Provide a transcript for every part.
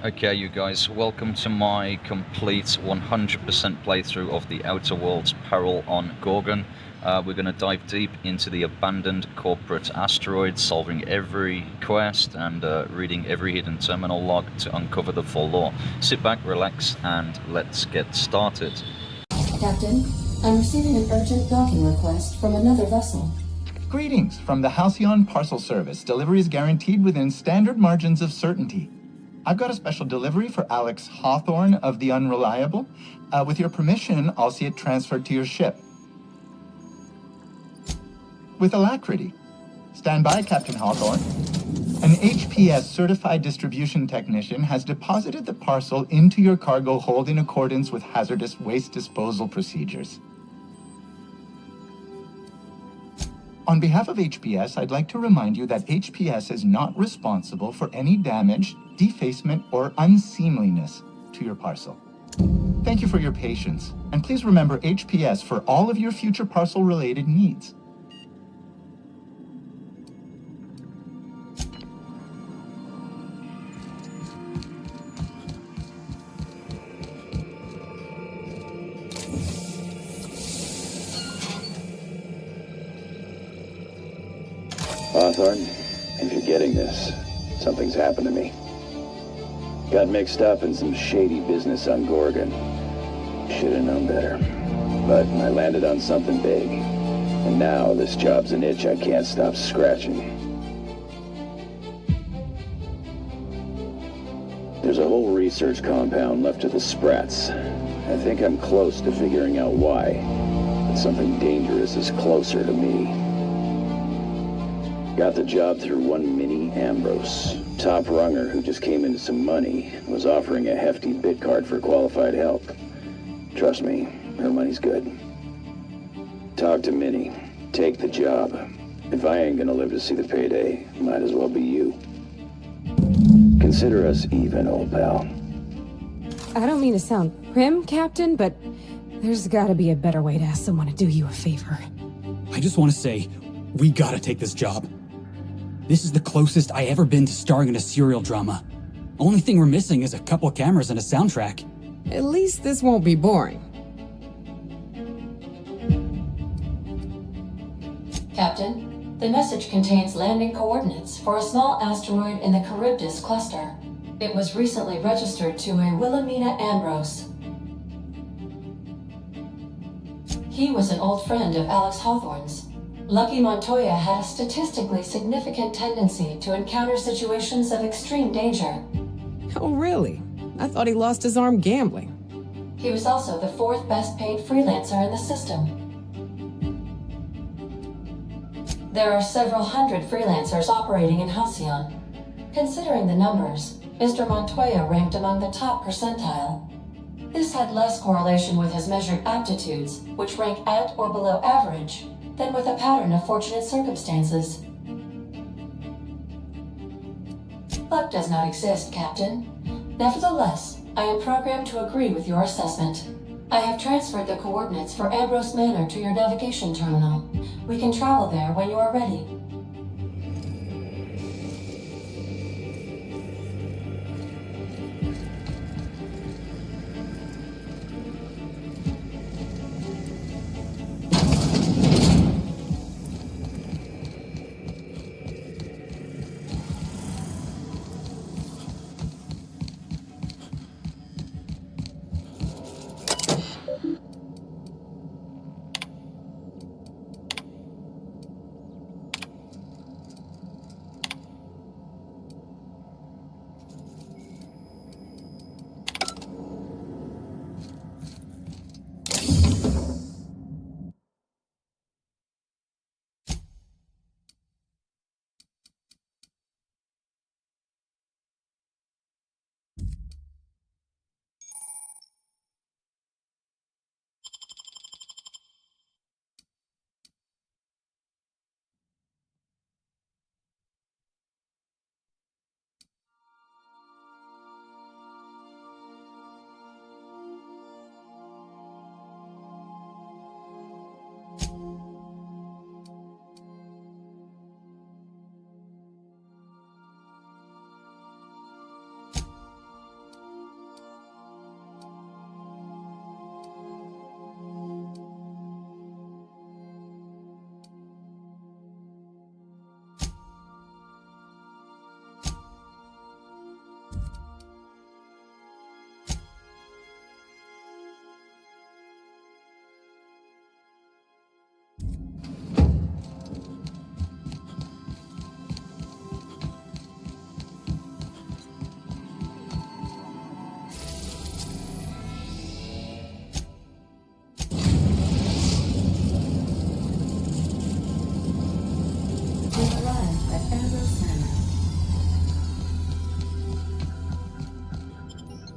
Okay, you guys, welcome to my complete 100% playthrough of the Outer Worlds Peril on Gorgon. We're going to dive deep into the abandoned corporate asteroid, solving every quest and reading every hidden terminal log to uncover the full lore. Sit back, relax, and let's get started. Captain, I'm receiving an urgent docking request from another vessel. Greetings from the Halcyon Parcel Service. Delivery is guaranteed within standard margins of certainty. I've got a special delivery for Alex Hawthorn of the Unreliable. With your permission, I'll see it transferred to your ship. With alacrity. Stand by, Captain Hawthorn. An HPS certified distribution technician has deposited the parcel into your cargo hold in accordance with hazardous waste disposal procedures. On behalf of HPS, I'd like to remind you that HPS is not responsible for any damage, defacement, or unseemliness to your parcel. Thank you for your patience, and please remember HPS for all of your future parcel-related needs. Hawthorn, if you're getting this, something's happened to me. Got mixed up in some shady business on Gorgon. Should've known better. But I landed on something big. And now this job's an itch I can't stop scratching. There's a whole research compound left to the Sprats. I think I'm close to figuring out why. But something dangerous is closer to me. Got the job through one Minnie Ambrose. Top runger who just came into some money, was offering a hefty bid card for qualified help. Trust me, her money's good. Talk to Minnie. Take the job. If I ain't gonna live to see the payday, might as well be you. Consider us even, old pal. I don't mean to sound prim, Captain, but there's gotta be a better way to ask someone to do you a favor. I just want to say, we gotta take this job. This is the closest I ever been to starring in a serial drama. Only thing we're missing is a couple of cameras and a soundtrack. At least this won't be boring. Captain, the message contains landing coordinates for a small asteroid in the Charybdis cluster. It was recently registered to a Wilhelma Ambrose. He was an old friend of Alex Hawthorn's. Lucky Montoya had a statistically significant tendency to encounter situations of extreme danger. Oh, really? I thought he lost his arm gambling. He was also the fourth best paid freelancer in the system. There are several hundred freelancers operating in Halcyon. Considering the numbers, Mr. Montoya ranked among the top percentile. This had less correlation with his measured aptitudes, which rank at or below average, than with a pattern of fortunate circumstances. Luck does not exist, Captain. Nevertheless, I am programmed to agree with your assessment. I have transferred the coordinates for Ambrose Manor to your navigation terminal. We can travel there when you are ready.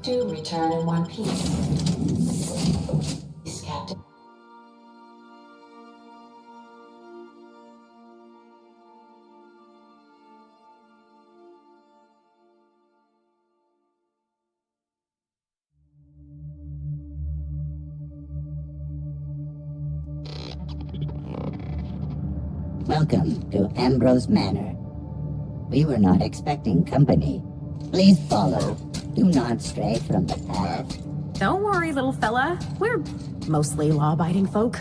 Do return in one piece. Peace, Captain. Welcome to Ambrose Manor. We were not expecting company. Please follow. Do not stray from the path. Don't worry, little fella. We're mostly law-abiding folk.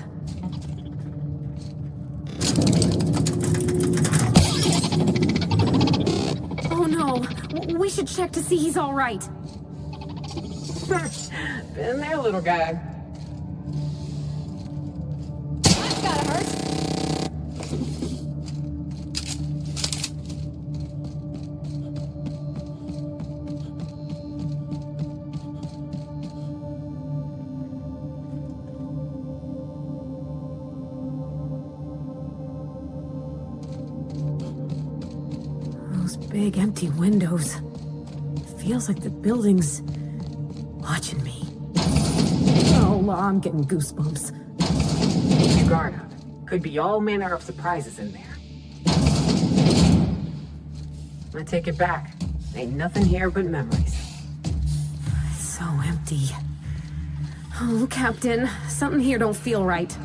Oh no! We should check to see he's all right. Been there, little guy. That's gotta hurt. Big empty windows. Feels like the building's watching me. Oh, I'm getting goosebumps. Keep your guard up. Could be all manner of surprises in there. I take it back. Ain't nothing here but memories. It's so empty. Oh, Captain, something here don't feel right.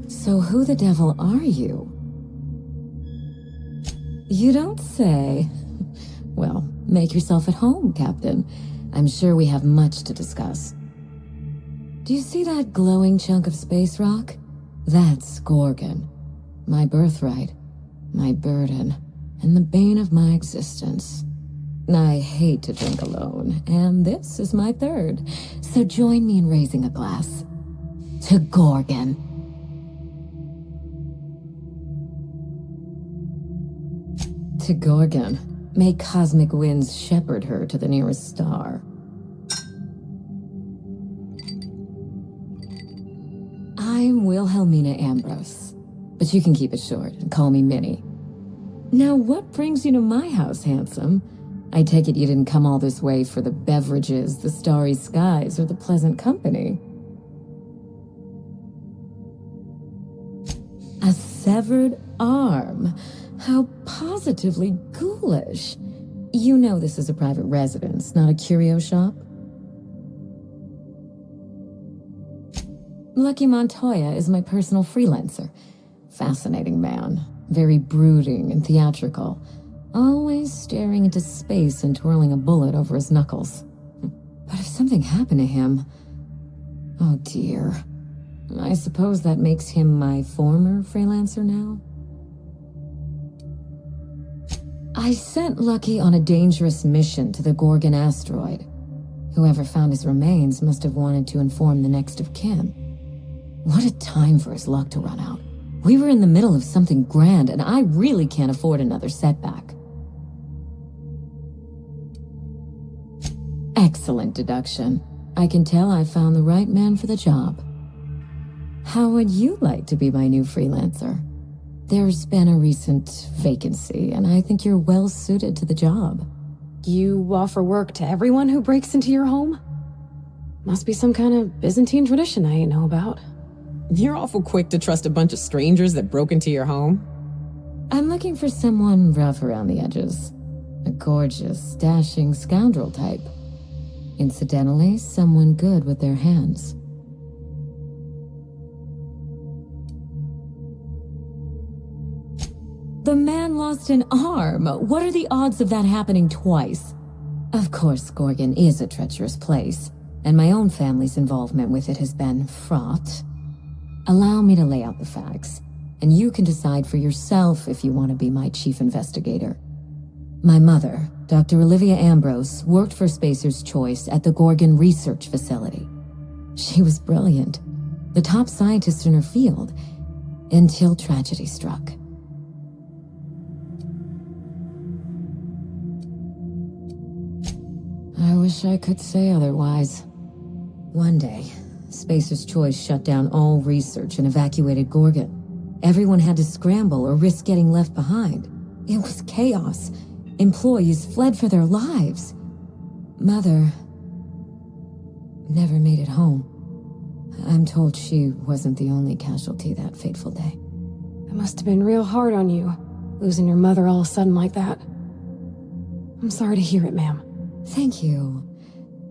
So who the devil are you? You don't say. Well, make yourself at home, Captain. I'm sure we have much to discuss. Do you see that glowing chunk of space rock? That's Gorgon. My birthright, my burden, and the bane of my existence. I hate to drink alone, and this is my third. So join me in raising a glass. To Gorgon. To Gorgon. May cosmic winds shepherd her to the nearest star. I'm Wilhelma Ambrose, but you can keep it short and call me Minnie. Now, what brings you to my house, handsome? I take it you didn't come all this way for the beverages, the starry skies, or the pleasant company. A severed arm. How positively ghoulish. You know this is a private residence, not a curio shop? Lucky Montoya is my personal freelancer. Fascinating man. Very brooding and theatrical. Always staring into space and twirling a bullet over his knuckles. But if something happened to him... Oh dear. I suppose that makes him my former freelancer now? I sent Lucky on a dangerous mission to the Gorgon Asteroid. Whoever found his remains must have wanted to inform the next of kin. What a time for his luck to run out. We were in the middle of something grand, and I really can't afford another setback. Excellent deduction. I can tell I found the right man for the job. How would you like to be my new freelancer? There's been a recent vacancy, and I think you're well suited to the job. You offer work to everyone who breaks into your home? Must be some kind of Byzantine tradition I ain't know about. You're awful quick to trust a bunch of strangers that broke into your home. I'm looking for someone rough around the edges. A gorgeous, dashing scoundrel type. Incidentally, someone good with their hands. The man lost an arm. What are the odds of that happening twice? Of course, Gorgon is a treacherous place, and my own family's involvement with it has been fraught. Allow me to lay out the facts, and you can decide for yourself if you want to be my chief investigator. My mother, Dr. Olivia Ambrose, worked for Spacer's Choice at the Gorgon Research Facility. She was brilliant, the top scientist in her field, until tragedy struck. I wish I could say otherwise. One day, Spacer's Choice shut down all research and evacuated Gorgon. Everyone had to scramble or risk getting left behind. It was chaos. Employees fled for their lives. Mother never made it home. I'm told she wasn't the only casualty that fateful day. It must have been real hard on you, losing your mother all of a sudden like that. I'm sorry to hear it, ma'am. Thank you.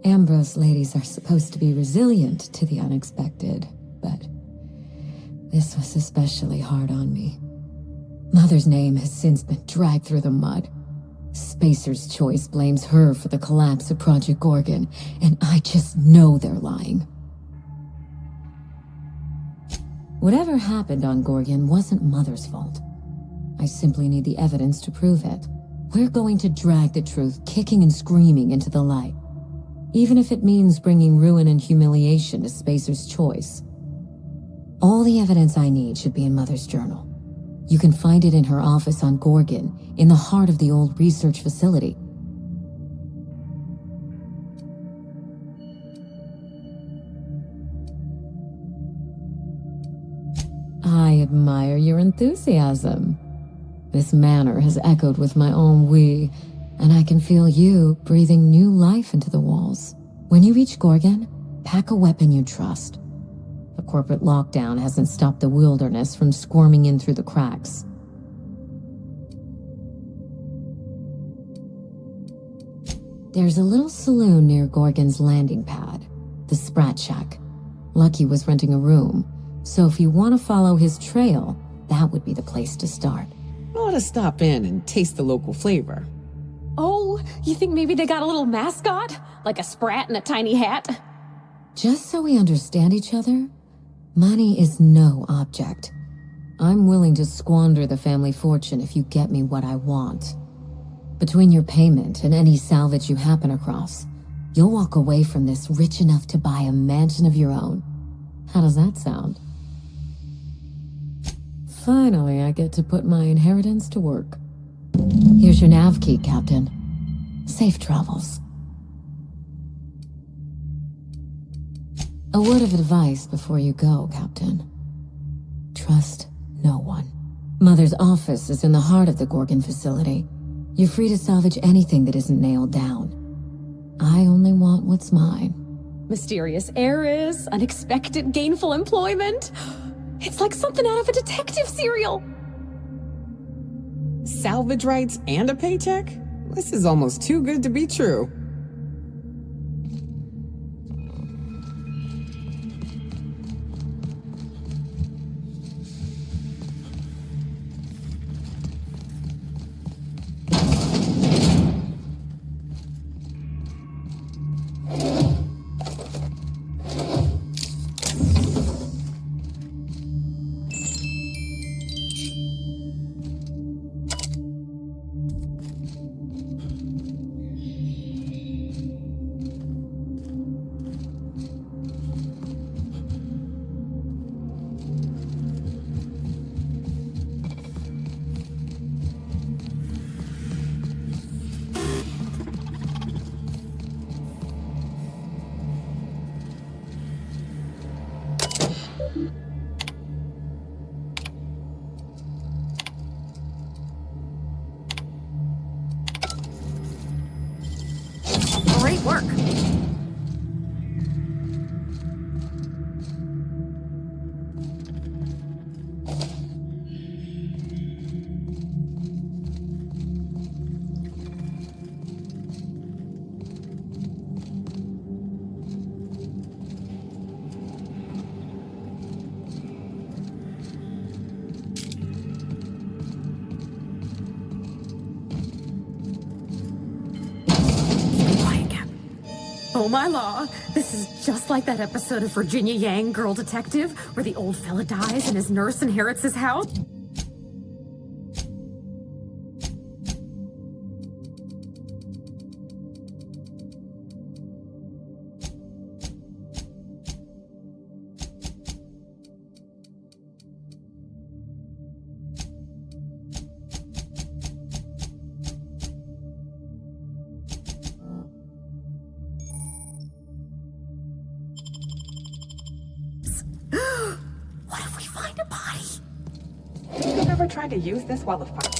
Ambrose ladies are supposed to be resilient to the unexpected, but this was especially hard on me. Mother's name has since been dragged through the mud. Spacer's Choice blames her for the collapse of Project Gorgon, and I just know they're lying. Whatever happened on Gorgon wasn't Mother's fault. I simply need the evidence to prove it. We're going to drag the truth kicking and screaming into the light, even if it means bringing ruin and humiliation to Spacer's Choice. All the evidence I need should be in Mother's journal. You can find it in her office on Gorgon, in the heart of the old research facility. I admire your enthusiasm. This manor has echoed with my own we, and I can feel you breathing new life into the walls. When you reach Gorgon, pack a weapon you trust. The corporate lockdown hasn't stopped the wilderness from squirming in through the cracks. There's a little saloon near Gorgon's Landing Pad, the Sprat Shack. Lucky was renting a room, so if you want to follow his trail, that would be the place to start. I ought to stop in and taste the local flavor. Oh, you think maybe they got a little mascot? Like a sprat in a tiny hat? Just so we understand each other, money is no object. I'm willing to squander the family fortune if you get me what I want. Between your payment and any salvage you happen across, you'll walk away from this rich enough to buy a mansion of your own. How does that sound? Finally, I get to put my inheritance to work. Here's your nav key, Captain. Safe travels. A word of advice before you go, Captain. Trust no one. Mother's office is in the heart of the Gorgon facility. You're free to salvage anything that isn't nailed down. I only want what's mine. Mysterious heiress, unexpected gainful employment. It's like something out of a detective serial. Salvage rights and a paycheck? This is almost too good to be true. Great work. Oh my law, this is just like that episode of Virginia Yang, Girl Detective, where the old fella dies and his nurse inherits his house. ever tried to use this while the fight?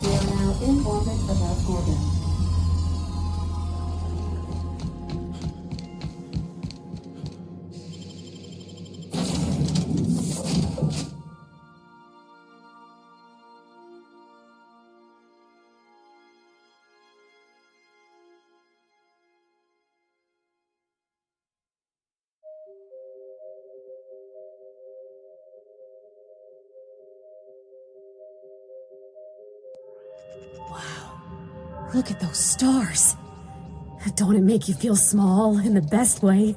We are now in orbit above Gorgon. Look at those stars. Don't it make you feel small in the best way?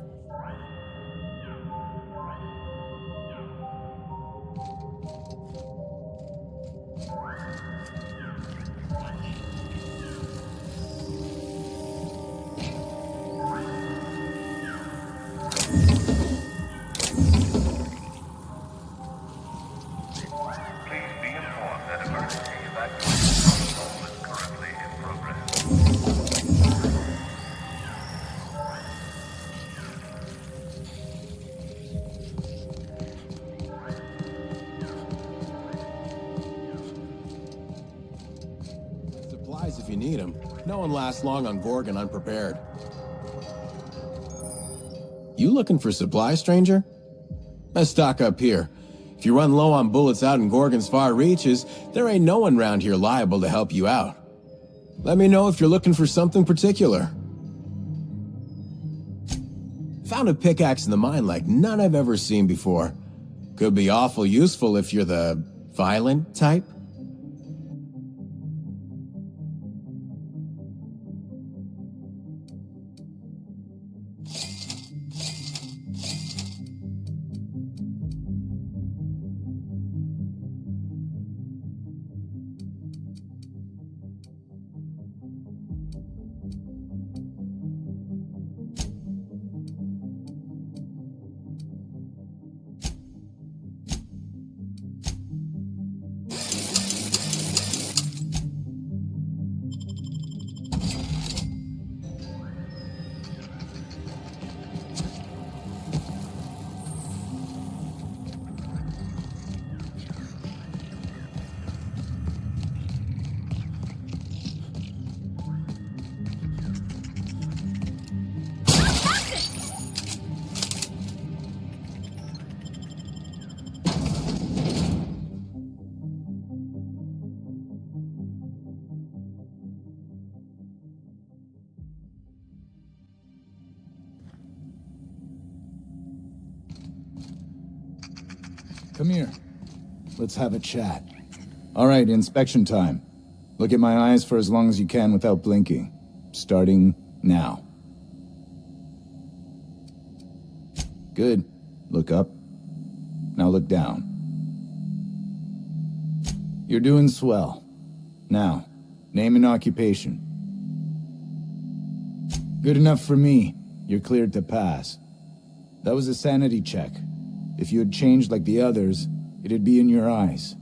If you need them. No one lasts long on Gorgon unprepared. You looking for supply, stranger? Let's stock up here. If you run low on bullets out in Gorgon's far reaches, there ain't no one round here liable to help you out. Let me know if you're looking for something particular. Found a pickaxe in the mine like none I've ever seen before. Could be awful useful if you're the violent type. Come here. Let's have a chat. All right, inspection time. Look at my eyes for as long as you can without blinking. Starting now. Good. Look up. Now look down. You're doing swell. Now, name and occupation. Good enough for me. You're cleared to pass. That was a sanity check. If you had changed like the others, it'd be in your eyes.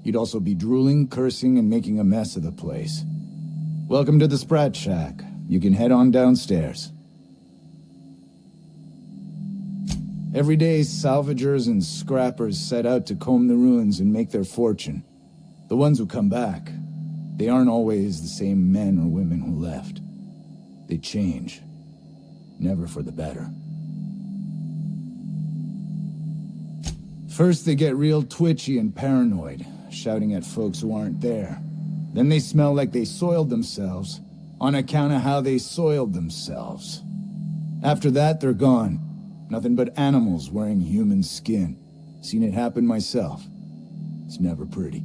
You'd also be drooling, cursing, and making a mess of the place. Welcome to the Sprat Shack. You can head on downstairs. Every day, salvagers and scrappers set out to comb the ruins and make their fortune. The ones who come back, they aren't always the same men or women who left. They change. Never for the better. First, they get real twitchy and paranoid, shouting at folks who aren't there. Then they smell like they soiled themselves, on account of how they soiled themselves. After that, they're gone. Nothing but animals wearing human skin. Seen it happen myself. It's never pretty.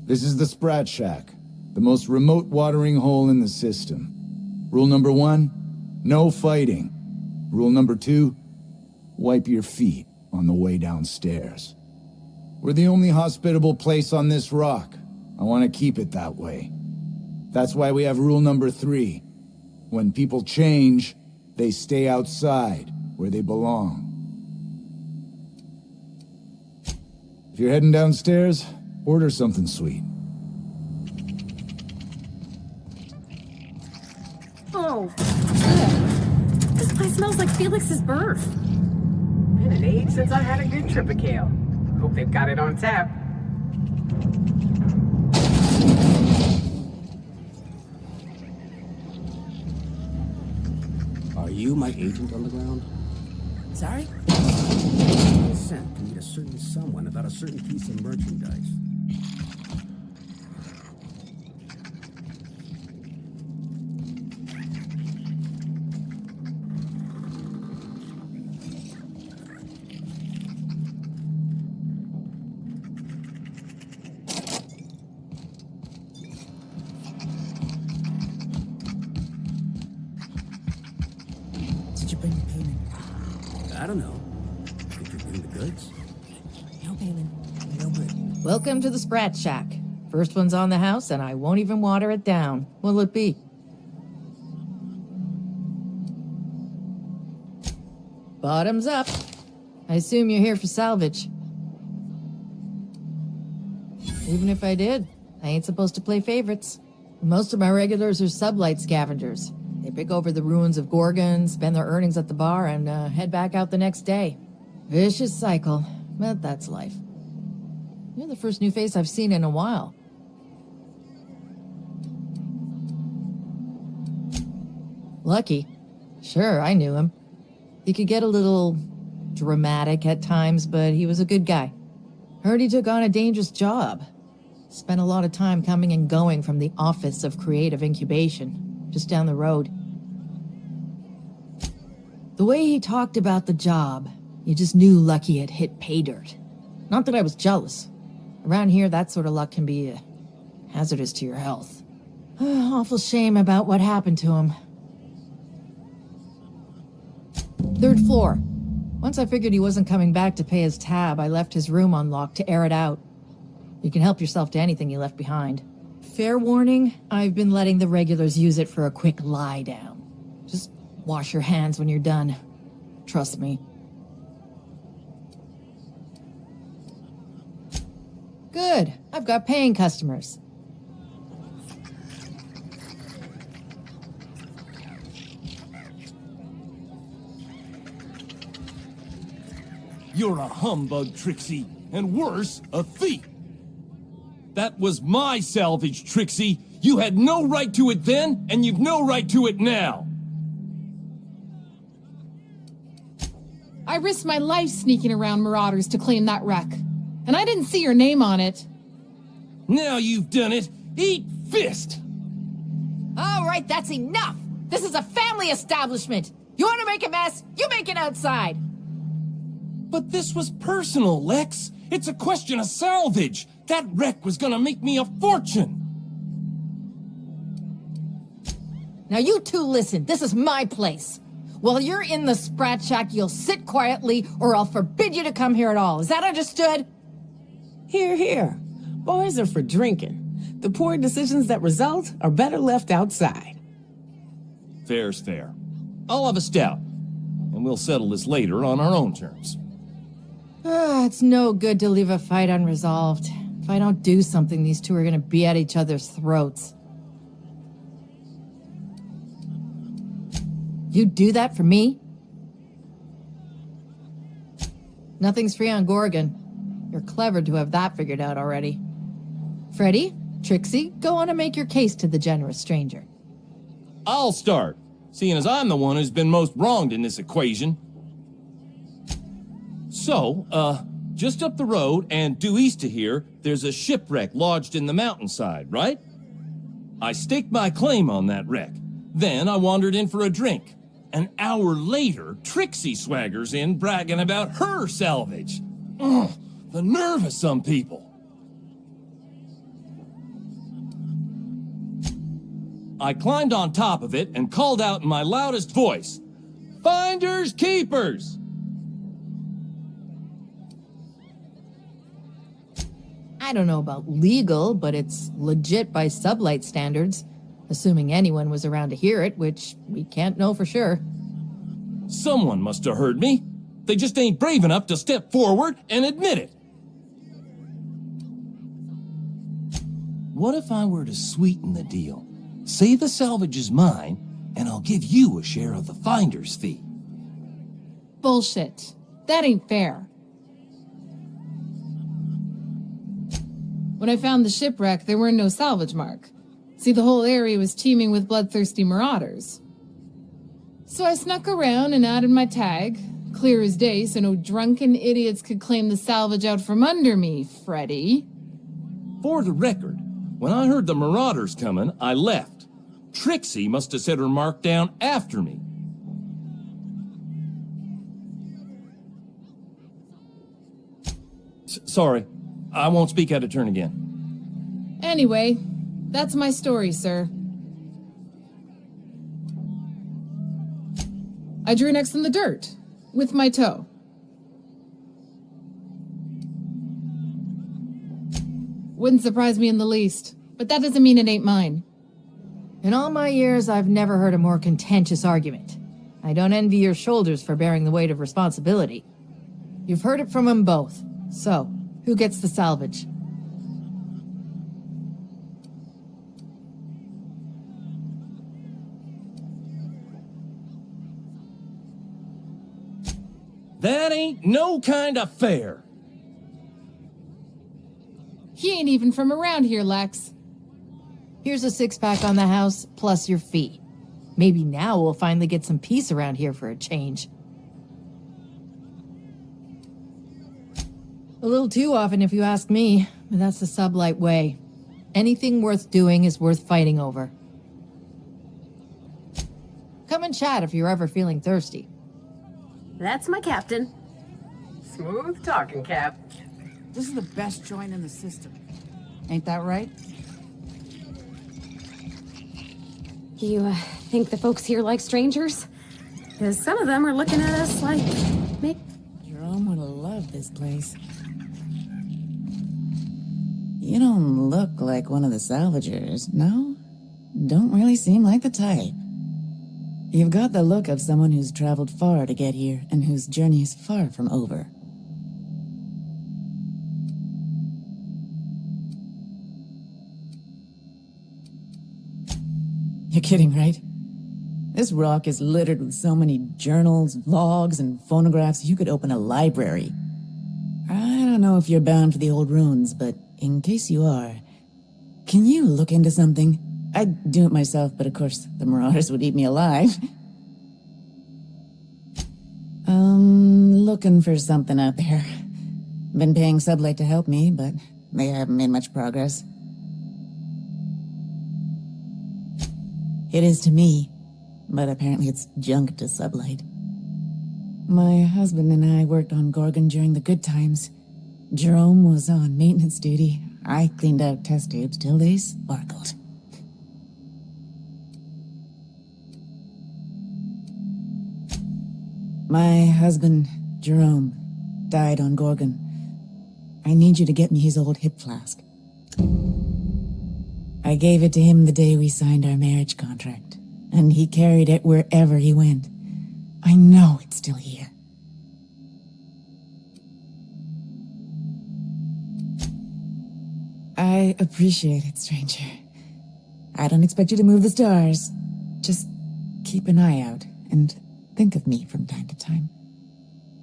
This is the Sprat Shack, the most remote watering hole in the system. Rule number 1, no fighting. Rule number 2, wipe your feet on the way downstairs. We're the only hospitable place on this rock. I want to keep it that way. That's why we have rule number 3. When people change, they stay outside, where they belong. If you're heading downstairs, order something sweet. Oh, this place smells like Felix's birth. Been an age since I had a good trip of kale. Hope they've got it on tap. Are you my agent on the ground? Sorry? I was sent to meet a certain someone about a certain piece of merchandise. Did you bring the payment? I don't know. Did you bring the goods? No payment. No good. Welcome to the Sprat Shack. First one's on the house, and I won't even water it down. What'll it be? Bottoms up. I assume you're here for salvage. Even if I did, I ain't supposed to play favorites. Most of my regulars are sublight scavengers. They pick over the ruins of Gorgon, spend their earnings at the bar, and head back out the next day. Vicious cycle, but that's life. You're the first new face I've seen in a while. Lucky. Sure, I knew him. He could get a little dramatic at times, but he was a good guy. Heard he took on a dangerous job. Spent a lot of time coming and going from the office of creative incubation, just down the road. The way he talked about the job, you just knew Lucky had hit pay dirt. Not that I was jealous. Around here, that sort of luck can be hazardous to your health. Awful shame about what happened to him. 3rd floor. Once I figured he wasn't coming back to pay his tab, I left his room unlocked to air it out. You can help yourself to anything you left behind. Fair warning, I've been letting the regulars use it for a quick lie down. Just wash your hands when you're done. Trust me. Good. I've got paying customers. You're a humbug, Trixie, and worse, a thief. That was my salvage, Trixie. You had no right to it then, and you've no right to it now. I risked my life sneaking around Marauders to claim that wreck. And I didn't see your name on it. Now you've done it. Eat fist! All right, that's enough! This is a family establishment! You want to make a mess? You make it outside! But this was personal, Lex. It's a question of salvage. That wreck was gonna make me a fortune. Now you two listen, this is my place. While you're in the Sprat Shack, you'll sit quietly or I'll forbid you to come here at all. Is that understood? Here, here. Boys are for drinking. The poor decisions that result are better left outside. Fair's fair. I'll have a stout, and we'll settle this later on our own terms. It's no good to leave a fight unresolved. If I don't do something, these two are gonna be at each other's throats. You do that for me? Nothing's free on Gorgon. You're clever to have that figured out already. Freddie, Trixie, go on and make your case to the generous stranger. I'll start, seeing as I'm the one who's been most wronged in this equation. So, just up the road and due east of here, there's a shipwreck lodged in the mountainside, right? I staked my claim on that wreck. Then I wandered in for a drink. An hour later, Trixie swaggers in bragging about her salvage. Ugh, the nerve of some people. I climbed on top of it and called out in my loudest voice, "Finders keepers!" I don't know about legal, but it's legit by sublight standards. Assuming anyone was around to hear it, which we can't know for sure. Someone must have heard me. They just ain't brave enough to step forward and admit it. What if I were to sweeten the deal? Say the salvage is mine, and I'll give you a share of the finder's fee. Bullshit. That ain't fair. When I found the shipwreck, there were no salvage mark. See, the whole area was teeming with bloodthirsty marauders. So I snuck around and added my tag, clear as day so no drunken idiots could claim the salvage out from under me, Freddie. For the record, when I heard the marauders coming, I left. Trixie must have set her mark down after me. Sorry, I won't speak out of turn again. Anyway, that's my story, sir. I drew next in the dirt, with my toe. Wouldn't surprise me in the least, but that doesn't mean it ain't mine. In all my years, I've never heard a more contentious argument. I don't envy your shoulders for bearing the weight of responsibility. You've heard it from them both. So, who gets the salvage? That ain't no kind of fair. He ain't even from around here, Lex. Here's a 6-pack on the house, plus your fee. Maybe now we'll finally get some peace around here for a change. A little too often if you ask me, but that's the sublight way. Anything worth doing is worth fighting over. Come and chat if you're ever feeling thirsty. That's my captain. Smooth talking, Cap. This is the best joint in the system. Ain't that right? You think the folks here like strangers? Because some of them are looking at us like... Jerome would have loved this place. You don't look like one of the salvagers, no? Don't really seem like the type. You've got the look of someone who's traveled far to get here and whose journey is far from over. You're kidding, right? This rock is littered with so many journals, logs, and phonographs you could open a library. I don't know if you're bound for the old ruins, but in case you are, can you look into something? I'd do it myself, but of course the marauders would eat me alive. Looking for something out there. Been paying Sublight to help me, but they haven't made much progress. It is to me, but apparently it's junk to Sublight. My husband and I worked on Gorgon during the good times. Jerome was on maintenance duty. I cleaned out test tubes till they sparkled. My husband, Jerome, died on Gorgon. I need you to get me his old hip flask. I gave it to him the day we signed our marriage contract, and he carried it wherever he went. I know it's still here. I appreciate it, stranger. I don't expect you to move the stars. Just keep an eye out, and think of me from time to time.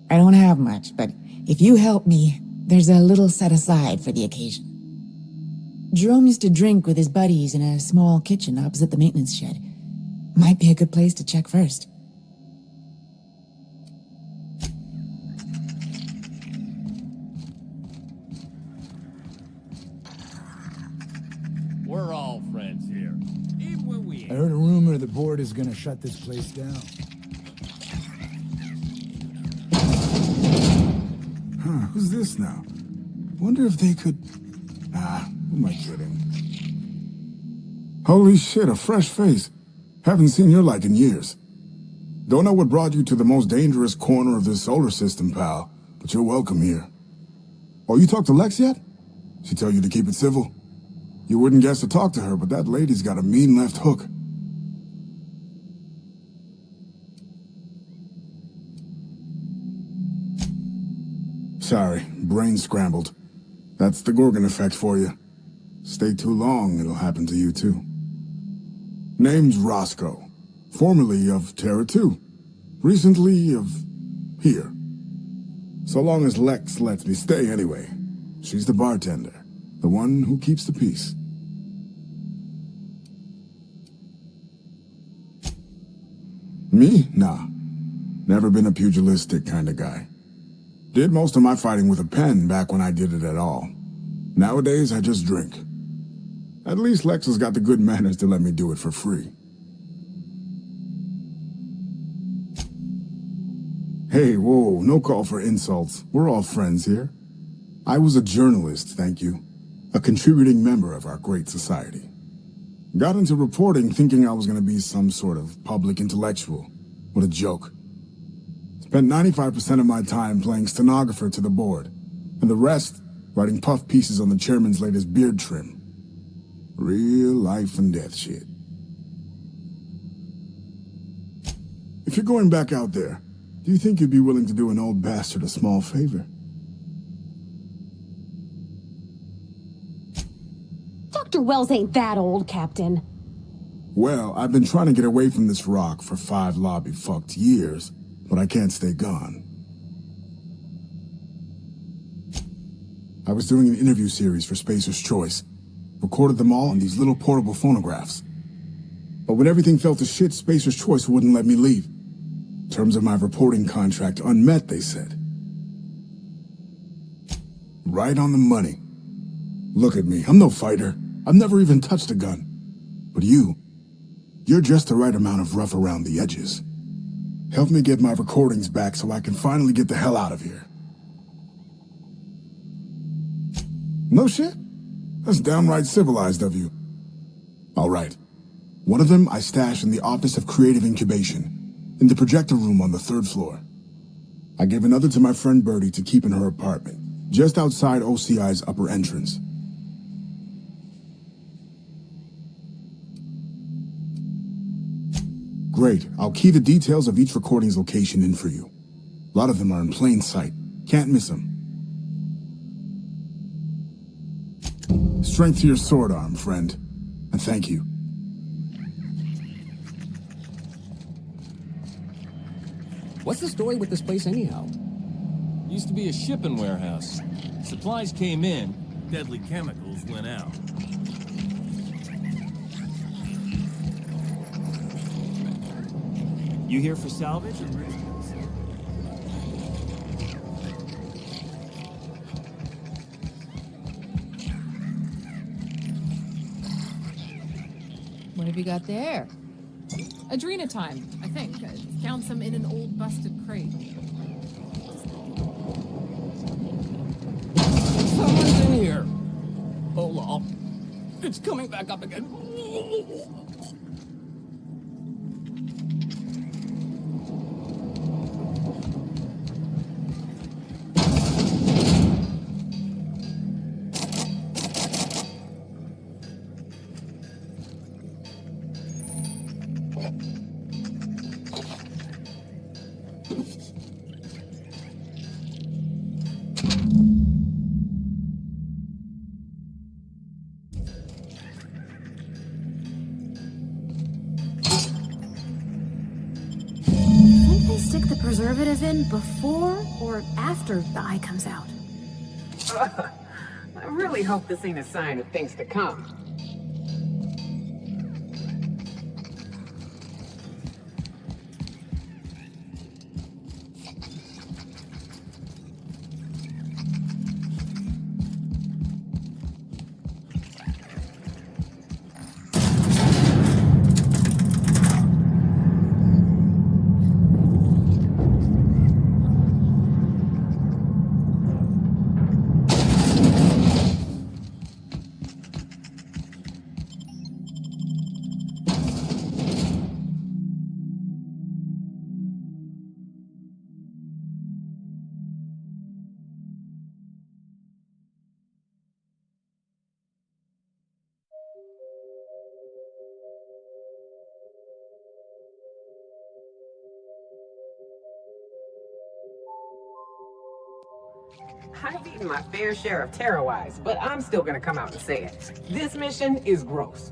I don't have much, but if you help me, there's a little set aside for the occasion. Jerome used to drink with his buddies in a small kitchen opposite the maintenance shed. Might be a good place to check first. We're all friends here. Even when we I heard a rumor the board is gonna shut this place down. Huh, who's this now? Wonder if they could... who am I kidding? Holy shit, a fresh face. Haven't seen your like in years. Don't know what brought you to the most dangerous corner of this solar system, pal, but you're welcome here. Oh, you talked to Lex yet? She tell you to keep it civil? You wouldn't guess to talk to her, but that lady's got a mean left hook. Sorry, brain scrambled. That's the Gorgon effect for you. Stay too long, it'll happen to you too. Name's Roscoe, formerly of Terra 2. Recently of here. So long as Lex lets me stay anyway. She's the bartender, the one who keeps the peace. Me? Nah. Never been a pugilistic kind of guy. Did most of my fighting with a pen back when I did it at all. Nowadays, I just drink. At least Lex has got the good manners to let me do it for free. Hey, whoa, no call for insults. We're all friends here. I was a journalist, thank you. A contributing member of our great society. Got into reporting thinking I was going to be some sort of public intellectual. What a joke. Spent 95% of my time playing stenographer to the board, and the rest writing puff pieces on the chairman's latest beard trim. Real life and death shit. If you're going back out there, do you think you'd be willing to do an old bastard a small favor? Dr. Wells ain't that old, Captain. Well, I've been trying to get away from this rock for 5 lobby-fucked years, but I can't stay gone. I was doing an interview series for Spacer's Choice. Recorded them all on these little portable phonographs. But when everything fell to shit, Spacer's Choice wouldn't let me leave. Terms of my reporting contract unmet, they said. Right on the money. Look at me, I'm no fighter. I've never even touched a gun. But you're just the right amount of rough around the edges. Help me get my recordings back so I can finally get the hell out of here. No shit? That's downright civilized of you. All right. One of them I stashed in the Office of Creative Incubation, in the projector room on the 3rd floor. I gave another to my friend Birdie to keep in her apartment, just outside OCI's upper entrance. Great. I'll key the details of each recording's location in for you. A lot of them are in plain sight. Can't miss them. Strength to your sword arm, friend. And thank you. What's the story with this place anyhow? Used to be a shipping warehouse. Supplies came in, deadly chemicals went out. You here for salvage? What have you got there? Adrena-Time, I think. Found some in an old busted crate. It's coming back up again. Stick the preservative in before or after the eye comes out? I really hope this ain't a sign of things to come. I've eaten my fair share of tarot eyes, but I'm still gonna come out and say it. This mission is gross.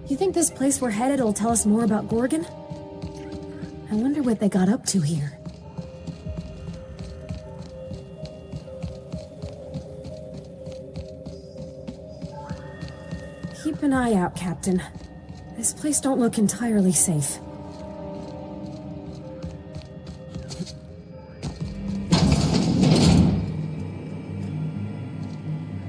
You think this place we're headed will tell us more about Gorgon? I wonder what they got up to here. Keep an eye out, Captain. This place don't look entirely safe.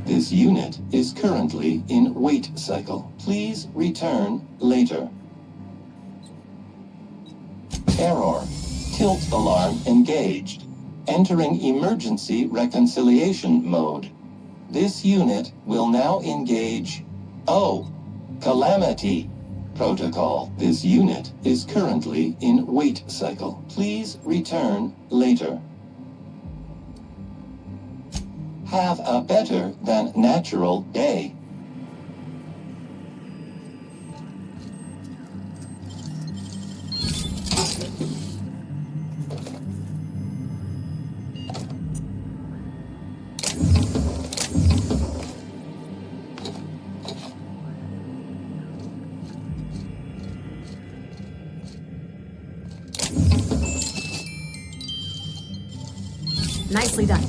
This unit is currently in wait cycle. Please return later. Error. Tilt alarm engaged. Entering emergency reconciliation mode. This unit will now engage Calamity Protocol. This unit is currently in wait cycle. Please return later. Have a better than natural day. Nicely done.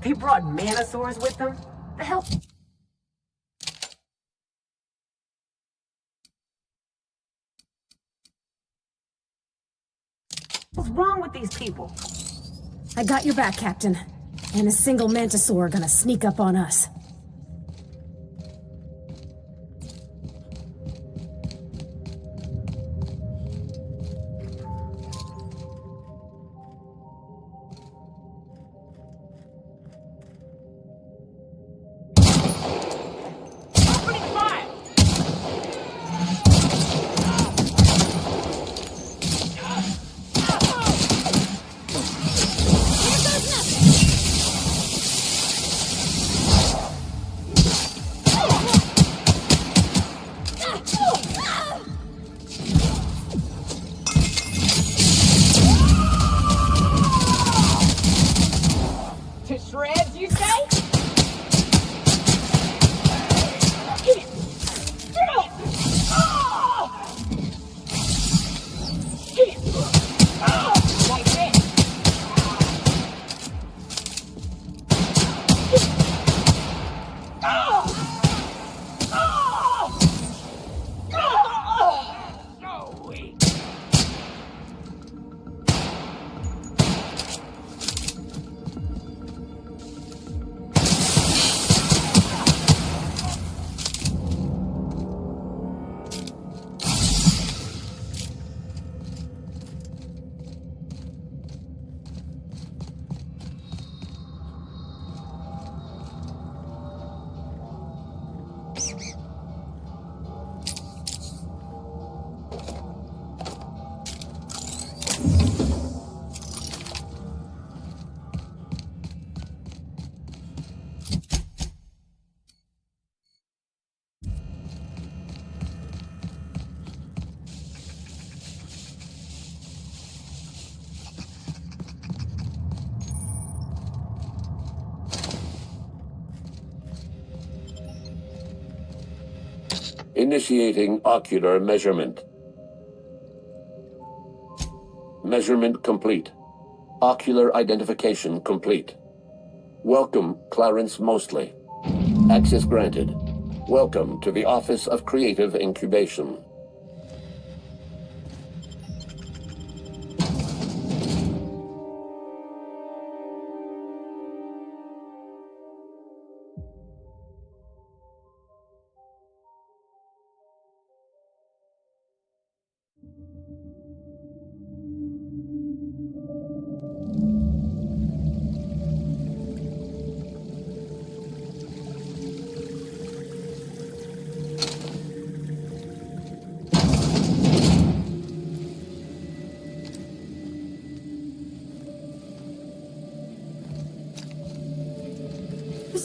They brought manosaurs with them? The hell? What's wrong with these people? I got your back, Captain. And a single mantisaur gonna sneak up on us. Initiating ocular measurement. Measurement complete. Ocular identification complete. Welcome, Clarence Mostly. Access granted. Welcome to the Office of Creative Incubation.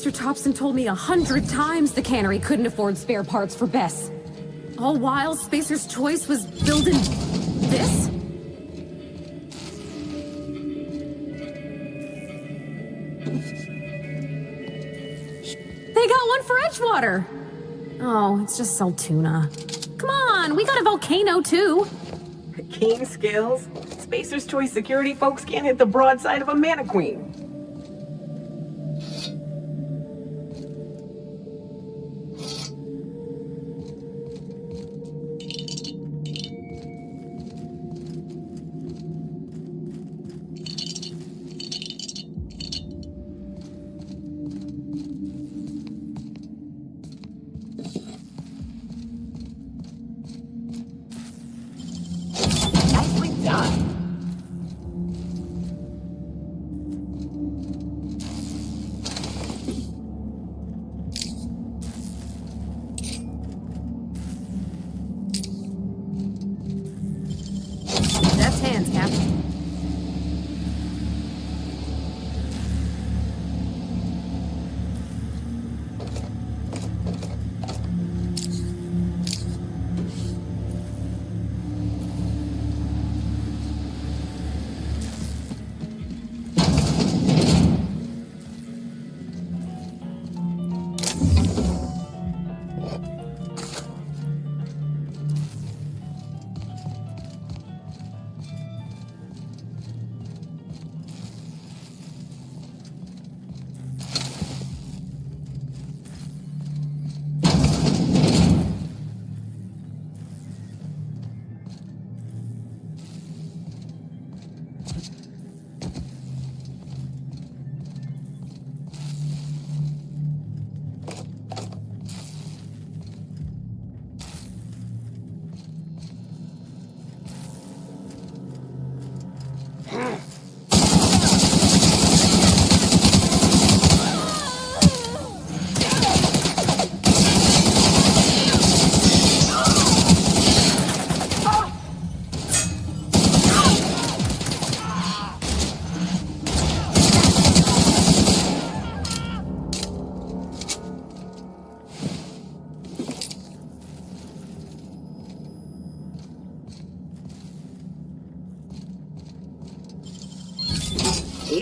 Mr. Thompson told me 100 times the cannery couldn't afford spare parts for Bess. All while Spacer's Choice was building this? They got one for Edgewater! Oh, it's just Saltuna. Come on, we got a volcano too! King skills? Spacer's Choice security folks can't hit the broadside of a mana queen.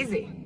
easy.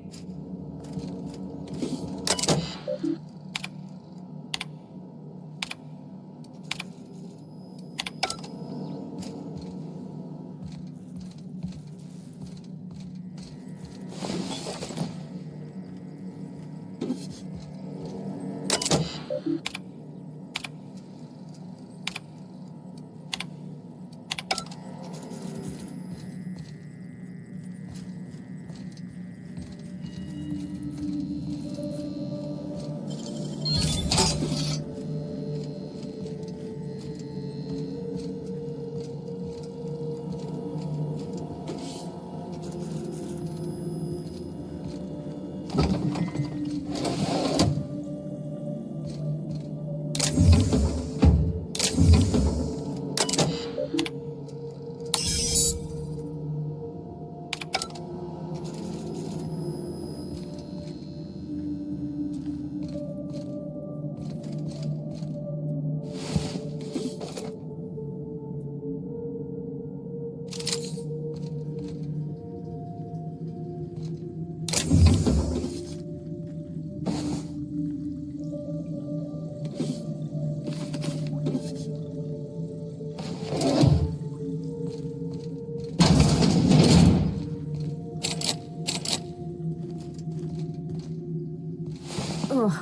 Ugh.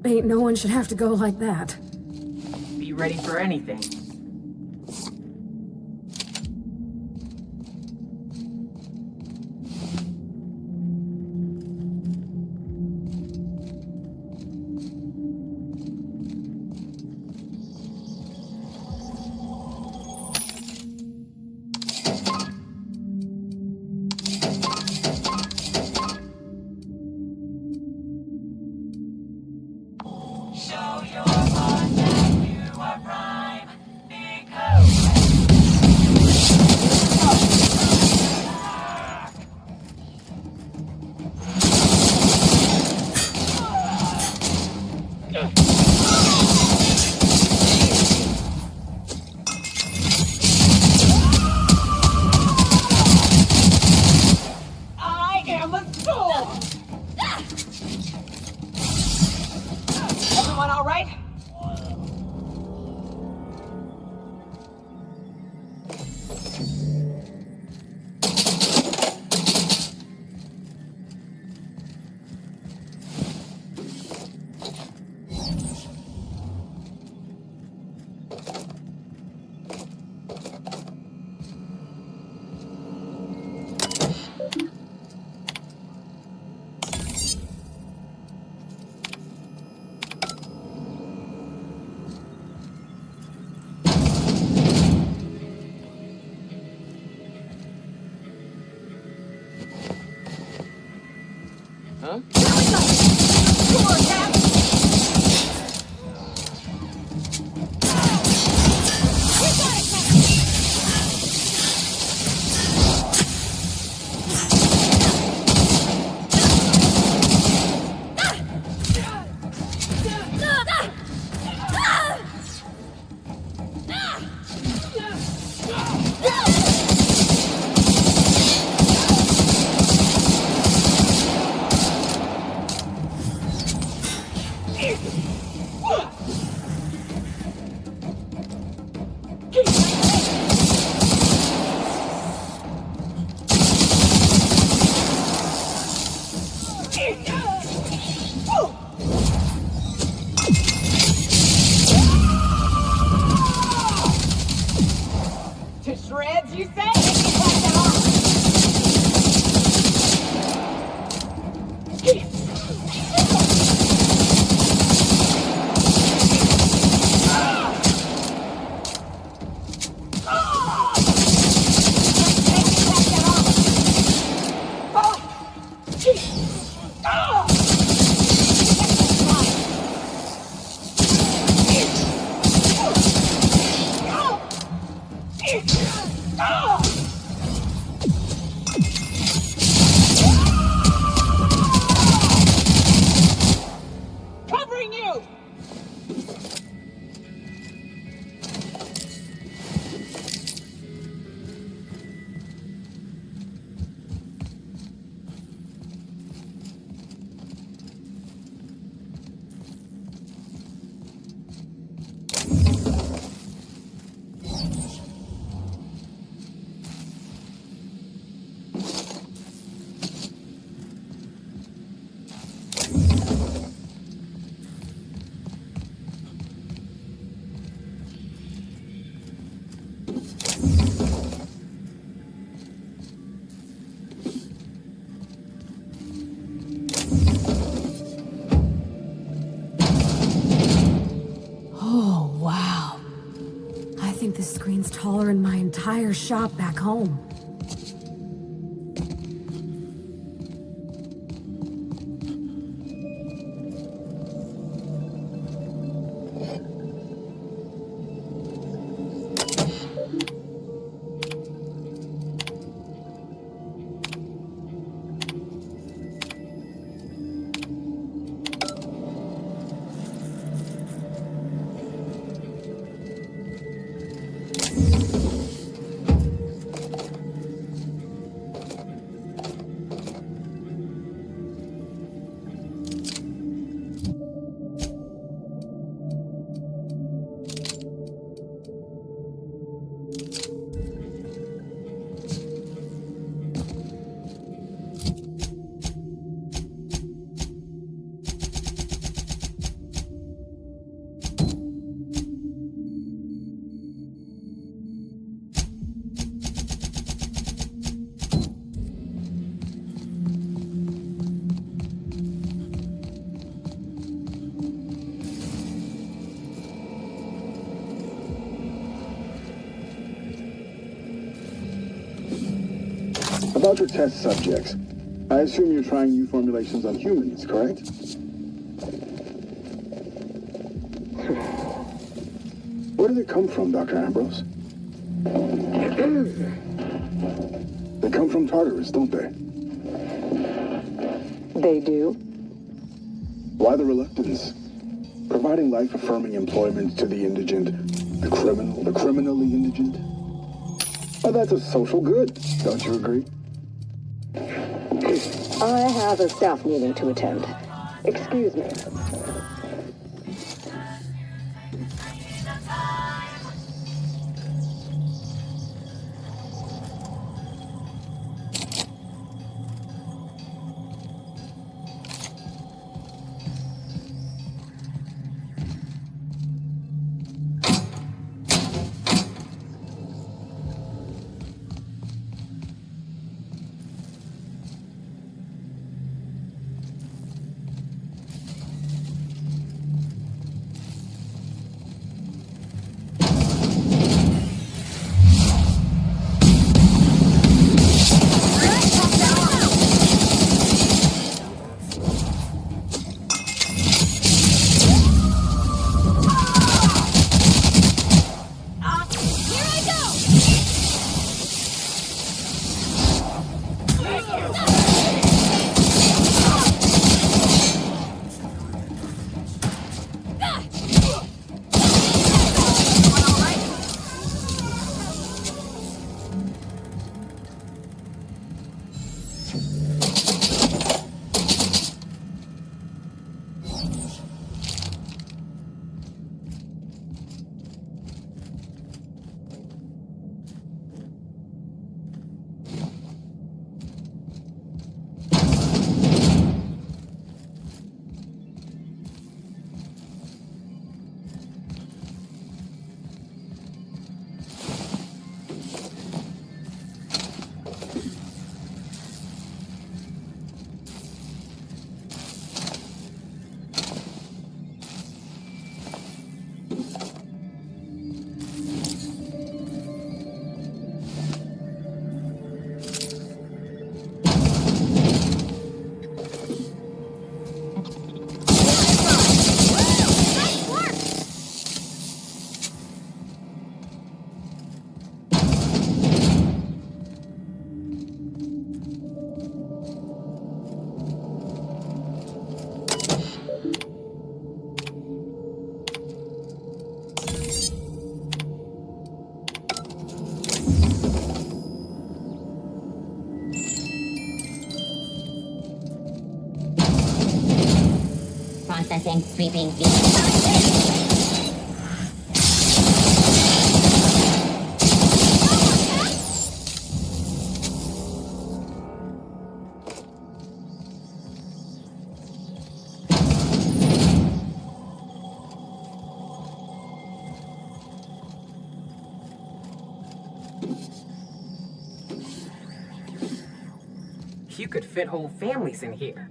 Ain't no one should have to go like that. Be ready for anything. To shreds, you say? Oh, wow. I think this screen's taller than my entire shop back home. About your test subjects, I assume you're trying new formulations on humans, correct? Where do they come from, Dr. Ambrose? They come from Tartarus, don't they? They do. Why the reluctance? Providing life-affirming employment to the indigent, the criminally indigent? Oh, that's a social good, don't you agree? I have a staff meeting to attend. Excuse me. Processing, sweeping, You could fit whole families in here.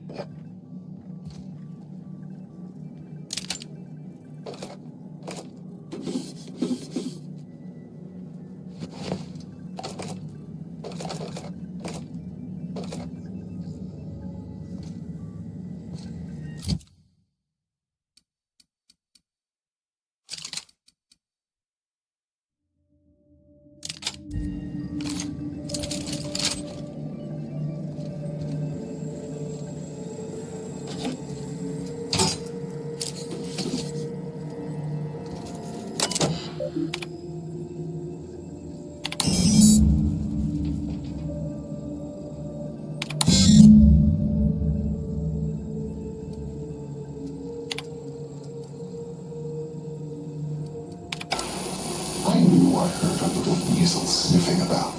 I heard a little weasel sniffing about.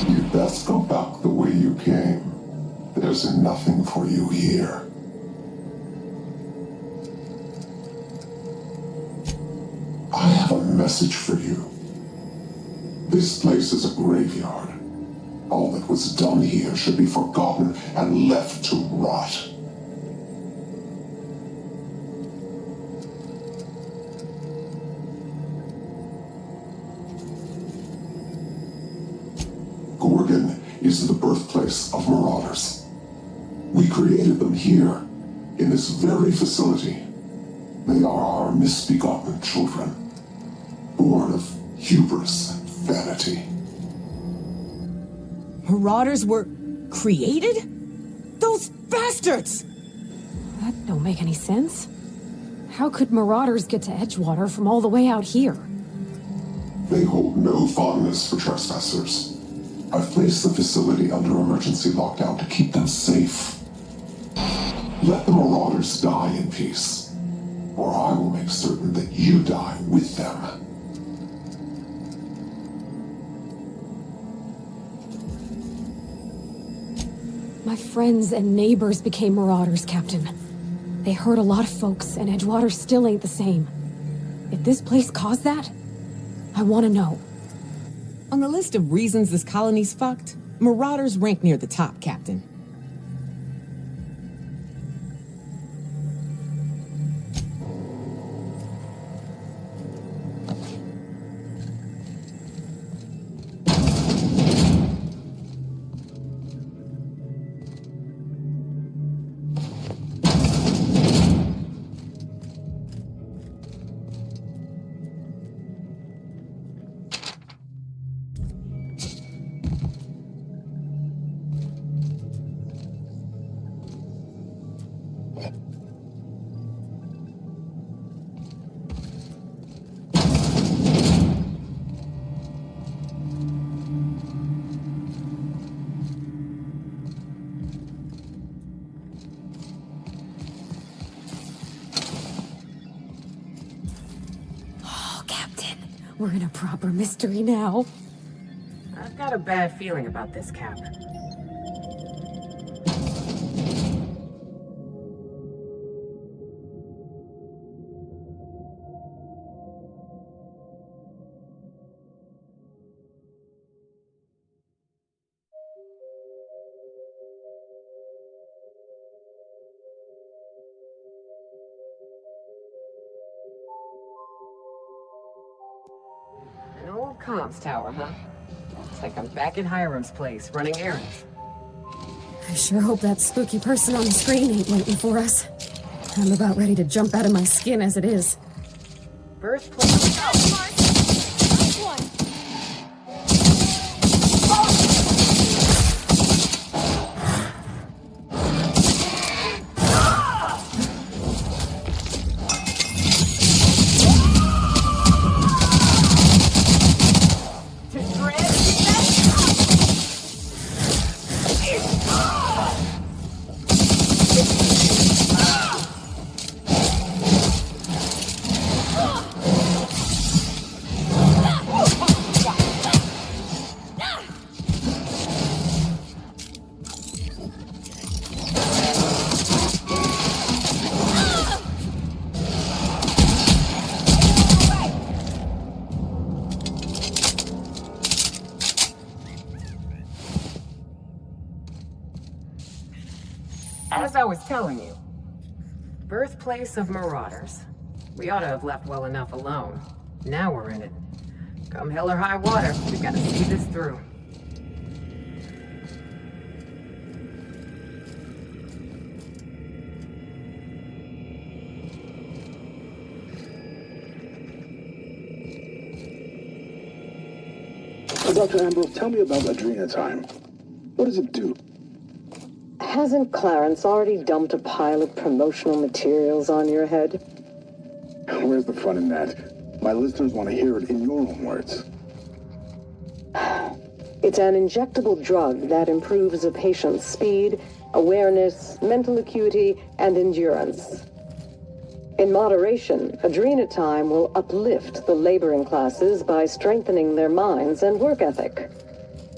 You'd best go back the way you came. There's nothing for you here. I have a message for you. This place is a graveyard. All that was done here should be forgotten and left to rot. Gorgon is the birthplace of marauders. We created them here, in this very facility. They are our misbegotten children, born of hubris and vanity. Marauders were created? Those bastards! That don't make any sense. How could marauders get to Edgewater from all the way out here? They hold no fondness for trespassers. I've placed the facility under emergency lockdown to keep them safe. Let the marauders die in peace, or I will make certain that you die with them. My friends and neighbors became marauders, Captain. They hurt a lot of folks, and Edgewater still ain't the same. If this place caused that, I want to know. On the list of reasons this colony's fucked, marauders rank near the top, Captain. We're in a proper mystery now. I've got a bad feeling about this, Cap. An old comms tower, huh? It's like I'm back at Hiram's place, running errands. I sure hope that spooky person on the screen ain't waiting for us. I'm about ready to jump out of my skin as it is. Birthplace. As I was telling you, birthplace of marauders. We ought to have left well enough alone. Now we're in it. Come hell or high water, we gotta see this through. Dr. Ambrose, tell me about Adrena-Time. What does it do? Hasn't Clarence already dumped a pile of promotional materials on your head? Where's the fun in that? My listeners want to hear it in your own words. It's an injectable drug that improves a patient's speed, awareness, mental acuity, and endurance. In moderation, Adrena-Time will uplift the laboring classes by strengthening their minds and work ethic.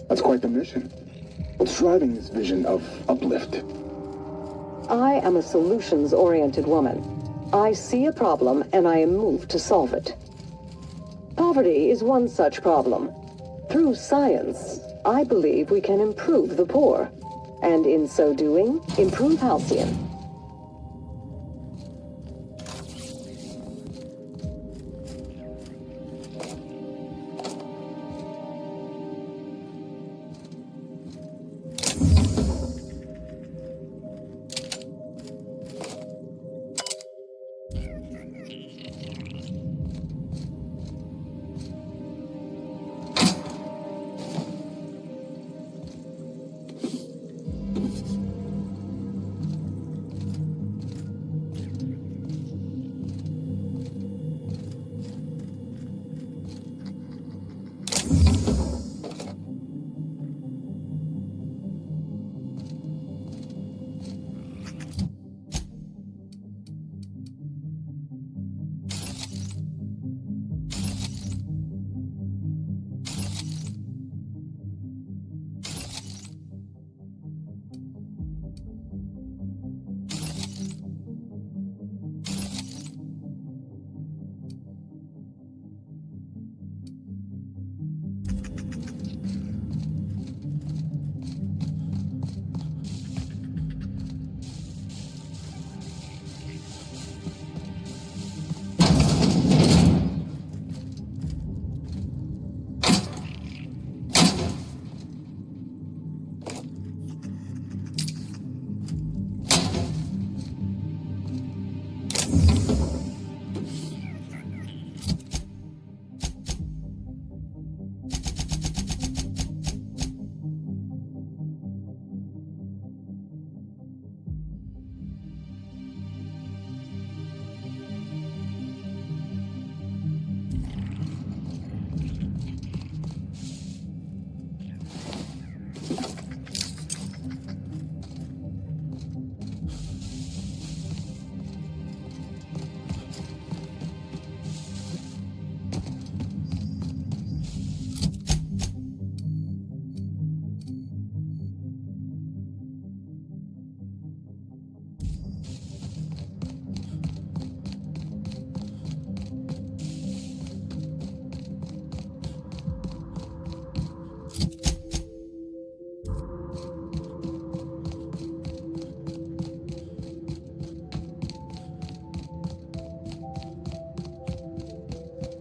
That's quite the mission. What's driving this vision of uplift? I am a solutions-oriented woman. I see a problem and I am moved to solve it. Poverty is one such problem. Through science, I believe we can improve the poor, and in so doing, improve Halcyon.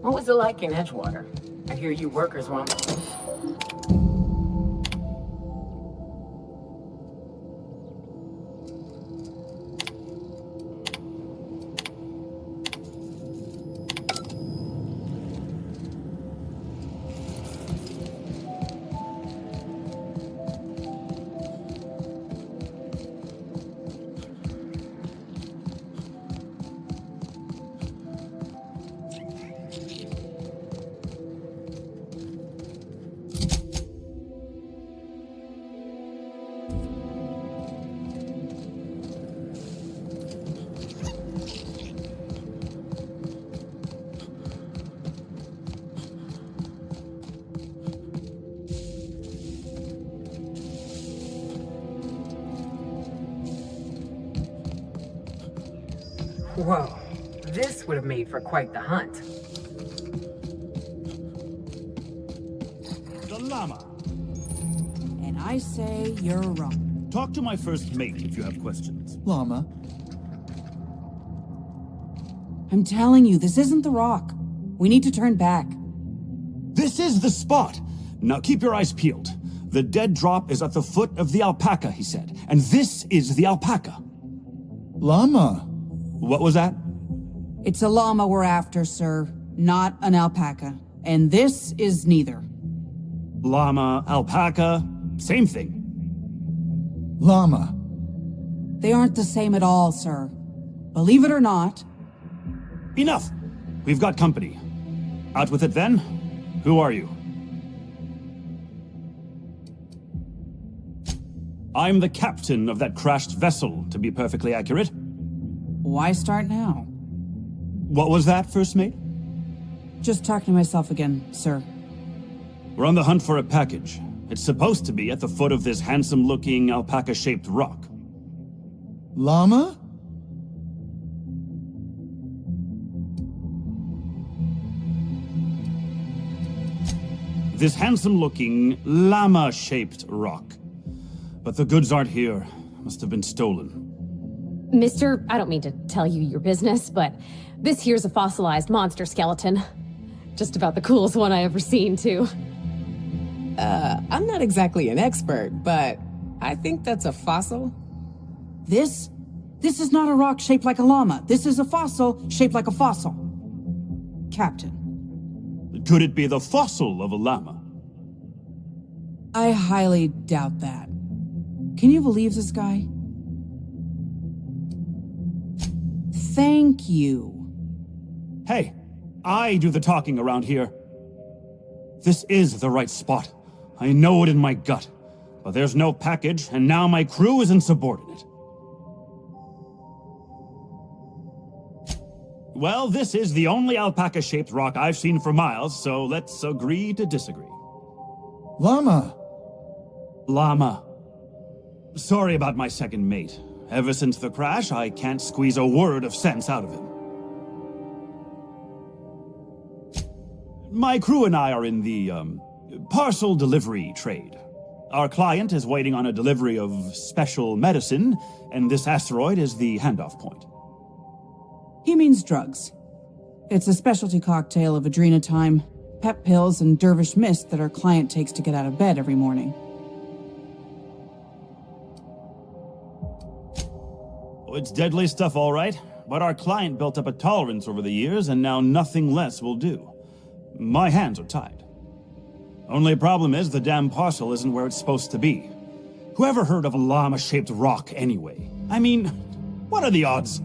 What was it like in Edgewater? I hear you workers want... Whoa, this would have made for quite the hunt. The Llama. And I say you're wrong. Talk to my first mate if you have questions. Llama. I'm telling you, this isn't the rock. We need to turn back. This is the spot! Now keep your eyes peeled. The dead drop is at the foot of the alpaca, he said. And this is the alpaca. Llama. What was that? It's a llama we're after, sir, not an alpaca. And this is neither. Llama, alpaca, same thing. Llama. They aren't the same at all, sir. Believe it or not. Enough! We've got company. Out with it then? Who are you? I'm the captain of that crashed vessel, to be perfectly accurate. Why start now? What was that, first mate? Just talking to myself again, sir. We're on the hunt for a package. It's supposed to be at the foot of this handsome-looking alpaca-shaped rock. Llama? This handsome-looking, llama-shaped rock. But the goods aren't here. Must have been stolen. Mister, I don't mean to tell you your business, but this here's a fossilized monster skeleton. Just about the coolest one I ever seen, too. I'm not exactly an expert, but I think that's a fossil. This is not a rock shaped like a llama. This is a fossil shaped like a fossil. Captain. Could it be the fossil of a llama? I highly doubt that. Can you believe this guy? Thank you. Hey, I do the talking around here. This is the right spot. I know it in my gut. But there's no package, and now my crew is insubordinate. Well, this is the only alpaca-shaped rock I've seen for miles, so let's agree to disagree. Llama. Llama. Sorry about my second mate. Ever since the crash, I can't squeeze a word of sense out of him. My crew and I are in the, parcel delivery trade. Our client is waiting on a delivery of special medicine, and this asteroid is the handoff point. He means drugs. It's a specialty cocktail of Adrena-Time, pep pills, and dervish mist that our client takes to get out of bed every morning. It's deadly stuff, all right, but our client built up a tolerance over the years, and now nothing less will do. My hands are tied. Only problem is the damn parcel isn't where it's supposed to be. Whoever heard of a llama-shaped rock anyway? I mean, what are the odds?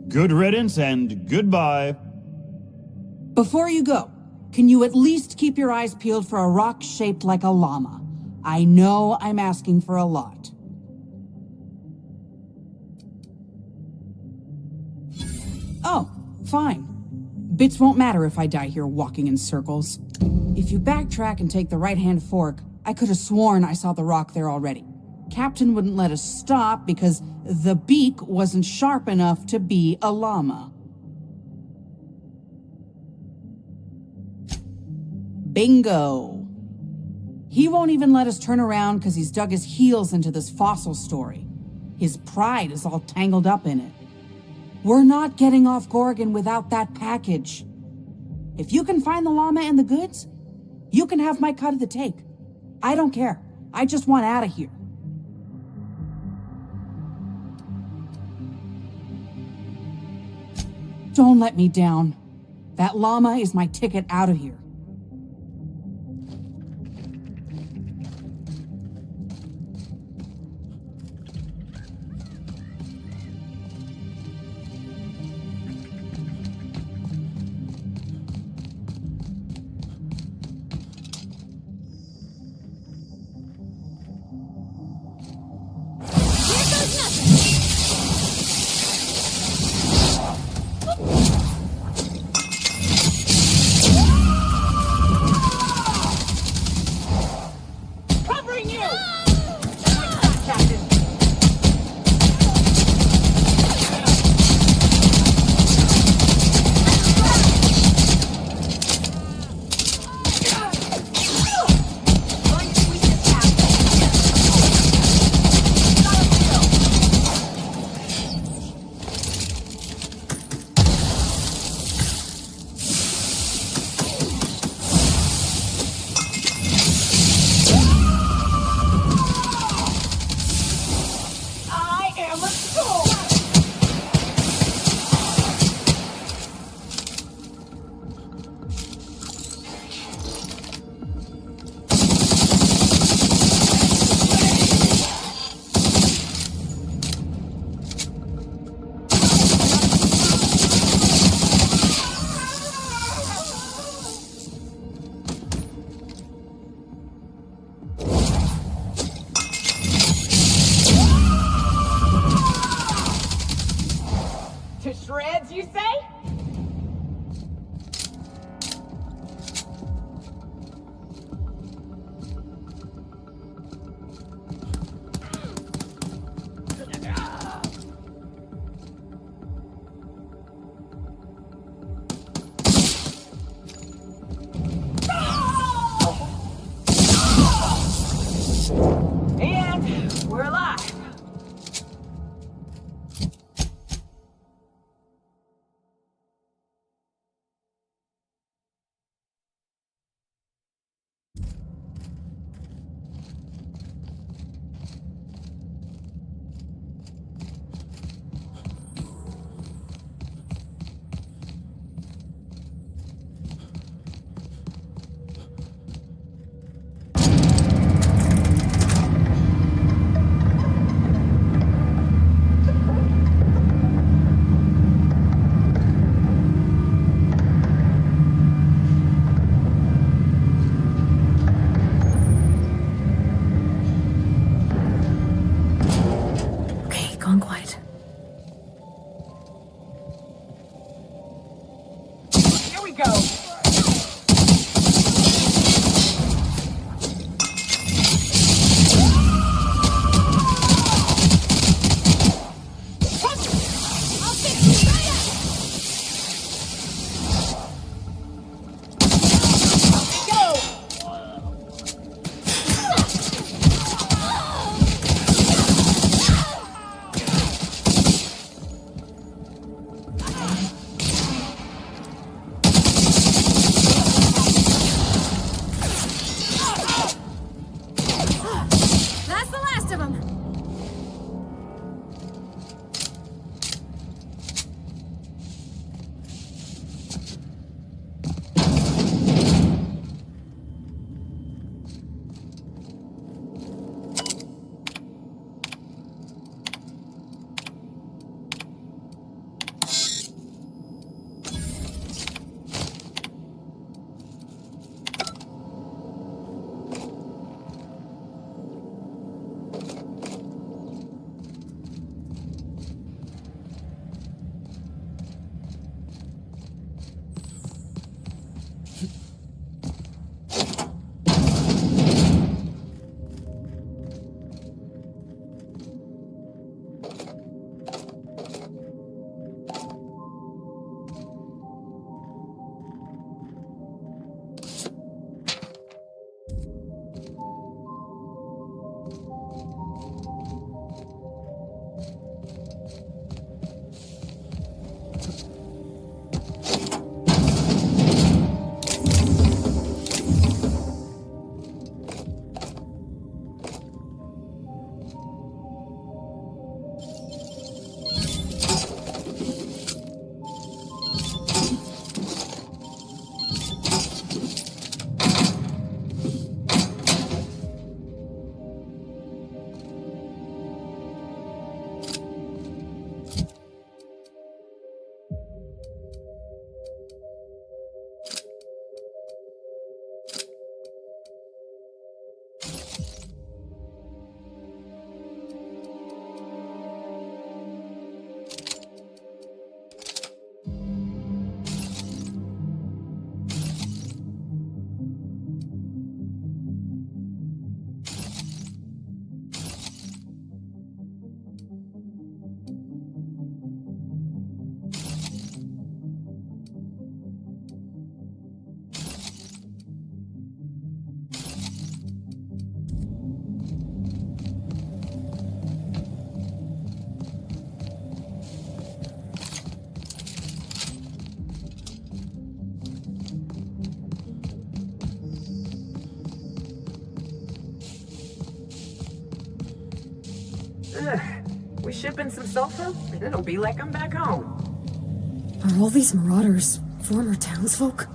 Good riddance and goodbye. Before you go, can you at least keep your eyes peeled for a rock shaped like a llama? I know I'm asking for a lot. Oh, fine. Bits won't matter if I die here walking in circles. If you backtrack and take the right-hand fork, I could have sworn I saw the rock there already. Captain wouldn't let us stop because the beak wasn't sharp enough to be a llama. Bingo. He won't even let us turn around because he's dug his heels into this fossil story. His pride is all tangled up in it. We're not getting off Gorgon without that package. If you can find the llama and the goods, you can have my cut of the take. I don't care. I just want out of here. Don't let me down. That llama is my ticket out of here. go. We shipping some sulfur, and it'll be like I'm back home. Are all these marauders former townsfolk?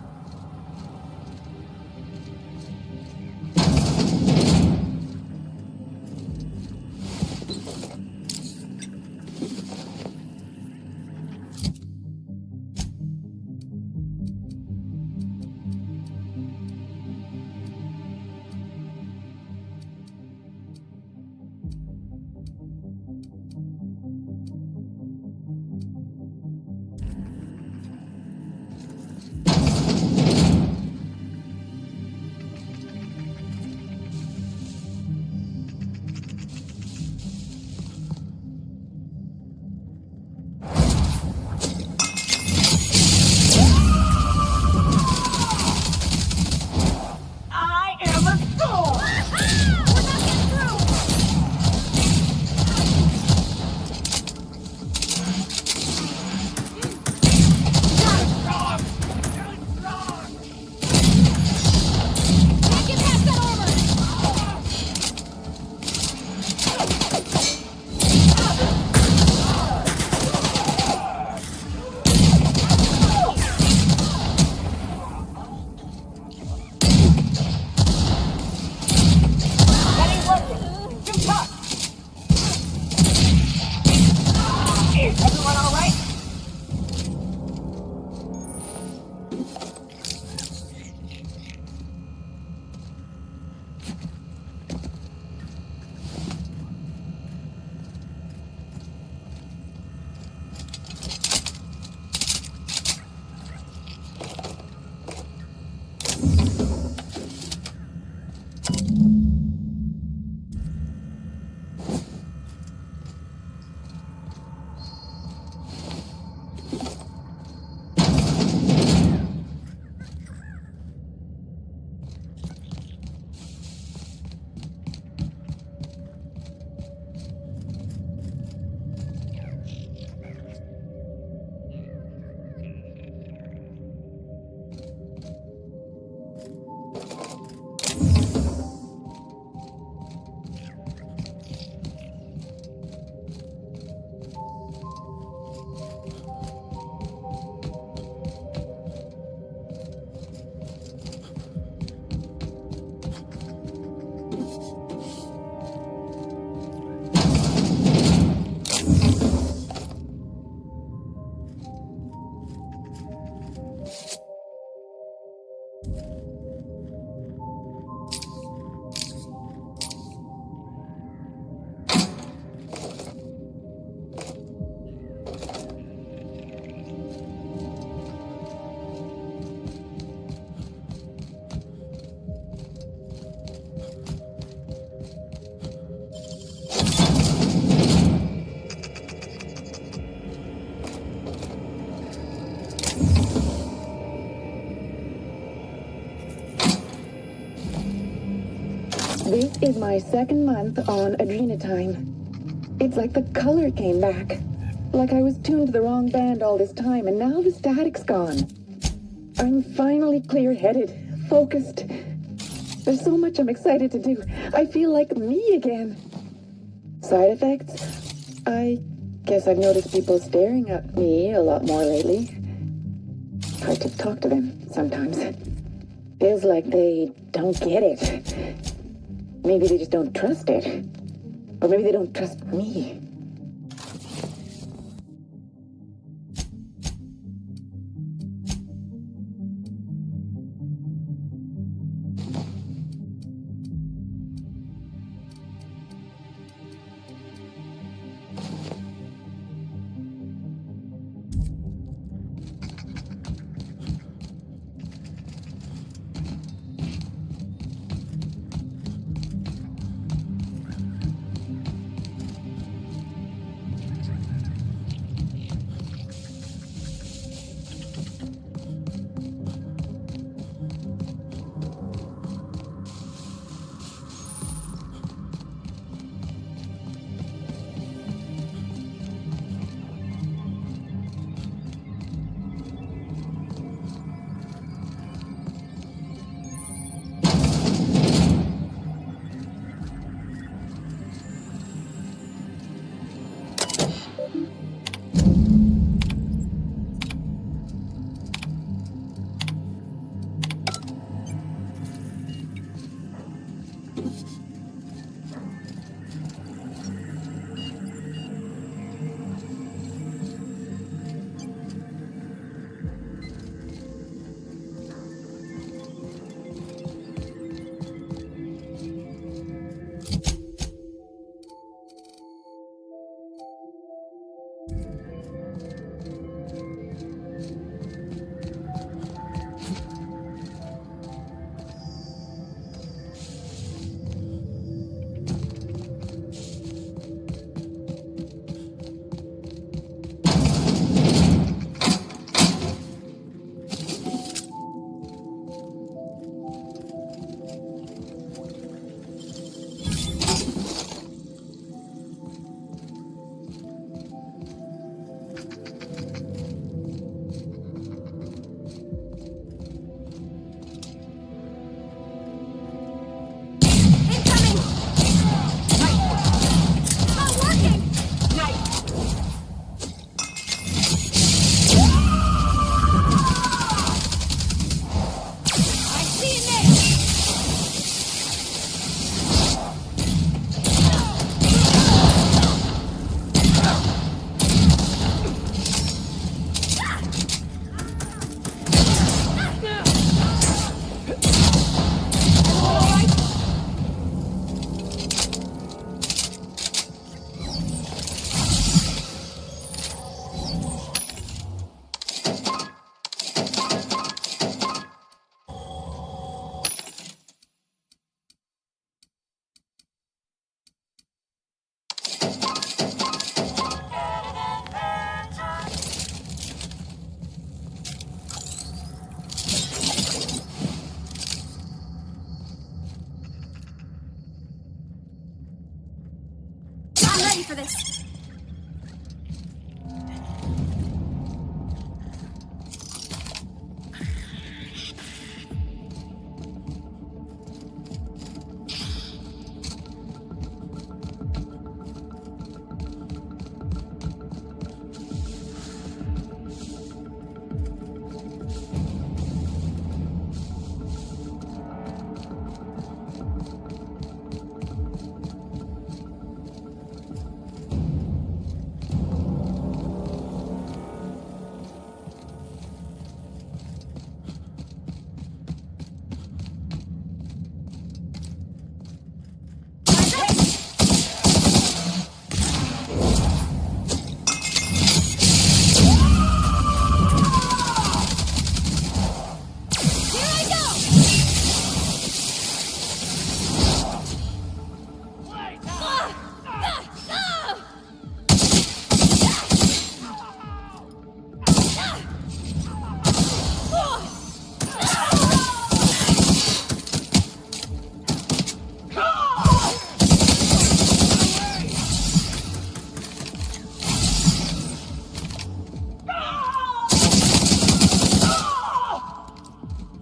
This is my second month on Adrena-Time. It's like the color came back. Like I was tuned to the wrong band all this time, and now the static's gone. I'm finally clear-headed, focused. There's so much I'm excited to do. I feel like me again. Side effects? I guess I've noticed people staring at me a lot more lately. Hard to talk to them sometimes. Feels like they don't get it. Maybe they just don't trust it. Or maybe they don't trust me. For this.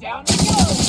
Down we go!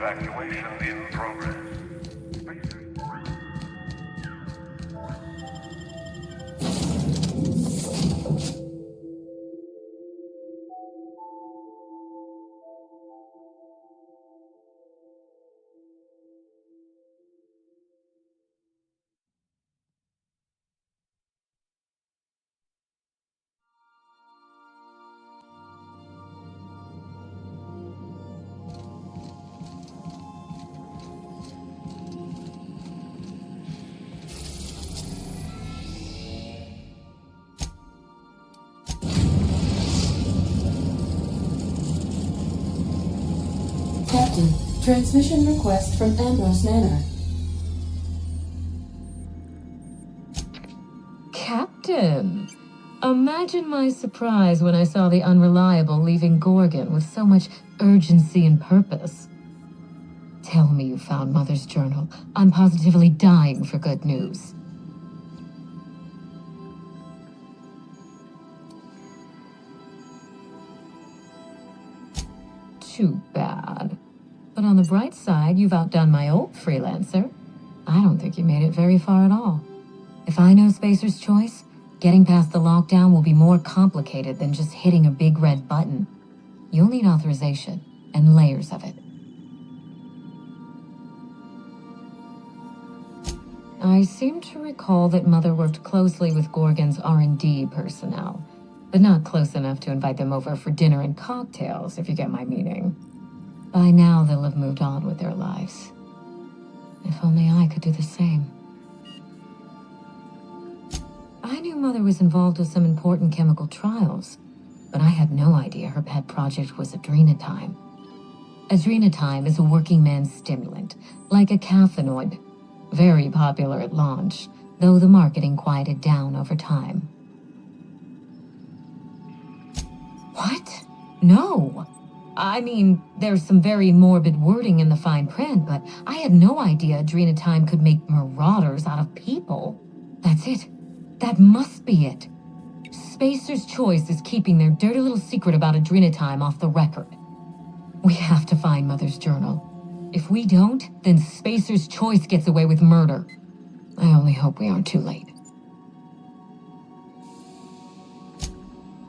Evacuation in progress. Captain, transmission request from Ambrose Manor. Captain! Imagine my surprise when I saw the Unreliable leaving Gorgon with so much urgency and purpose. Tell me you found Mother's journal. I'm positively dying for good news. Too bad. But on the bright side, you've outdone my old freelancer. I don't think you made it very far at all. If I know Spacer's Choice, getting past the lockdown will be more complicated than just hitting a big red button. You'll need authorization, and layers of it. I seem to recall that Mother worked closely with Gorgon's R&D personnel, but not close enough to invite them over for dinner and cocktails, if you get my meaning. By now, they'll have moved on with their lives. If only I could do the same. I knew Mother was involved with some important chemical trials, but I had no idea her pet project was Adrena-Time. Adrena-Time is a working man's stimulant, like a caffeinoid. Very popular at launch, though the marketing quieted down over time. What? No! I mean, there's some very morbid wording in the fine print, but I had no idea Adrena-Time could make marauders out of people. That's it. That must be it. Spacer's Choice is keeping their dirty little secret about Adrena-Time off the record. We have to find Mother's journal. If we don't, then Spacer's Choice gets away with murder. I only hope we aren't too late.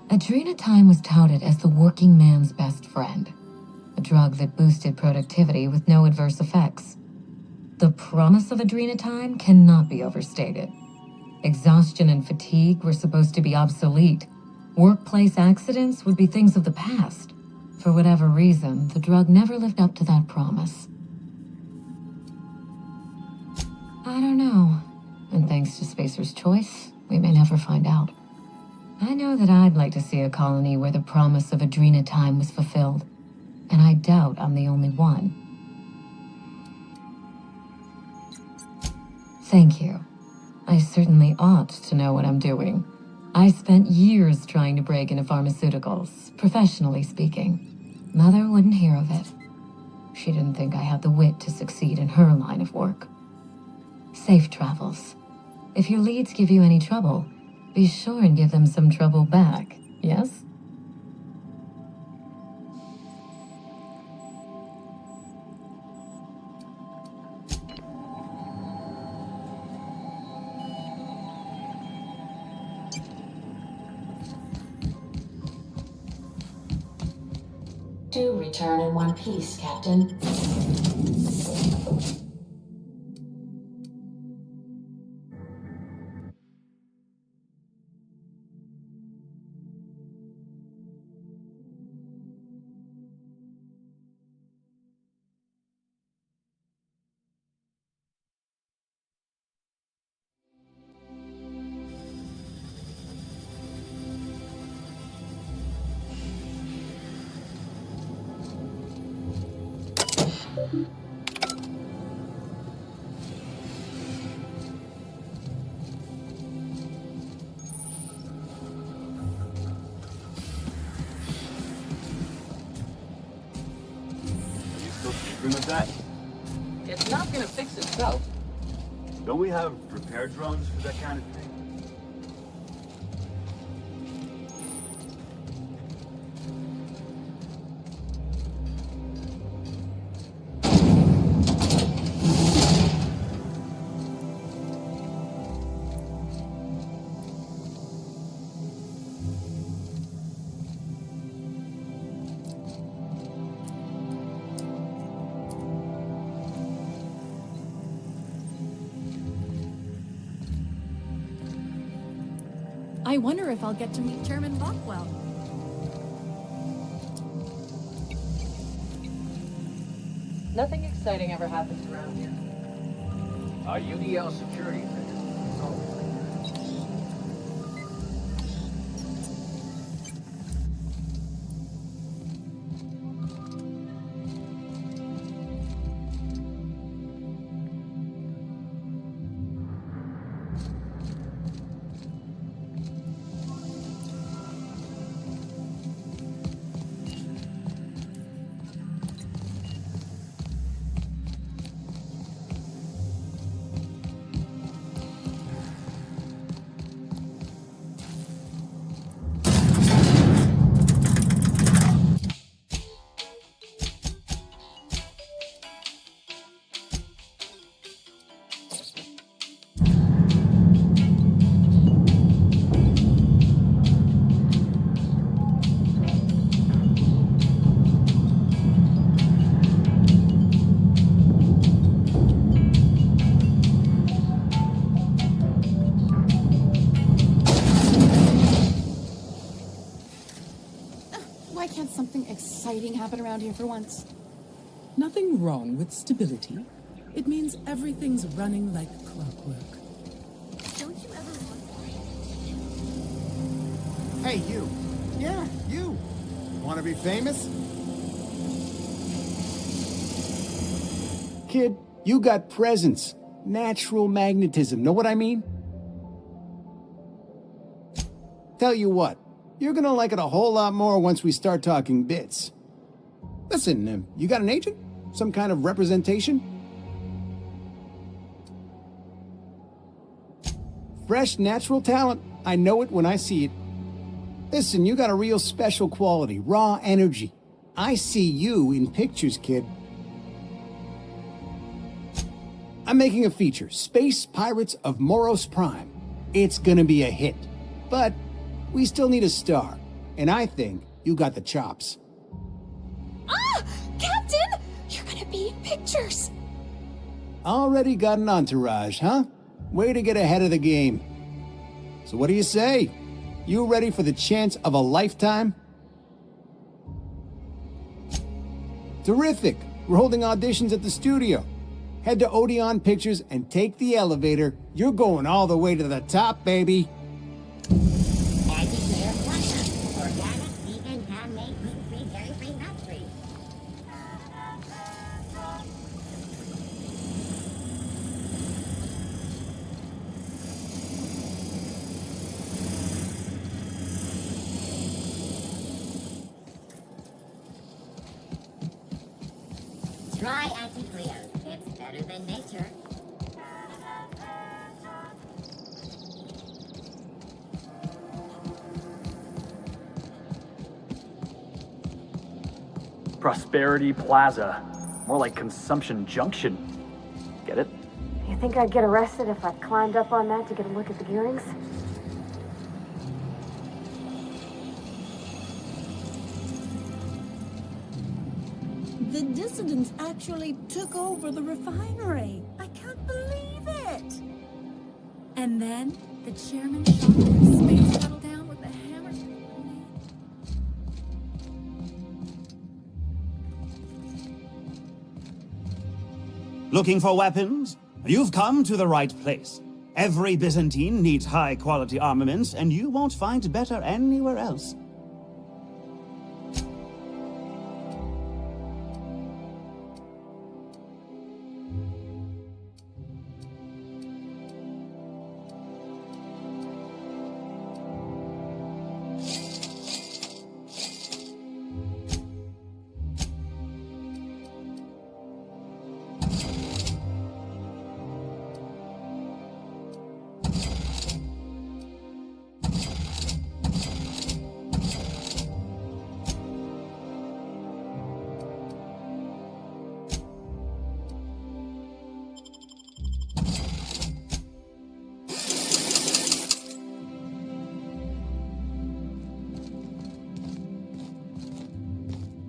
Adrena-Time was touted as the working man's best friend, a drug that boosted productivity with no adverse effects. The promise of Adrena-Time cannot be overstated. Exhaustion and fatigue were supposed to be obsolete. Workplace accidents would be things of the past. For whatever reason, the drug never lived up to that promise. I don't know. And thanks to Spacer's Choice, we may never find out. I know that I'd like to see a colony where the promise of Adrena-Time was fulfilled, and I doubt I'm the only one. Thank you. I certainly ought to know what I'm doing. I spent years trying to break into pharmaceuticals, professionally speaking. Mother wouldn't hear of it. She didn't think I had the wit to succeed in her line of work. Safe travels. If your leads give you any trouble, be sure and give them some trouble back, yes? Do return in one piece, Captain. With that? It's not gonna fix itself. Don't we have repair drones for that kind of thing? I wonder if I'll get to meet Chairman Rockwell. Nothing exciting ever happens around here. Our UDL security. Something exciting happen around here for once. Nothing wrong with stability. It means everything's running like clockwork. Don't you ever want... Hey, you. Yeah, you. Want to be famous? Kid, you got presence. Natural magnetism. Know what I mean? Tell you what. You're gonna like it a whole lot more once we start talking bits. Listen, you got an agent? Some kind of representation? Fresh, natural talent. I know it when I see it. Listen, you got a real special quality, raw energy. I see you in pictures, kid. I'm making a feature, Space Pirates of Moros Prime. It's gonna be a hit, but we still need a star, and I think you got the chops. Ah! Captain! You're gonna be in pictures! Already got an entourage, huh? Way to get ahead of the game. So what do you say? You ready for the chance of a lifetime? Terrific! We're holding auditions at the studio. Head to Odeon Pictures and take the elevator. You're going all the way to the top, baby. Try anti-Cleo. It's better than nature. Prosperity Plaza. More like Consumption Junction. Get it? You think I'd get arrested if I climbed up on that to get a look at the gearings? The dissidents actually took over the refinery. I can't believe it! And then the chairman shot their space shuttle down with a hammer. Looking for weapons? You've come to the right place. Every Byzantine needs high-quality armaments, and you won't find better anywhere else.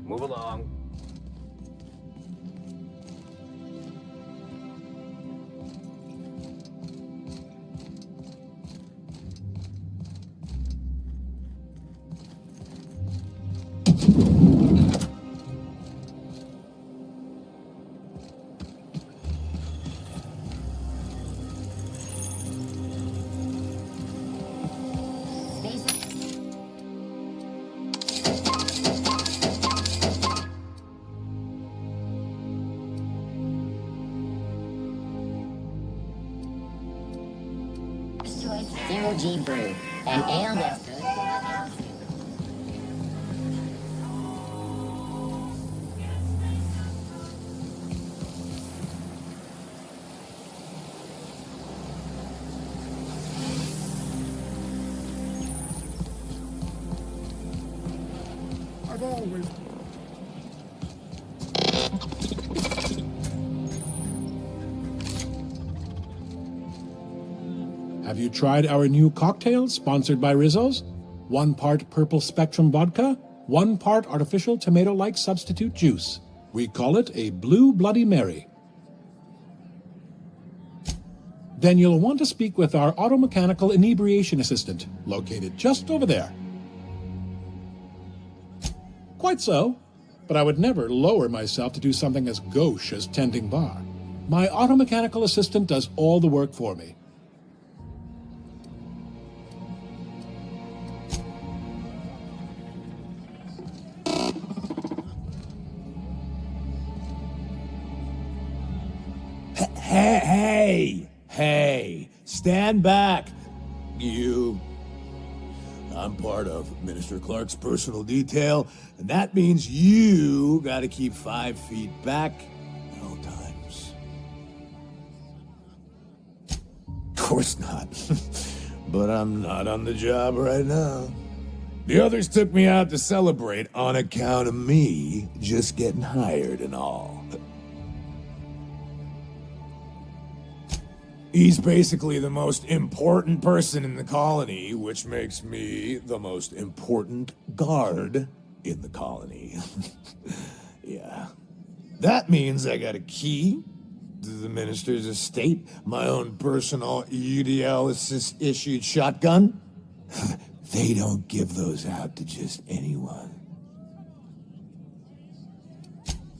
Move along. Zero-G brew. An ale that's good. I've always... Have you tried our new cocktail sponsored by Rizzo's? 1 part purple spectrum vodka, 1 part artificial tomato-like substitute juice. We call it a Blue Bloody Mary. Then you'll want to speak with our automechanical inebriation assistant, located just over there. Quite so, but I would never lower myself to do something as gauche as tending bar. My automechanical assistant does all the work for me. Hey, stand back, you. I'm part of Minister Clark's personal detail, and that means you gotta keep 5 feet back at all times. Of course not, but I'm not on the job right now. The others took me out to celebrate on account of me just getting hired and all. He's basically the most important person in the colony, which makes me the most important guard in the colony. Yeah. That means I got a key to the minister's estate, my own personal UDL-issued shotgun. They don't give those out to just anyone.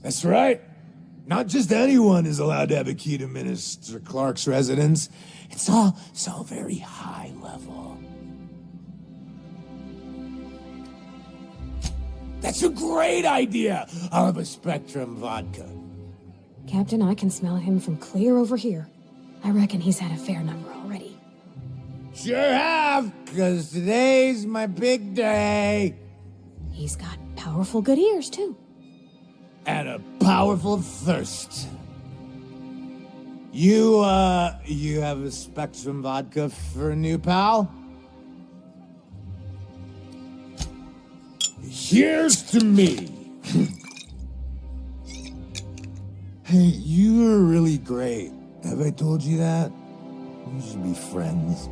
That's right. Not just anyone is allowed to have a key to Minister Clark's residence. It's all so very high level. That's a great idea! I'll have a Spectrum vodka. Captain, I can smell him from clear over here. I reckon he's had a fair number already. Sure have, because today's my big day. He's got powerful good ears, too. And a powerful thirst. You have a Spectrum vodka for a new pal? Here's to me. Hey, you are really great. Have I told you that? We should be friends.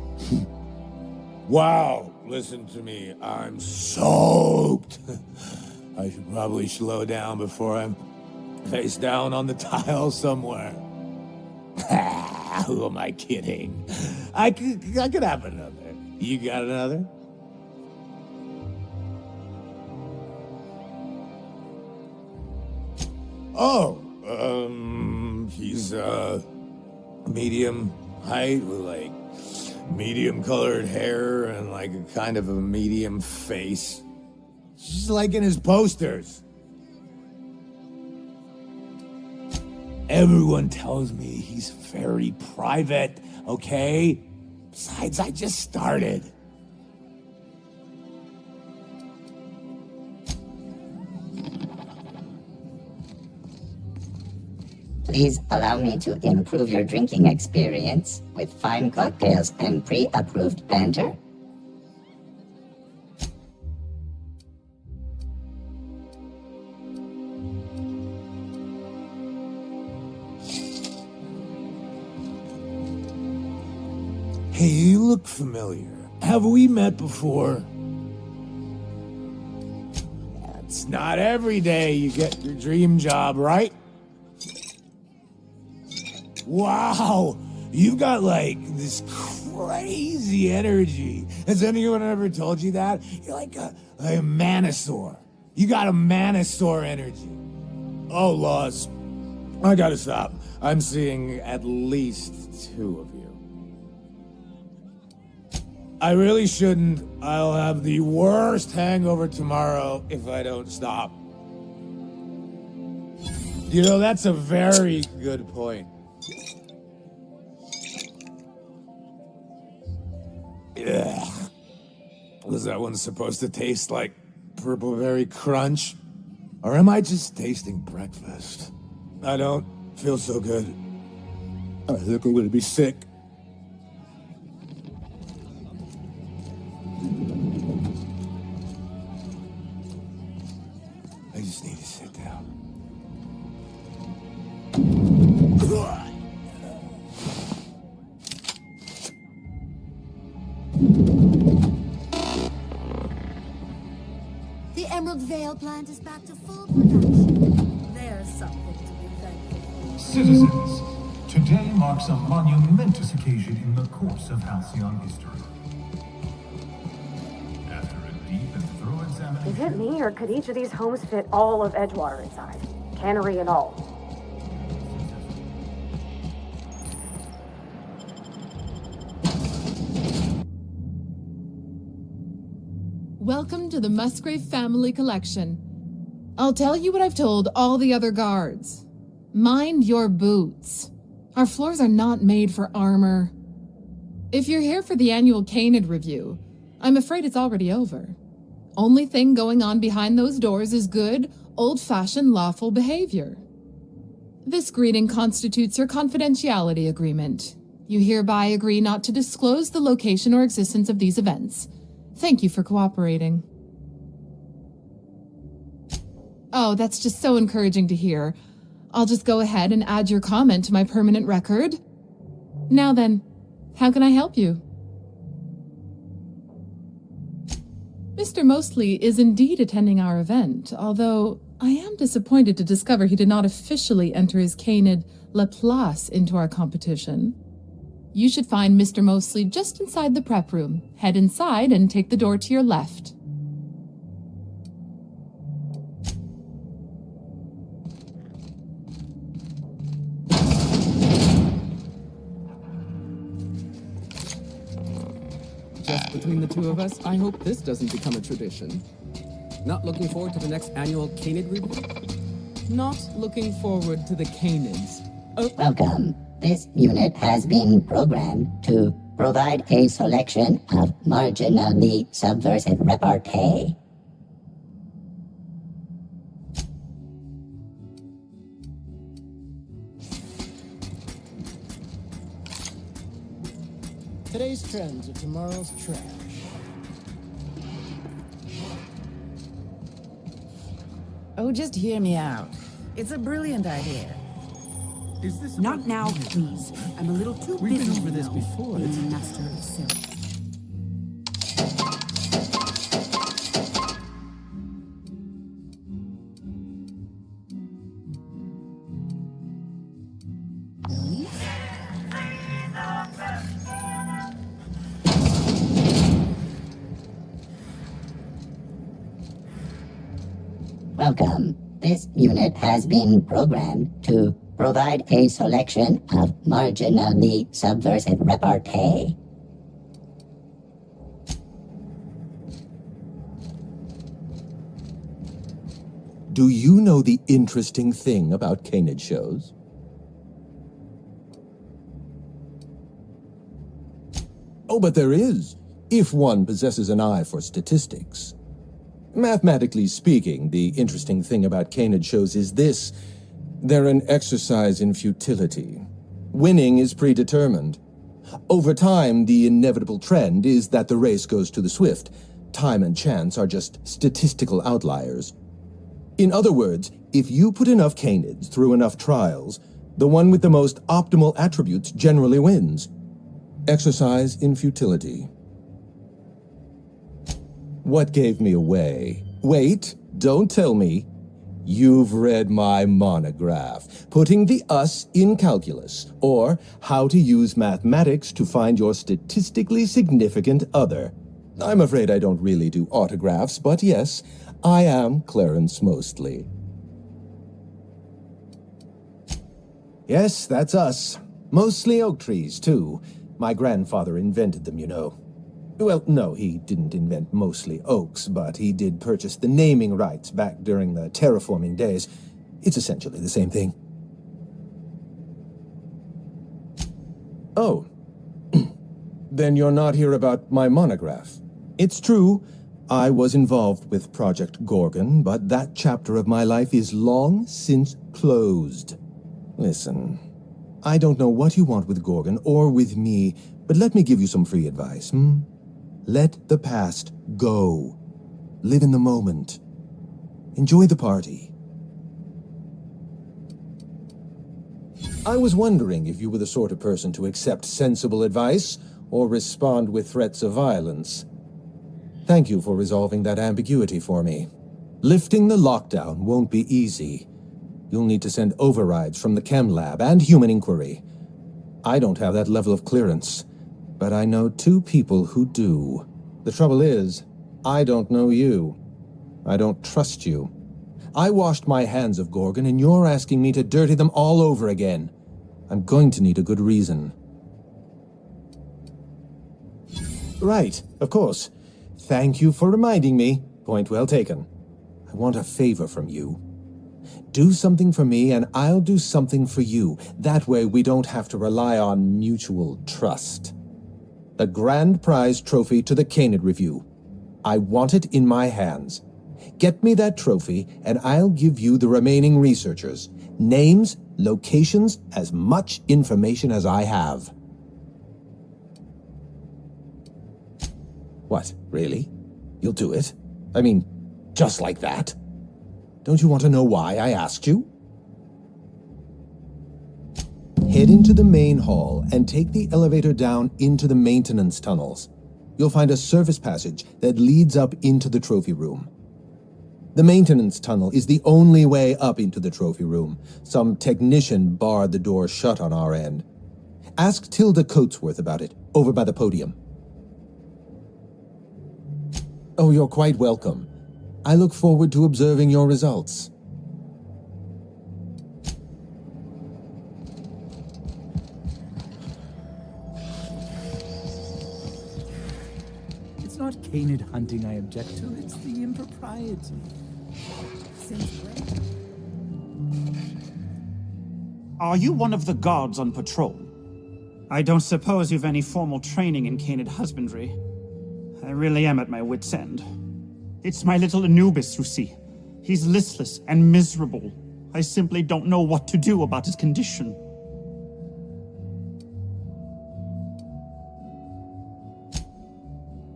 Wow, listen to me. I'm soaked. I should probably slow down before I'm face down on the tile somewhere. Who am I kidding? I could have another. You got another? Oh, he's medium height with like medium colored hair and like a kind of a medium face. Just like in his posters. Everyone tells me he's very private, okay? Besides, I just started. Please allow me to improve your drinking experience with fine cocktails and pre-approved banter. Hey, you look familiar. Have we met before? It's not every day you get your dream job, right? Wow, you got like this crazy energy. Has anyone ever told you that? You're like a manosaur. You got a manosaur energy. Oh, Lost. I gotta stop. I'm seeing at least 2 of you. I really shouldn't. I'll have the worst hangover tomorrow if I don't stop. You know, that's a very good point. Ugh. Was that one supposed to taste like purple berry crunch? Or am I just tasting breakfast? I don't feel so good. I think I'm gonna be sick. I just need to sit down. The Emerald Vale plant is back to full production. There's something to be thankful for. Citizens, today marks a monumentous occasion in the course of Halcyon history. After a deep and thorough examination... Is it me, or could each of these homes fit all of Edgewater inside? Cannery and all. Welcome to the Musgrave family collection. I'll tell you what I've told all the other guards. Mind your boots. Our floors are not made for armor. If you're here for the annual Keycard review, I'm afraid it's already over. Only thing going on behind those doors is good, old-fashioned lawful behavior. This greeting constitutes your confidentiality agreement. You hereby agree not to disclose the location or existence of these events. Thank you for cooperating. Oh, that's just so encouraging to hear. I'll just go ahead and add your comment to my permanent record. Now then, how can I help you? Mr. Mostly is indeed attending our event, although I am disappointed to discover he did not officially enter his Keycard La Place into our competition. You should find Mr. Mostly just inside the prep room. Head inside and take the door to your left. Just between the two of us, I hope this doesn't become a tradition. Not looking forward to the next annual Keycard review? Not looking forward to the Keycards. Oh. Welcome. This unit has been programmed to provide a selection of marginally subversive repartee. Today's trends are tomorrow's trash. Oh, just hear me out. It's a brilliant idea. Is this not now, please? I'm a little too busy. We've been over this before. Being master of silk. Welcome. This unit has been programmed to provide a selection of marginally subversive repartee. Do you know the interesting thing about Keycard shows? Oh, but there is, if one possesses an eye for statistics. Mathematically speaking, the interesting thing about Keycard shows is this: they're an exercise in futility. Winning is predetermined. Over time, the inevitable trend is that the race goes to the swift. Time and chance are just statistical outliers. In other words, if you put enough Keycards through enough trials, the one with the most optimal attributes generally wins. Exercise in futility. What gave me away? Wait, don't tell me. You've read my monograph, Putting the Us in Calculus, or How to Use Mathematics to Find Your Statistically Significant Other. I'm afraid I don't really do autographs, but yes, I am Clarence Mostly. Yes, that's us. Mostly oak trees, too. My grandfather invented them, you know. Well, no, he didn't invent mostly oaks, but he did purchase the naming rights back during the terraforming days. It's essentially the same thing. Then you're not here about my monograph. It's true, I was involved with Project Gorgon, but that chapter of my life is long since closed. Listen, I don't know what you want with Gorgon or with me, but let me give you some free advice, Let the past go. Live in the moment. Enjoy the party. I was wondering if you were the sort of person to accept sensible advice or respond with threats of violence. Thank you for resolving that ambiguity for me. Lifting the lockdown won't be easy. You'll need to send overrides from the chem lab and human inquiry. I don't have that level of clearance, but I know 2 people who do. The trouble is, I don't know you. I don't trust you. I washed my hands of Gorgon, and you're asking me to dirty them all over again. I'm going to need a good reason. Right, of course. Thank you for reminding me. Point well taken. I want a favor from you. Do something for me, and I'll do something for you. That way we don't have to rely on mutual trust. The grand prize trophy to the K.N.I.D. Review. I want it in my hands. Get me that trophy, and I'll give you the remaining researchers. Names, locations, as much information as I have. What, really? You'll do it? I mean, just like that? Don't you want to know why I asked you? Head into the main hall and take the elevator down into the maintenance tunnels. You'll find a service passage that leads up into the trophy room. The maintenance tunnel is the only way up into the trophy room. Some technician barred the door shut on our end. Ask Tilda Coatsworth about it, over by the podium. Oh, you're quite welcome. I look forward to observing your results. It's not K.N.I.D. hunting I object to, it's the impropriety. Are you one of the guards on patrol? I don't suppose you've any formal training in K.N.I.D. husbandry. I really am at my wit's end. It's my little Anubis, you see. He's listless and miserable. I simply don't know what to do about his condition.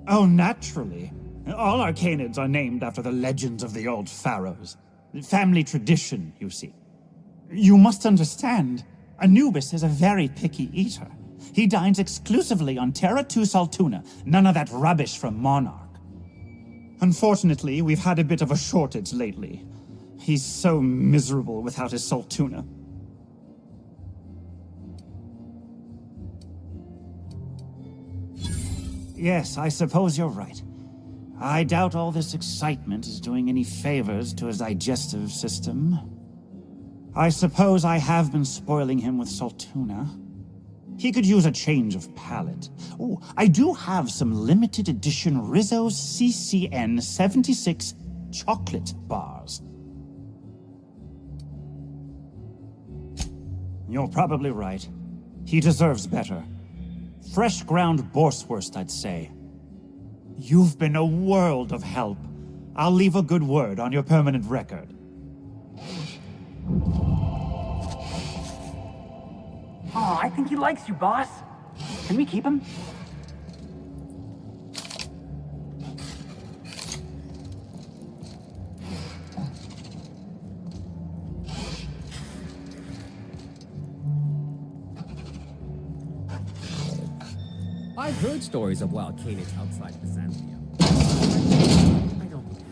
Oh, naturally. All our K.N.I.D.s are named after the legends of the old pharaohs. Family tradition, you see. You must understand, Anubis is a very picky eater. He dines exclusively on Terra 2 salt tuna, none of that rubbish from Monarch. Unfortunately, we've had a bit of a shortage lately. He's so miserable without his salt tuna. Yes, I suppose you're right. I doubt all this excitement is doing any favors to his digestive system. I suppose I have been spoiling him with salt tuna. He could use a change of palate. Oh, I do have some limited edition Rizzo's CCN 76 chocolate bars. You're probably right. He deserves better. Fresh ground borswurst, I'd say. You've been a world of help. I'll leave a good word on your permanent record. Oh, I think he likes you, boss. Can we keep him? I've heard stories of wild K.N.I.D.s outside Byzantium. I don't believe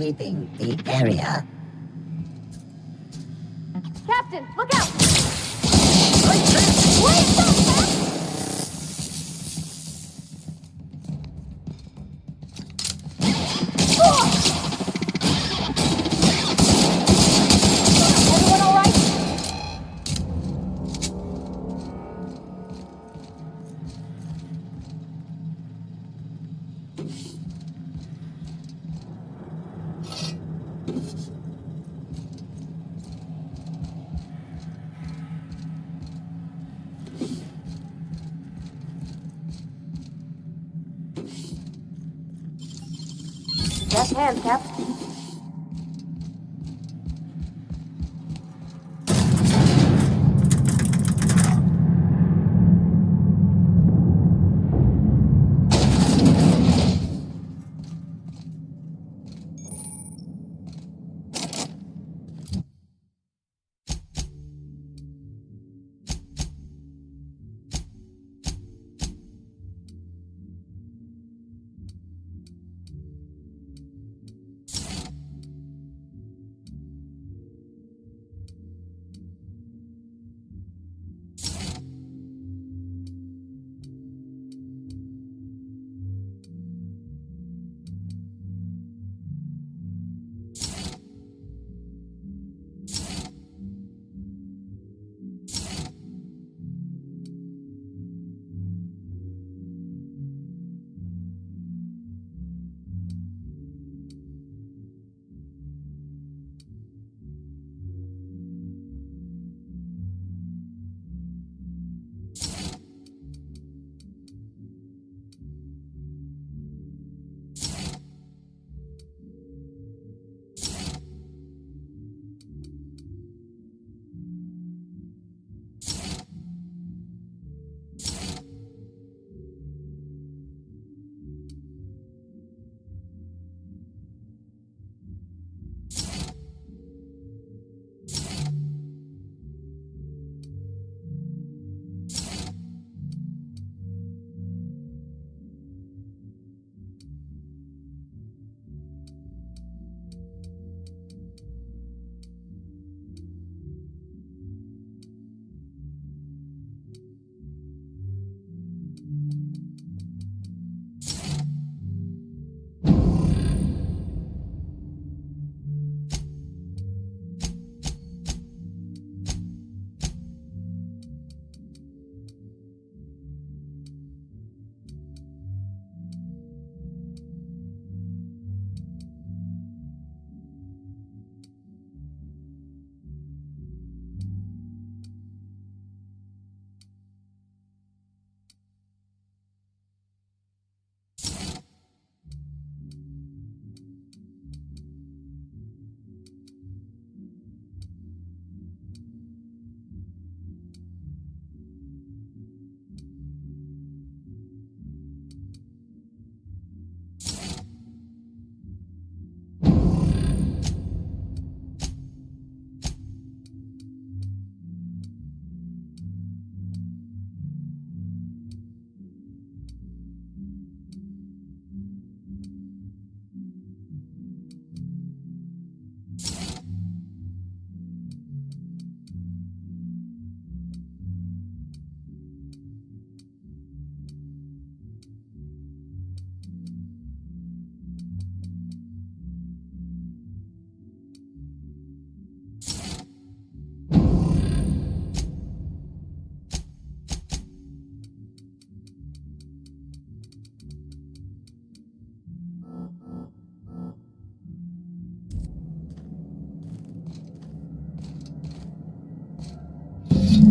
sweeping the area. Captain, look out! Wait, stop! Everyone all right? Left hand, Cap.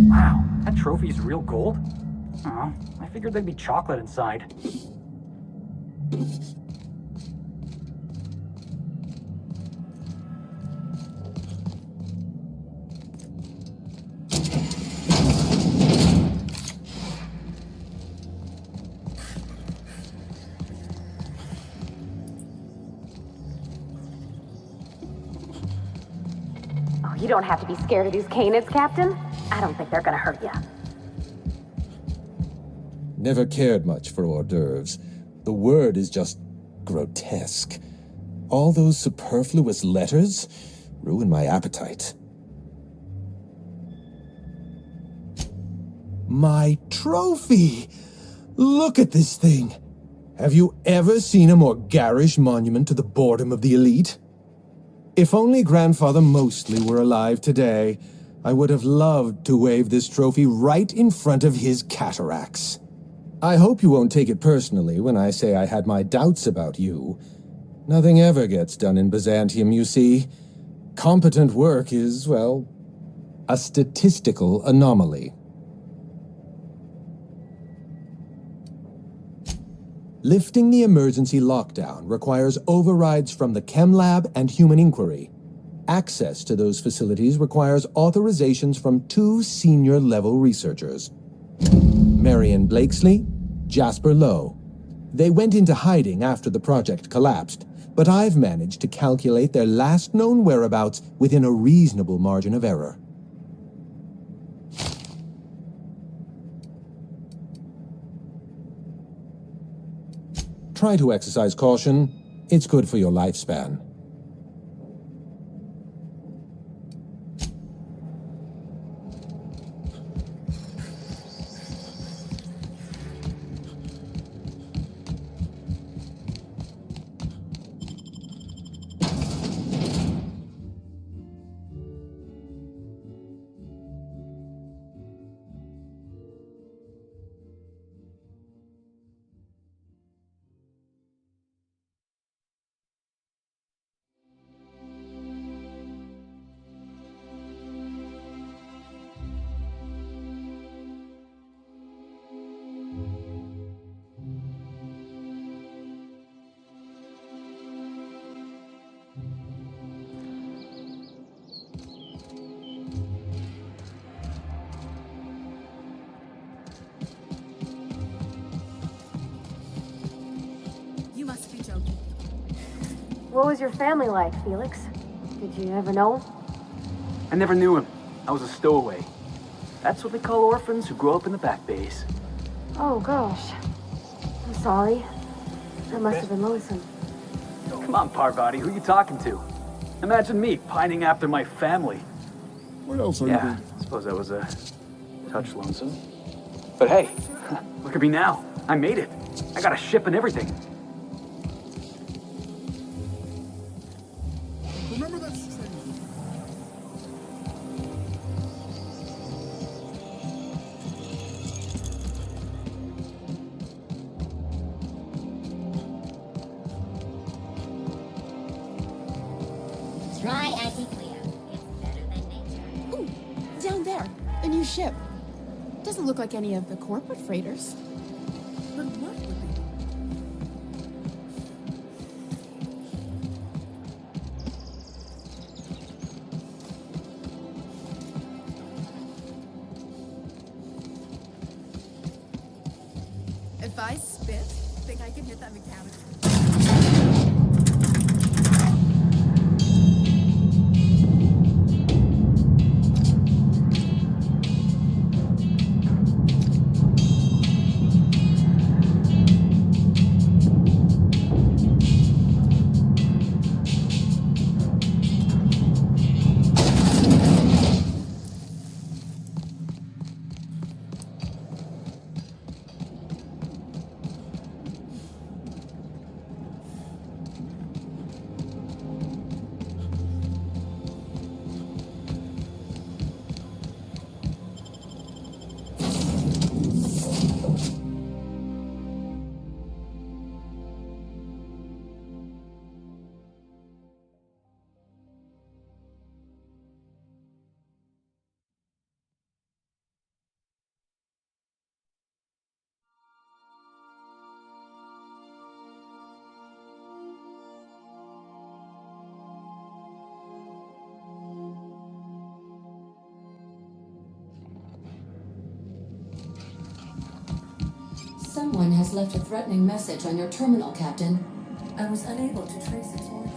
Wow, that trophy's real gold? Aw, I figured there'd be chocolate inside. Oh, you don't have to be scared of these canids, Captain. I don't think they're gonna hurt you. Never cared much for hors d'oeuvres. The word is just grotesque. All those superfluous letters ruin my appetite. My trophy! Look at this thing! Have you ever seen a more garish monument to the boredom of the elite? If only Grandfather Mostly were alive today, I would have loved to wave this trophy right in front of his cataracts. I hope you won't take it personally when I say I had my doubts about you. Nothing ever gets done in Byzantium, you see. Competent work is, well, a statistical anomaly. Lifting the emergency lockdown requires overrides from the Chem Lab and Human Inquiry. Access to those facilities requires authorizations from 2 senior-level researchers. Marion Blakesley, Jasper Lowe. They went into hiding after the project collapsed, but I've managed to calculate their last known whereabouts within a reasonable margin of error. Try to exercise caution. It's good for your lifespan. What was your family like, Felix? Did you ever know him? I never knew him. I was a stowaway. That's what they call orphans who grow up in the back bays. Oh, gosh. I'm sorry. That must have been lonesome. Come on, Parvati, who you talking to? Imagine me pining after my family. What else are you doing? I suppose that was a touch lonesome. But hey, look at me now. I made it. I got a ship and everything. Remember that string? Try anti-clear. It's better than nature. Ooh, down there, a new ship. Doesn't look like any of the corporate freighters. But what would be? If I spit, think I can hit that mechanic? Someone has left a threatening message on your terminal, Captain. I was unable to trace its origin.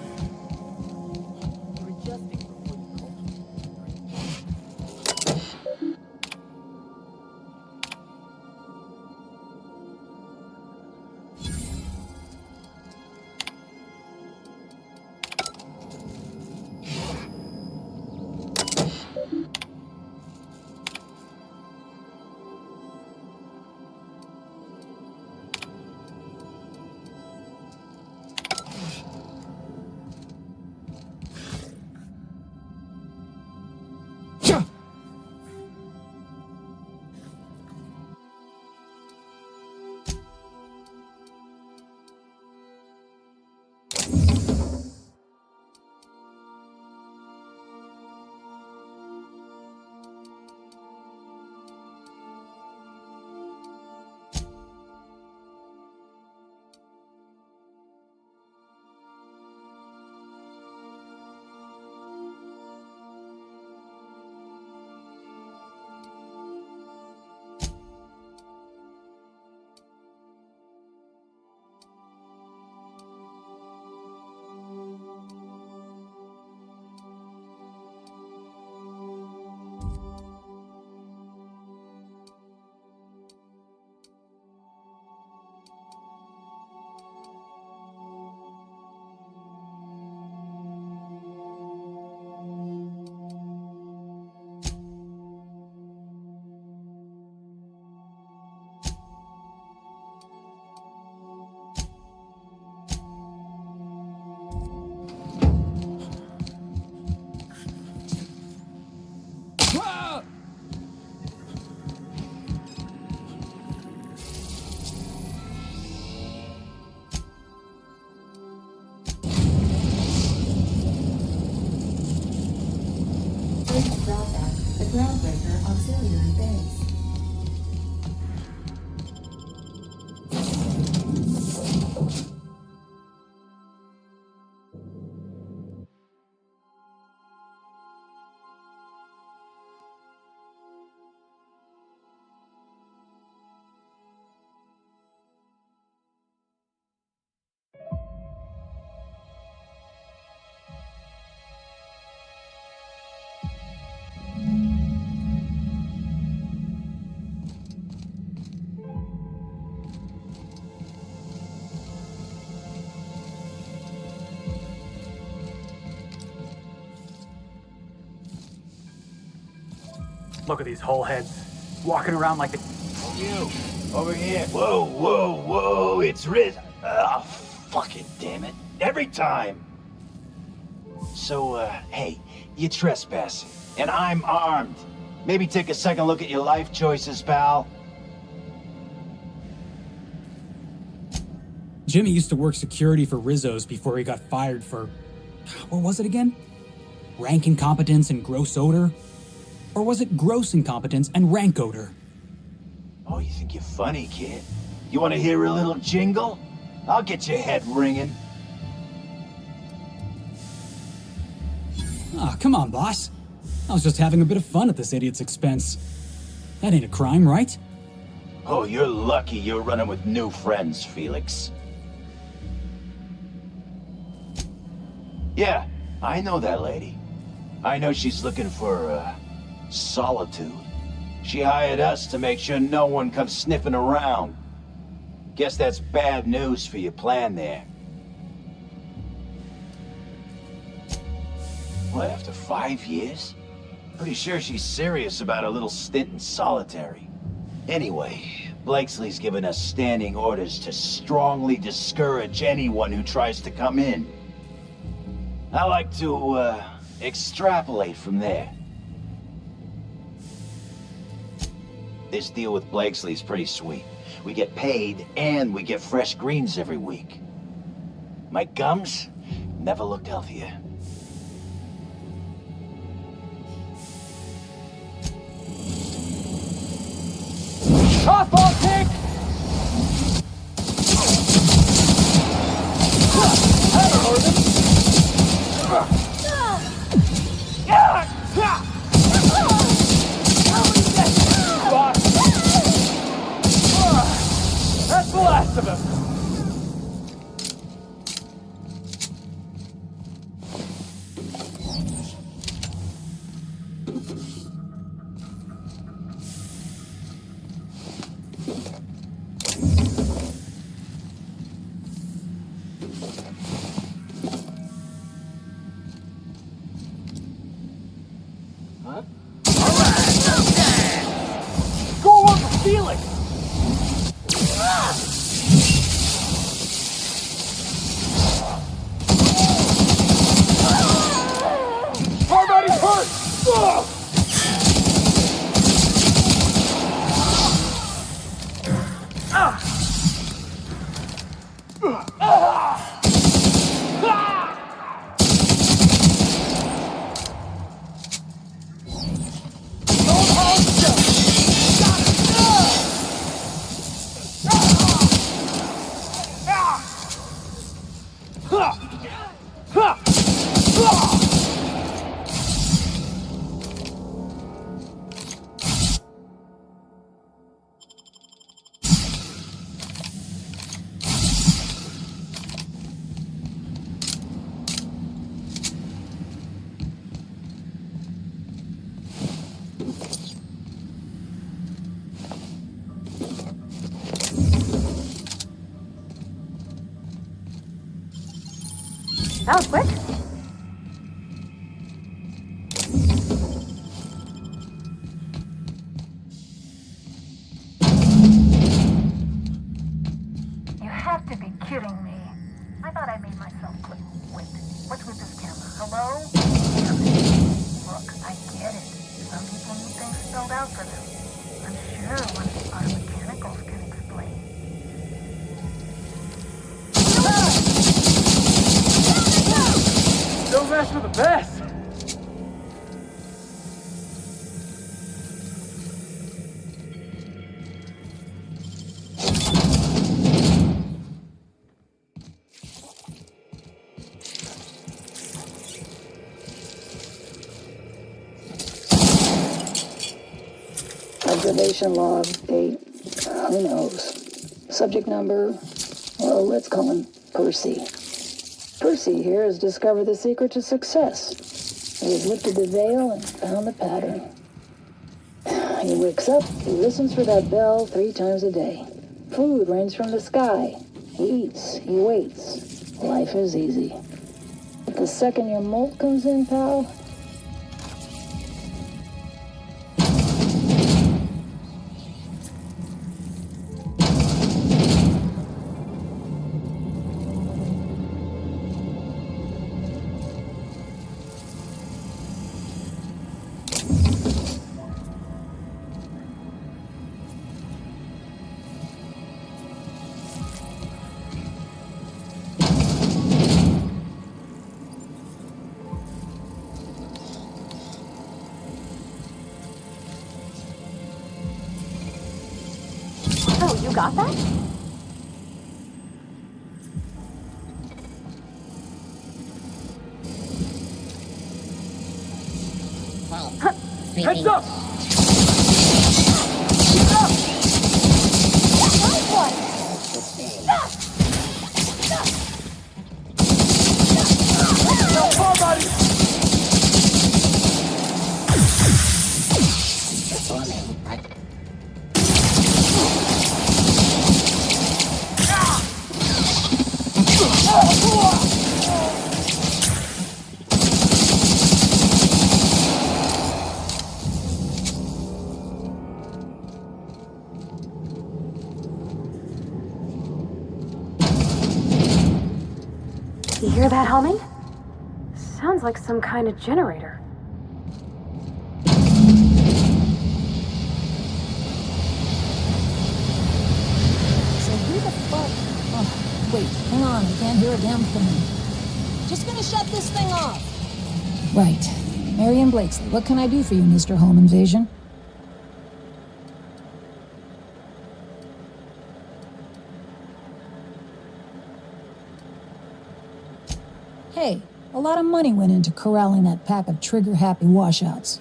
groundbreaker auxiliary base. Look at these whole heads, walking around like the... You, over here. Whoa, whoa, whoa, it's Riz. Oh, fucking damn it. Every time. So, hey, you're trespassing, and I'm armed. Maybe take a second look at your life choices, pal. Jimmy used to work security for Rizzo's before he got fired for... what was it again? Rank incompetence and gross odor? Or was it gross incompetence and rank odor? Oh, you think you're funny, kid? You want to hear a little jingle? I'll get your head ringing. Ah, come on, boss. I was just having a bit of fun at this idiot's expense. That ain't a crime, right? Oh, you're lucky you're running with new friends, Felix. Yeah, I know that lady. I know she's looking for, solitude. She hired us to make sure no one comes sniffing around. Guess that's bad news for your plan there. What, after 5 years? Pretty sure she's serious about a little stint in solitary. Anyway, Blakesley's given us standing orders to strongly discourage anyone who tries to come in. I like to, extrapolate from there. This deal with Blakesley's pretty sweet. We get paid, and we get fresh greens every week. My gums never looked healthier. Softball kick! That'll hurt him. That's the last of him. Huh? Go on for Felix! Everybody's hurt! That was quick. You have to be kidding me. I thought I made myself clear. Wait, what's with this camera? Hello? Look, I get it. Some people need things spelled out for them. I'm sure one of the biomechanicals can explain. Don't mess with the best. Observation log, date, who knows. Subject number, well, let's call him Percy. Percy here has discovered the secret to success. He has lifted the veil and found the pattern. He wakes up, he listens for that bell 3 times a day. Food rains from the sky. He eats, he waits. Life is easy. But the second your molt comes in, pal, You got that? Heads up! Nice one! You hear that humming? Sounds like some kind of generator. So who the fuck? Oh, wait, hang on, I can't hear a damn thing. Just gonna shut this thing off. Right. Marion Blakesley, what can I do for you, Mr. Home Invasion? Hey, a lot of money went into corralling that pack of trigger-happy washouts.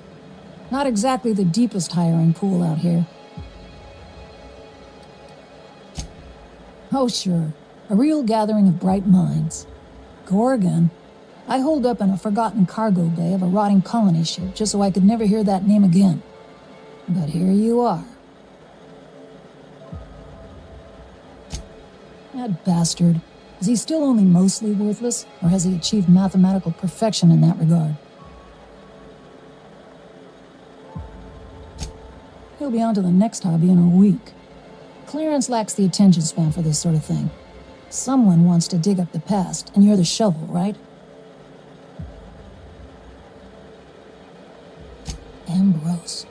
Not exactly the deepest hiring pool out here. Oh, sure. A real gathering of bright minds. Gorgon? I holed up in a forgotten cargo bay of a rotting colony ship just so I could never hear that name again. But here you are. That bastard. Is he still only mostly worthless, or has he achieved mathematical perfection in that regard? He'll be on to the next hobby in a week. Clarence lacks the attention span for this sort of thing. Someone wants to dig up the past, and you're the shovel, right? Ambrose.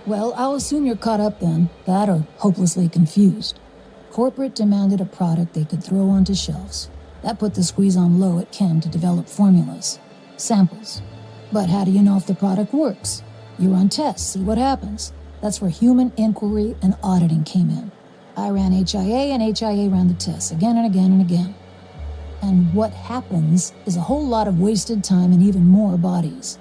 Well, I'll assume you're caught up then, that or hopelessly confused. Corporate demanded a product they could throw onto shelves. That put the squeeze on low at Chem to develop formulas, samples. But how do you know if the product works? You run tests, see what happens. That's where human inquiry and auditing came in. I ran HIA, and HIA ran the tests again and again and again. And what happens is a whole lot of wasted time and even more bodies.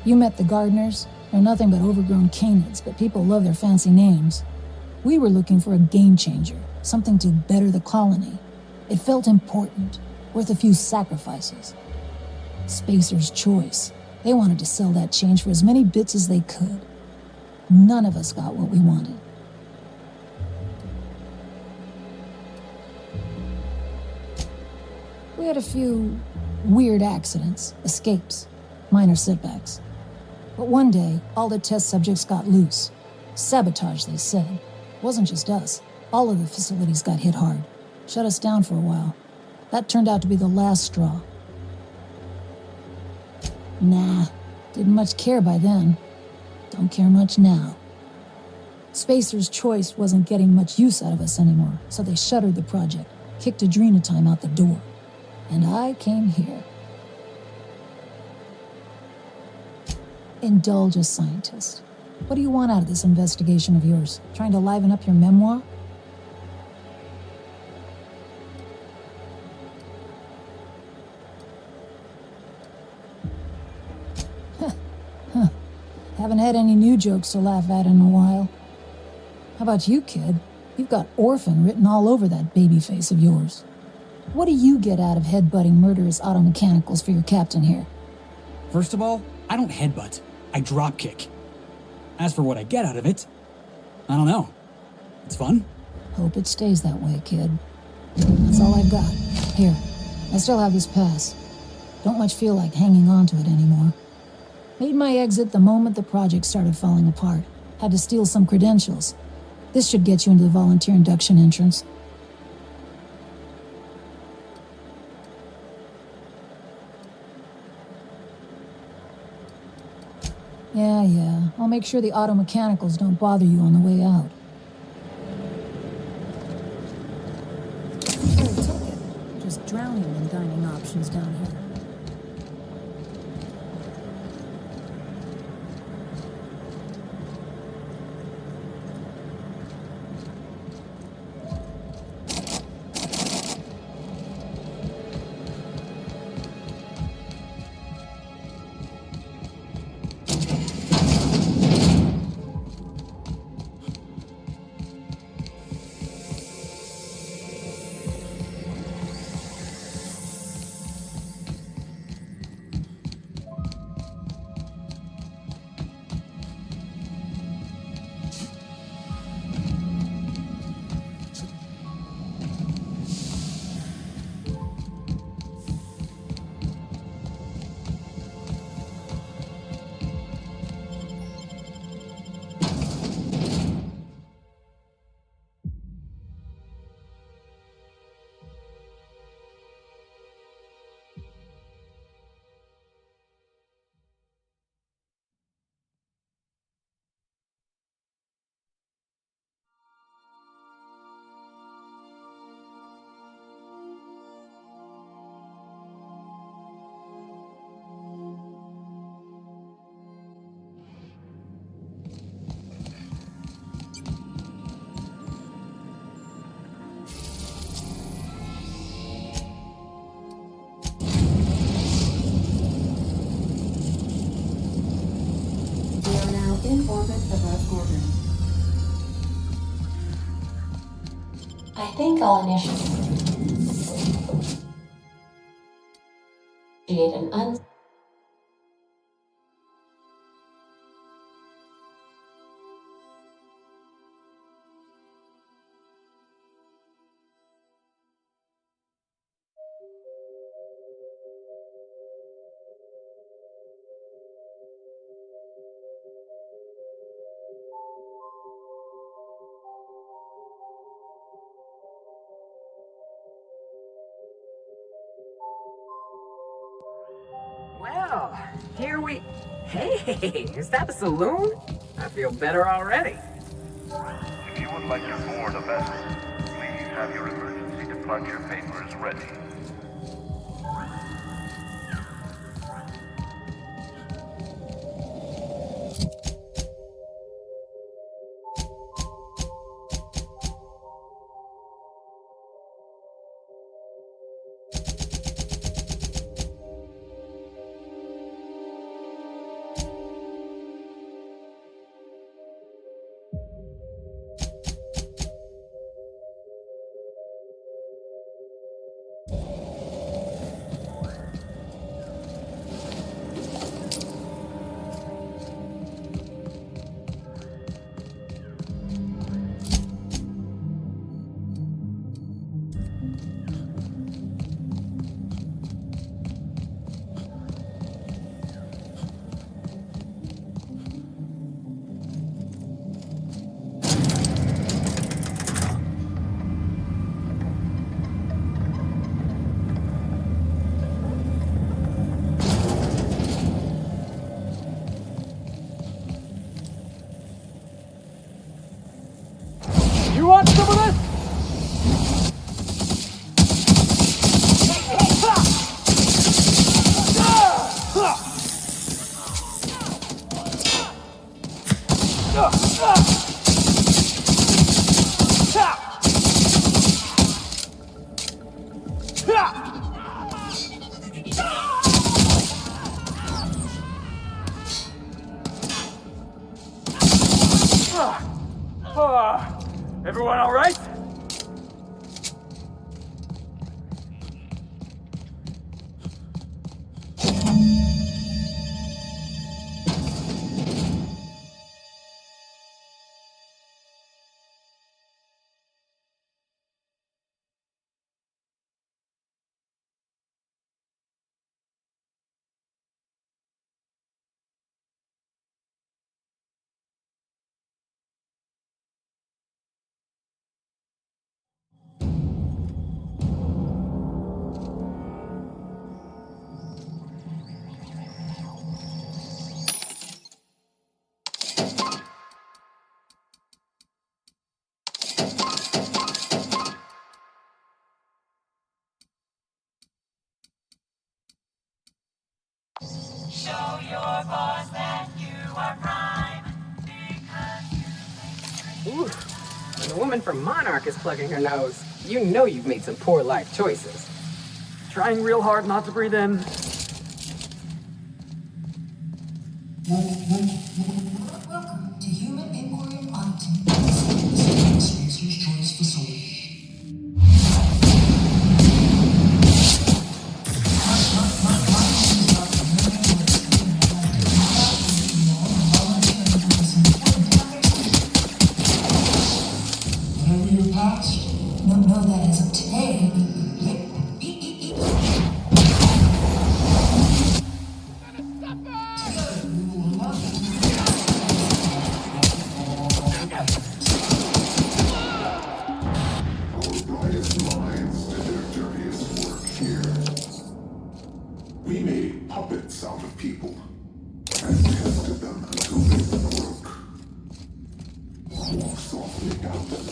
You met the gardeners. They're nothing but overgrown canids, but people love their fancy names. We were looking for a game changer, something to better the colony. It felt important, worth a few sacrifices. Spacer's choice. They wanted to sell that change for as many bits as they could. None of us got what we wanted. We had a few weird accidents, escapes, minor setbacks. But one day, all the test subjects got loose. Sabotage, they said. Wasn't just us. All of the facilities got hit hard. Shut us down for a while. That turned out to be the last straw. Nah, didn't much care by then. Don't care much now. Spacer's choice wasn't getting much use out of us anymore, so they shuttered the project, kicked Adrena-Time out the door. And I came here. Indulge a scientist. What do you want out of this investigation of yours? Trying to liven up your memoir? Haven't had any new jokes to laugh at in a while. How about you, kid? You've got orphan written all over that baby face of yours. What do you get out of headbutting murderous auto mechanicals for your captain here? First of all, I don't headbutt. I dropkick. As for what I get out of it, I don't know. It's fun. Hope it stays that way, kid. That's all I've got. Here, I still have this pass. Don't much feel like hanging on to it anymore. Made my exit the moment the project started falling apart. Had to steal some credentials. This should get you into the volunteer induction entrance. Yeah. I'll make sure the auto mechanicals don't bother you on the way out. Just drowning in dining options down here. In orbit above Gorgon. I think I'll initiate an Well, here we... Hey, is that a saloon? I feel better already. If you would like to board a vessel, please have your emergency departure papers ready. boss that you are prime. Ooh, when a woman from Monarch is plugging her nose, you know you've made some poor life choices. Trying real hard not to breathe in. Welcome to Human Inquiry and Auditing. Spacer's Choice Facility. Whatever your past, know that as of today, We made puppets out of people and tested them until they broke. Walk softly about them.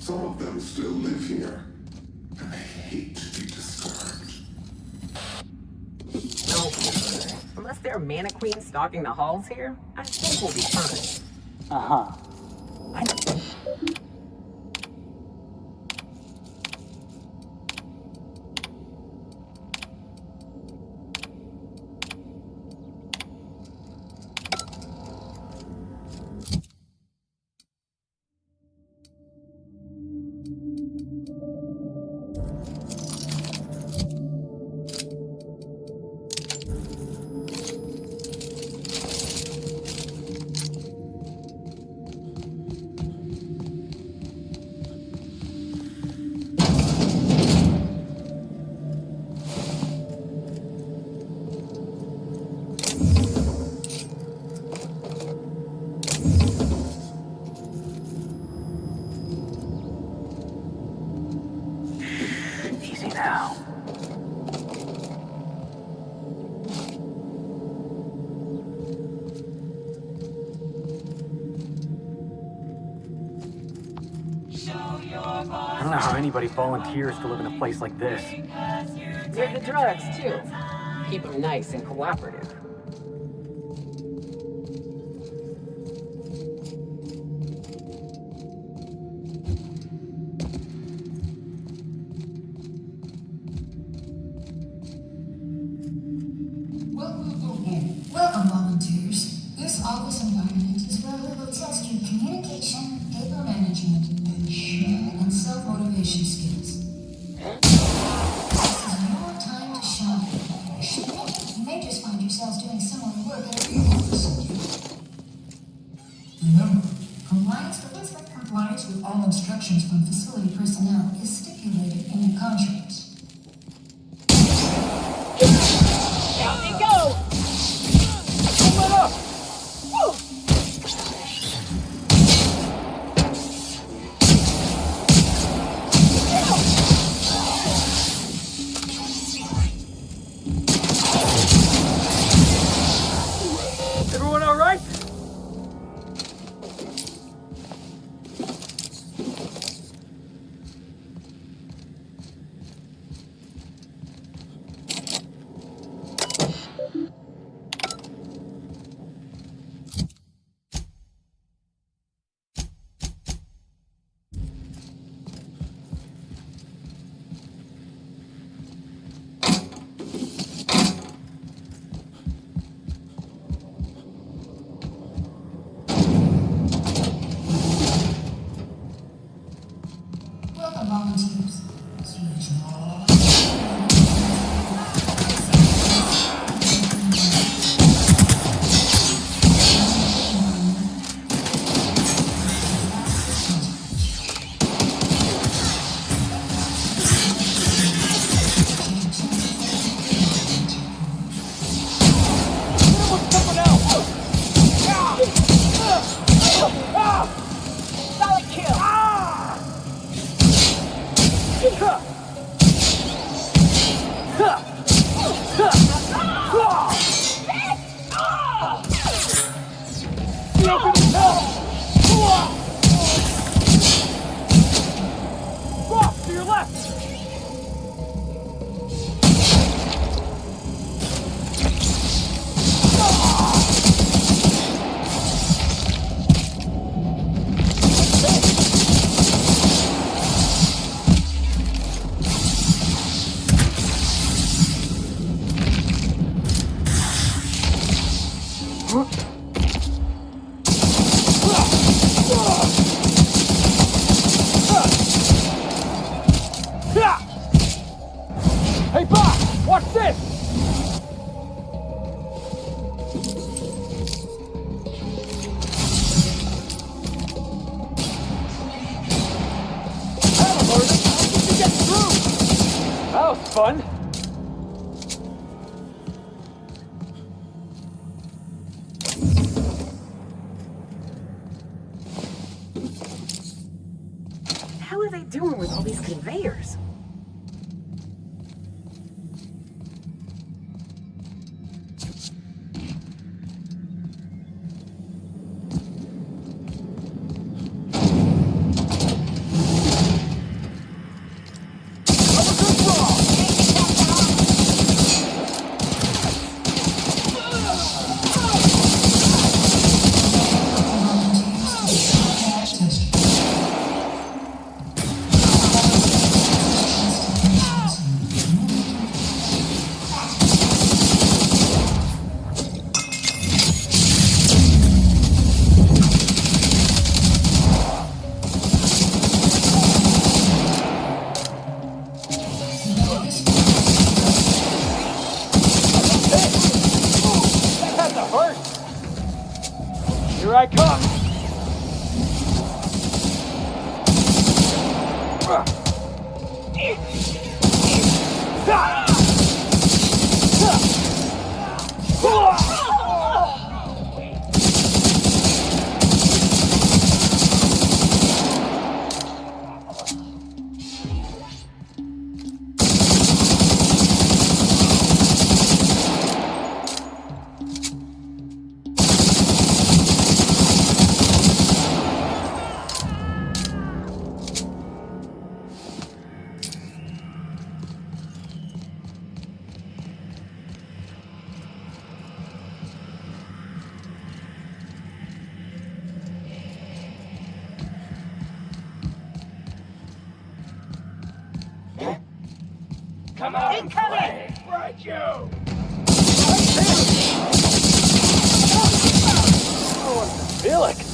Some of them still live here, and they hate to be disturbed. No, unless there are mana queens stalking the halls here, I think we'll be fine. Uh-huh. I don't know how anybody volunteers to live in a place like this. You're the drugs, too. Keep them nice and cooperative. Welcome, volunteers. This office environment is where we will test your communication, paper management, and self-motivation skills. This is your time to shine. You may just find yourselves doing similar work in a real office. Remember, compliance with all instructions from facility personnel is stipulated in your contracts. Down they go! Pull it up! Woo! Everyone all right? Watch this! That was fun. How are they doing with all these conveyors? Here I come! Come on, incoming! Right, you! Oh, Felix!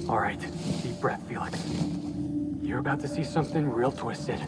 All right, deep breath, Felix. You're about to see something real twisted.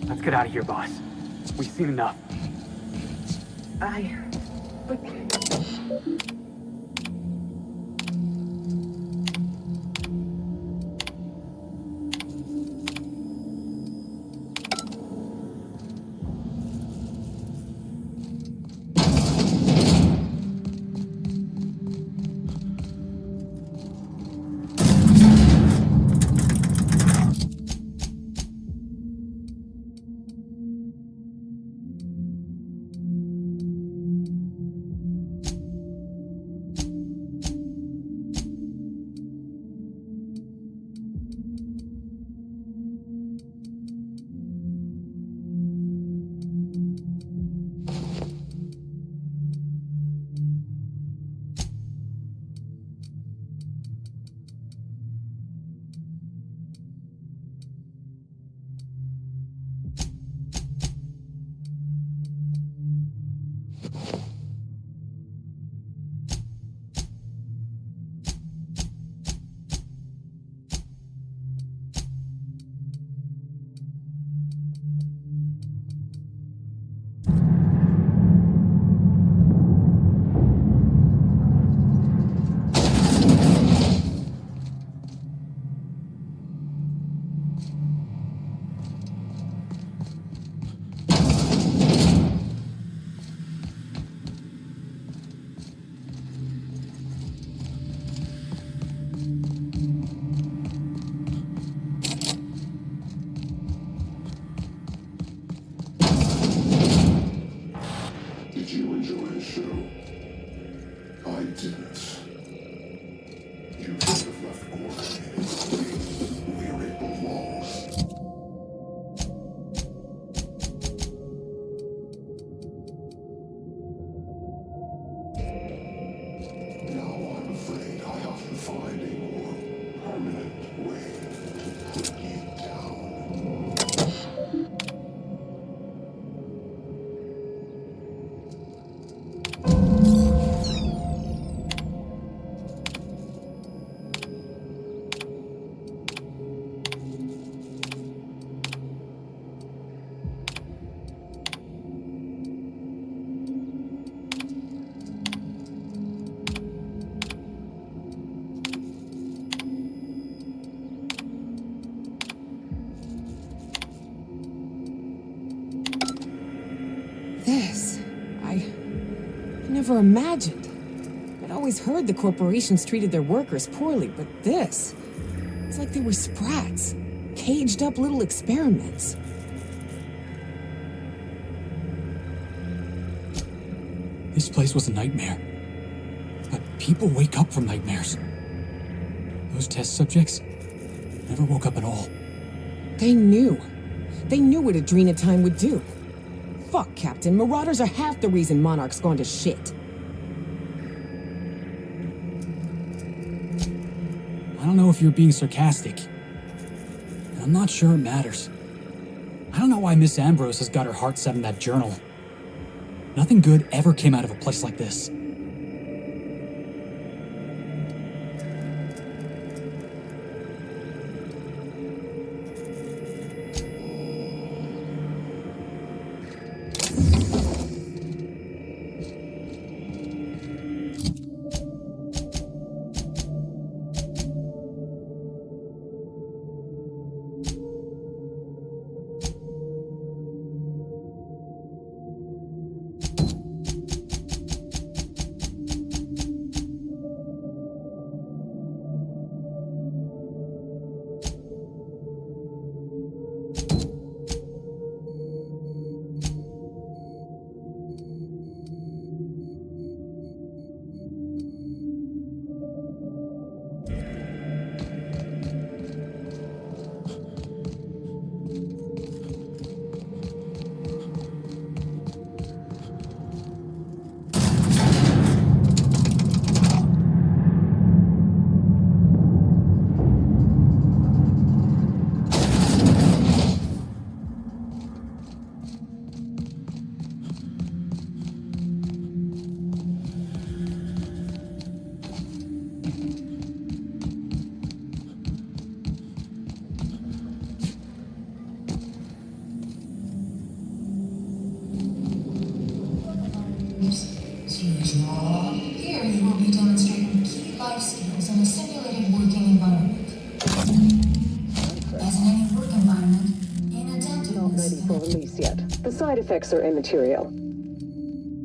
Let's get out of here, boss. We've seen enough. you enjoy the show. I didn't. You should have left Gorgon in its place, where it belongs. Now I'm afraid I have to find a more permanent way to put you down. This, I never imagined. I'd always heard the corporations treated their workers poorly, but this, it's like they were sprats, caged up little experiments. This place was a nightmare. But people wake up from nightmares. Those test subjects never woke up at all. They knew. They knew what Adrena-Time would do. Fuck, Captain. Marauders are half the reason Monarch's gone to shit. I don't know if you're being sarcastic. And I'm not sure it matters. I don't know why Miss Ambrose has got her heart set in that journal. Nothing good ever came out of a place like this. Here you will be demonstrating key life skills in a simulated working environment. As in any work environment, inattentive. Not ready for release yet. The side effects are immaterial.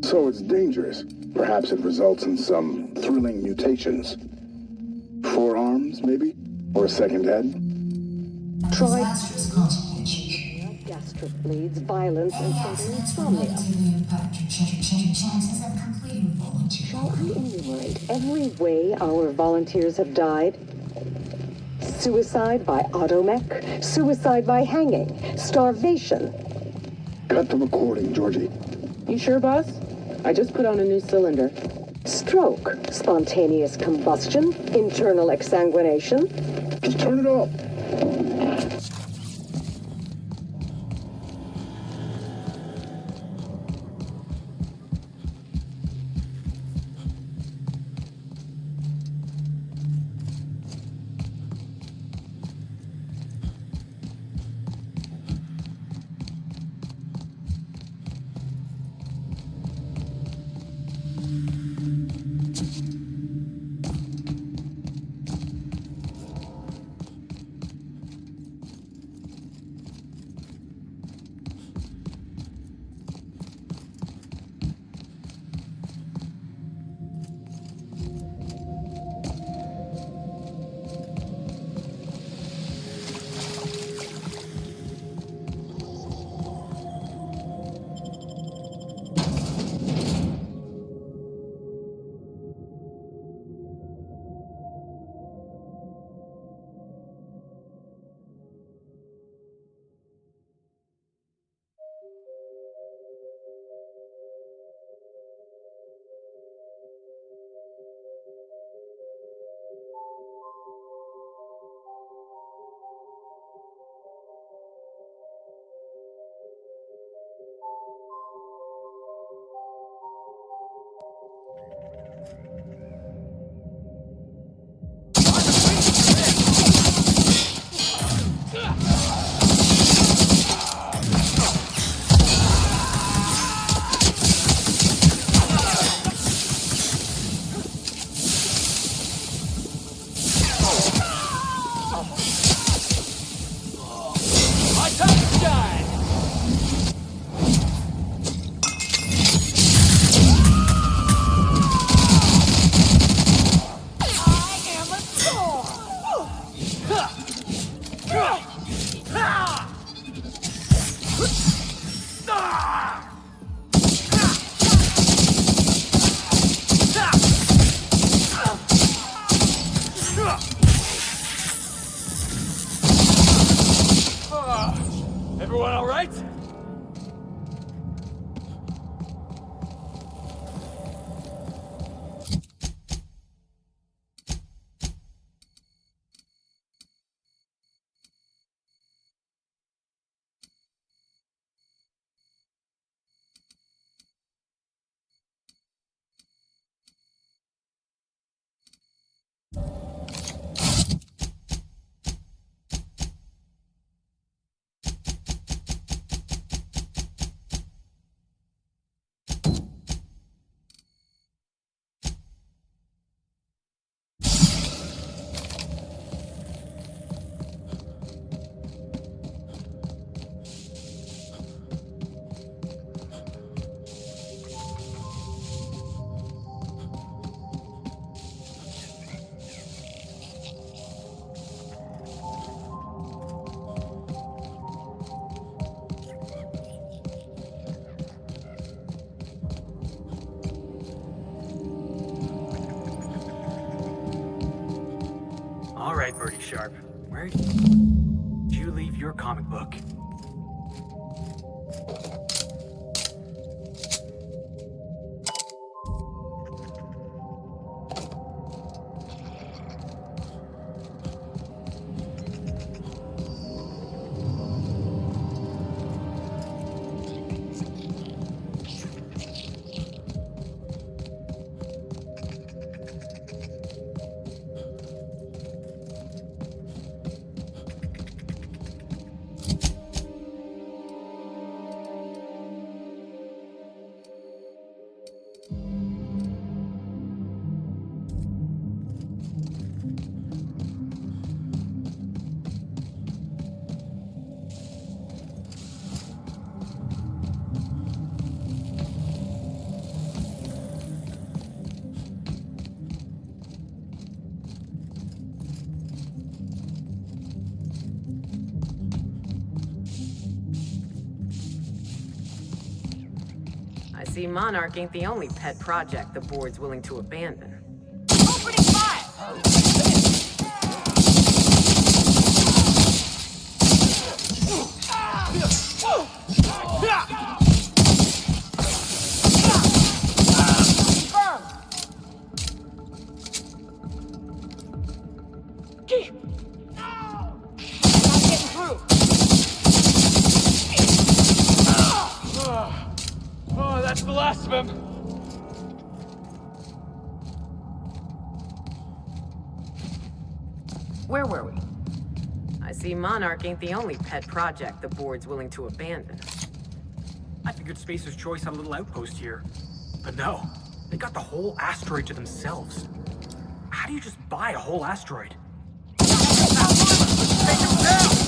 So it's dangerous. Perhaps it results in some thrilling mutations. Forearms, maybe? Or a second head? Try Disastrous consequences. gastric bleeds, violence, and certain Accidents will insomnia. negatively impact your chances of completing volunteer Shall work. I enumerate every way our volunteers have died? Suicide by automech, suicide by hanging, starvation. Cut the recording, Georgie. You sure, boss? I just put on a new cylinder. Stroke, spontaneous combustion, internal exsanguination. Just turn it off. Birdie Sharp. Where did you leave your comic book? See, Monarch ain't the only pet project the board's willing to abandon. Opening fire! That's the last of him. Where were we? I see Monarch ain't the only pet project the board's willing to abandon. I figured Spacer's Choice had a little outpost here. But no, they got the whole asteroid to themselves. How do you just buy a whole asteroid? Take him down!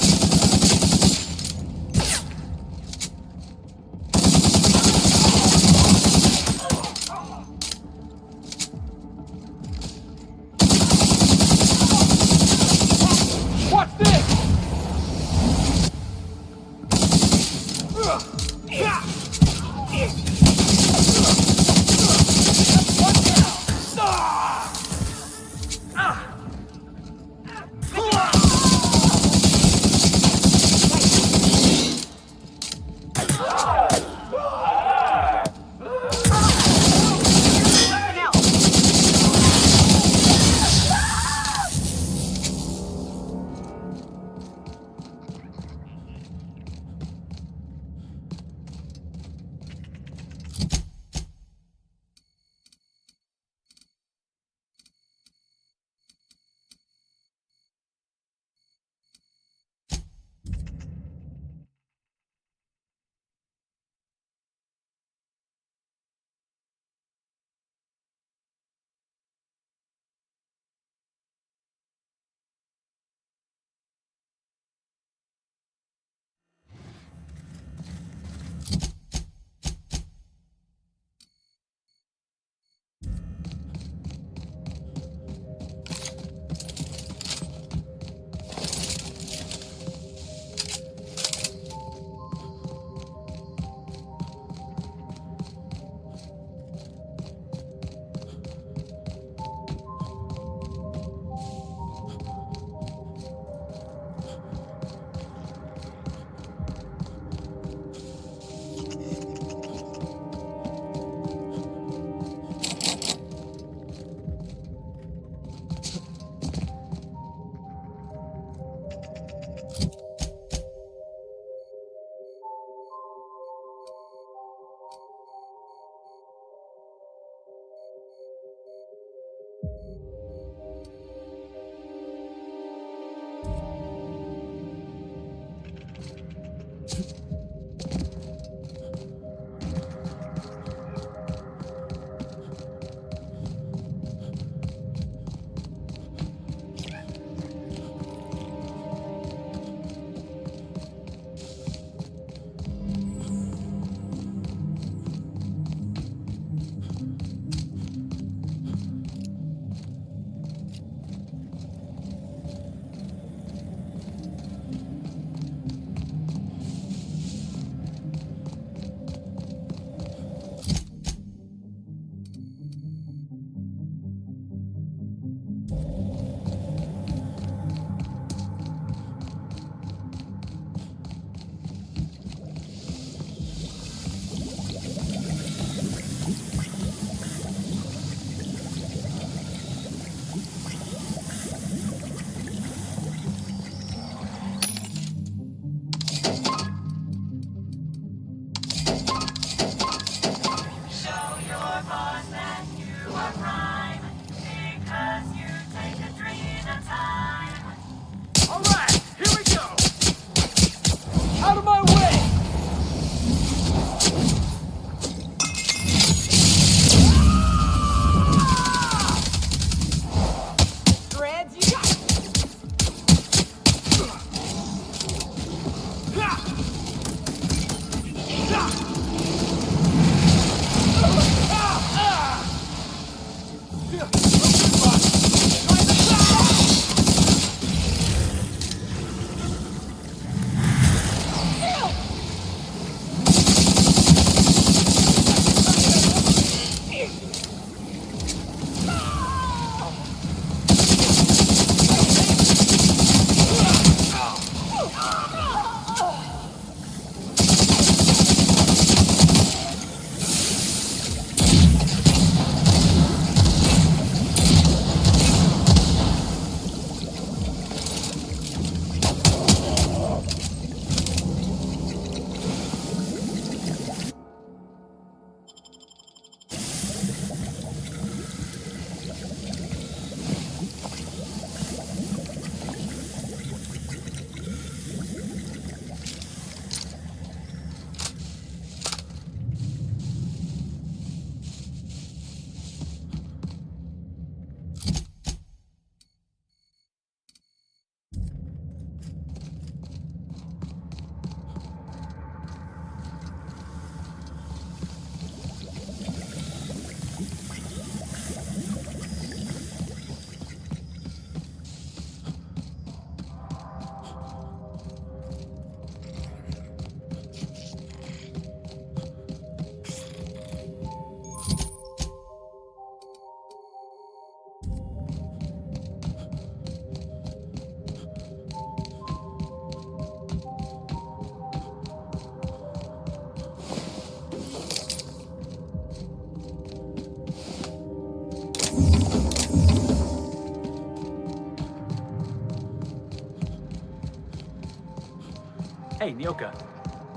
Hey, Nyoka.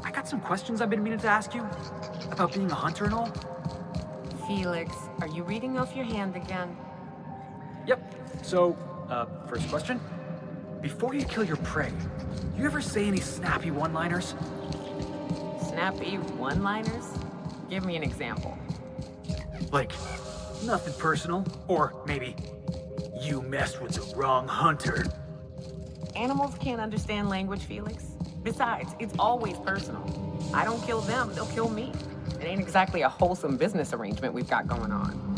I got some questions I've been meaning to ask you about being a hunter and all. Felix, are you reading off your hand again? Yep. So, first question. Before you kill your prey, you ever say any snappy one-liners? Snappy one-liners? Give me an example. Like, nothing personal, or maybe, you messed with the wrong hunter. Animals can't understand language, Felix. Besides, it's always personal. I don't kill them, they'll kill me. It ain't exactly a wholesome business arrangement we've got going on.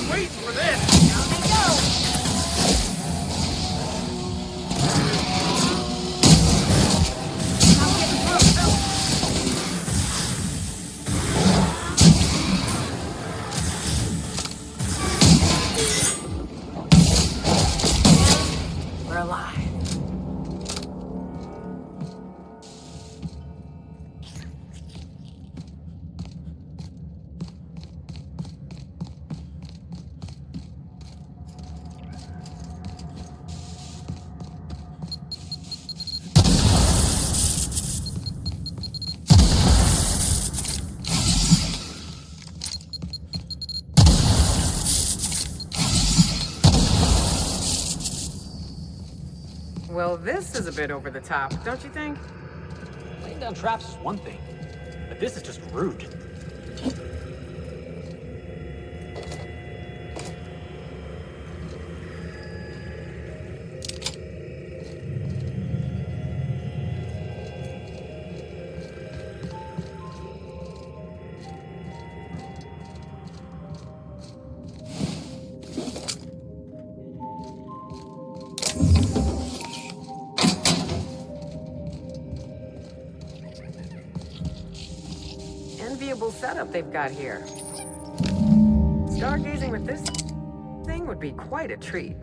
Wait for this! Down they go! Now get through! We're alive. Well, this is a bit over the top, don't you think? Laying down traps is one thing, but this is just rude. Enviable setup they've got here. Stargazing with this thing would be quite a treat.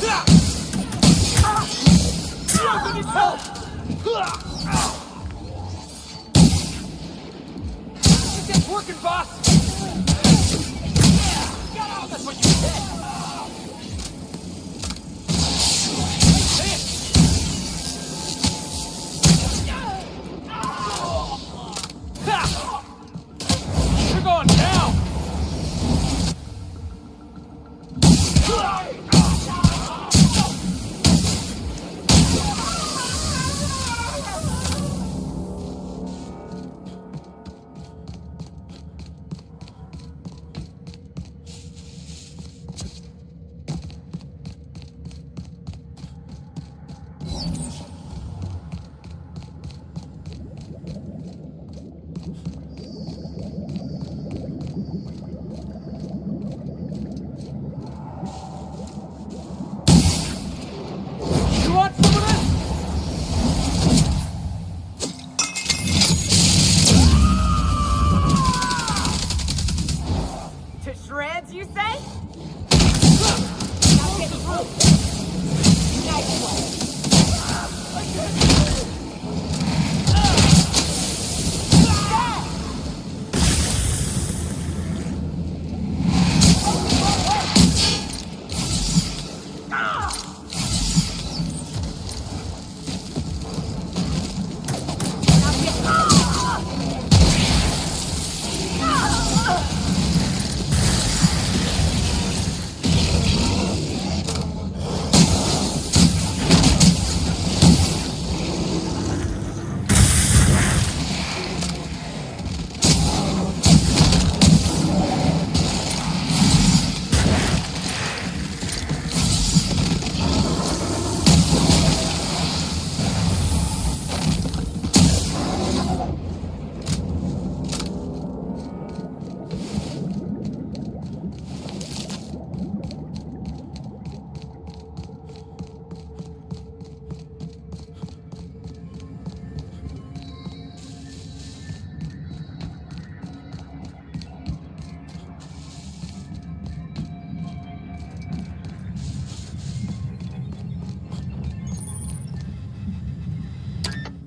I need help! Is this working, boss? That's what you said! You're going down!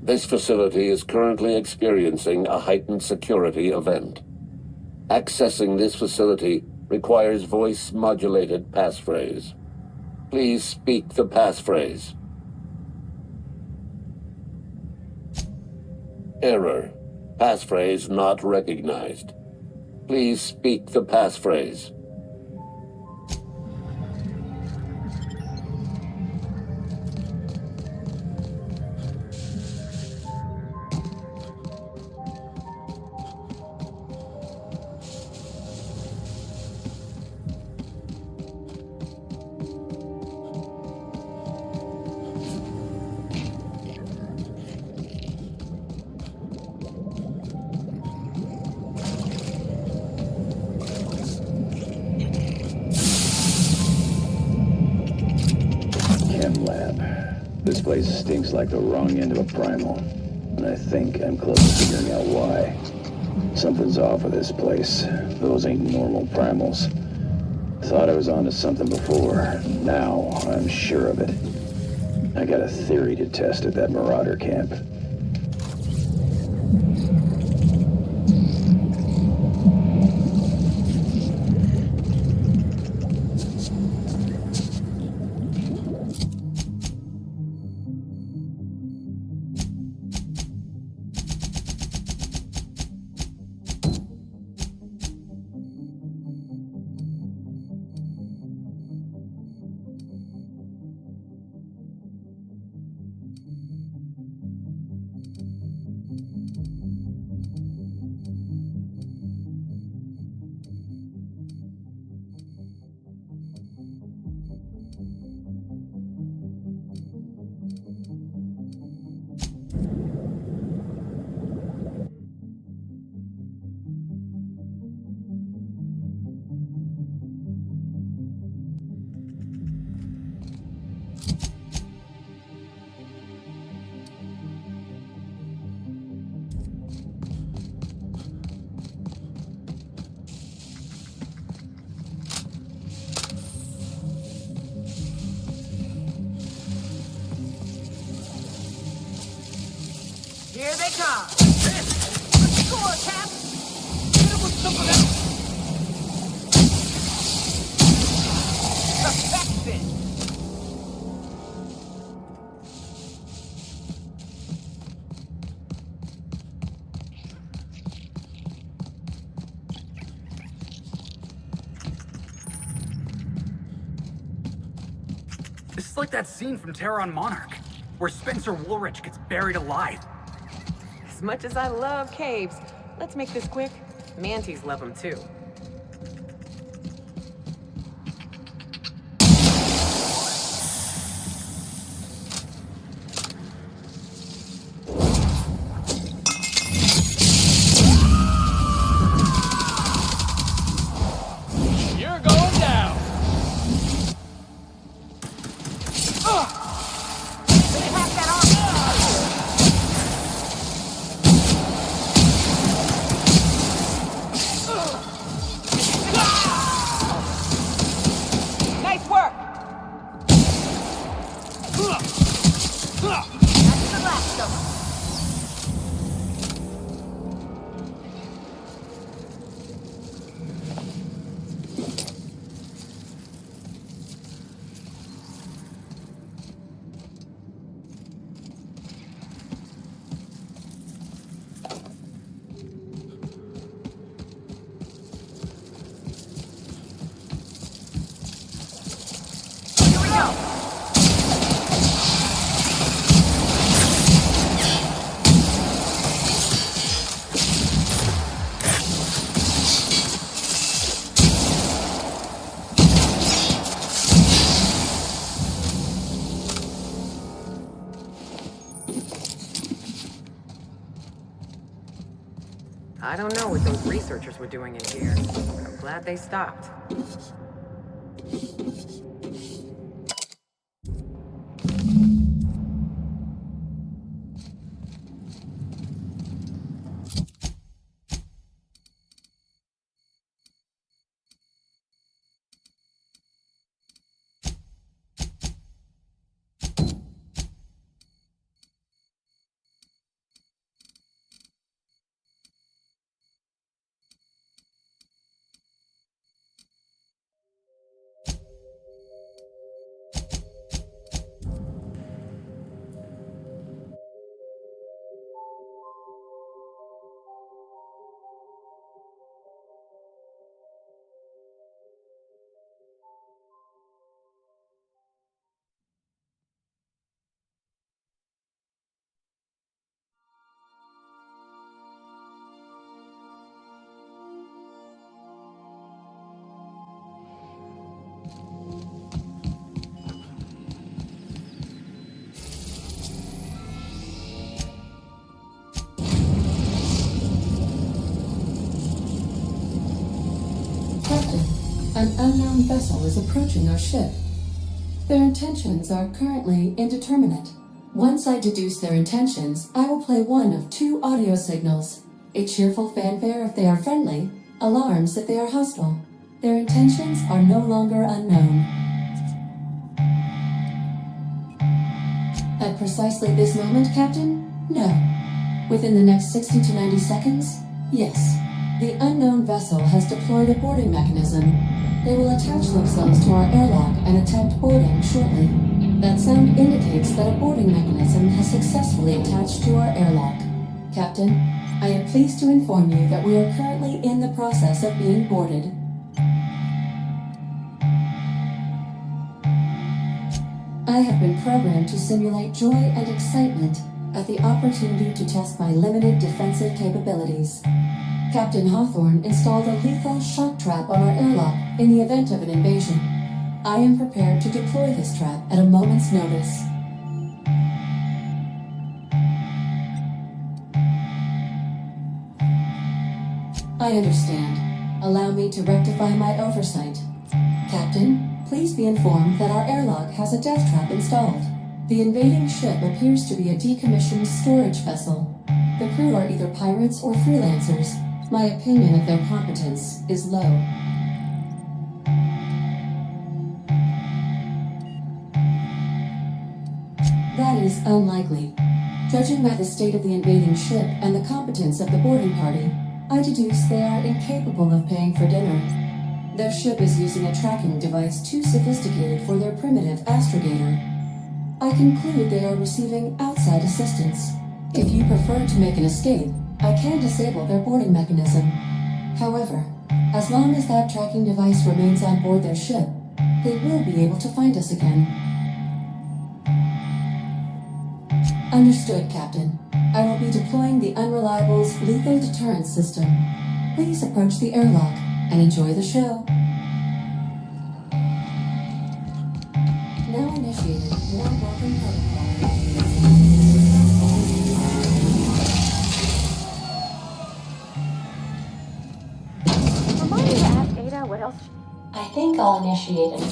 This facility is currently experiencing a heightened security event. Accessing this facility requires voice-modulated passphrase. Please speak the passphrase. Error. Passphrase not recognized. Please speak the passphrase. This place stinks like the wrong end of a primal, and I think I'm close to figuring out why. Something's off with this place. Those ain't normal primals. Thought I was onto something before. Now I'm sure of it. I got a theory to test at that Marauder camp. Here they come. Score, Cap! Hit him with something else! Perfection! This is like that scene from Terror on Monarch, where Spencer Woolrich gets buried alive. As much as I love caves, let's make this quick. Manties love them too. You're going down. Nice work! That's the last of them. Here we go! I don't know what those researchers were doing in here, but I'm glad they stopped. An unknown vessel is approaching our ship. Their intentions are currently indeterminate. Once I deduce their intentions, I will play one of two audio signals. A cheerful fanfare if they are friendly, alarms if they are hostile. Their intentions are no longer unknown. At precisely this moment, Captain? No. Within the next 60 to 90 seconds? Yes. The unknown vessel has deployed a boarding mechanism. They will attach themselves to our airlock and attempt boarding shortly. That sound indicates that a boarding mechanism has successfully attached to our airlock. Captain, I am pleased to inform you that we are currently in the process of being boarded. I have been programmed to simulate joy and excitement at the opportunity to test my limited defensive capabilities. Captain Hawthorn installed a lethal shock trap on our airlock in the event of an invasion. I am prepared to deploy this trap at a moment's notice. I understand. Allow me to rectify my oversight. Captain, please be informed that our airlock has a death trap installed. The invading ship appears to be a decommissioned storage vessel. The crew are either pirates or freelancers. My opinion of their competence is low. That is unlikely. Judging by the state of the invading ship and the competence of the boarding party, I deduce they are incapable of paying for dinner. Their ship is using a tracking device too sophisticated for their primitive astrogator. I conclude they are receiving outside assistance. If you prefer to make an escape, I can disable their boarding mechanism. However, as long as that tracking device remains on board their ship, they will be able to find us again. Understood, Captain. I will be deploying the Unreliable's lethal deterrence system. Please approach the airlock and enjoy the show. Now initiated. Warm welcome protocol. Remind me to ask Ada what else. I think I'll initiate it.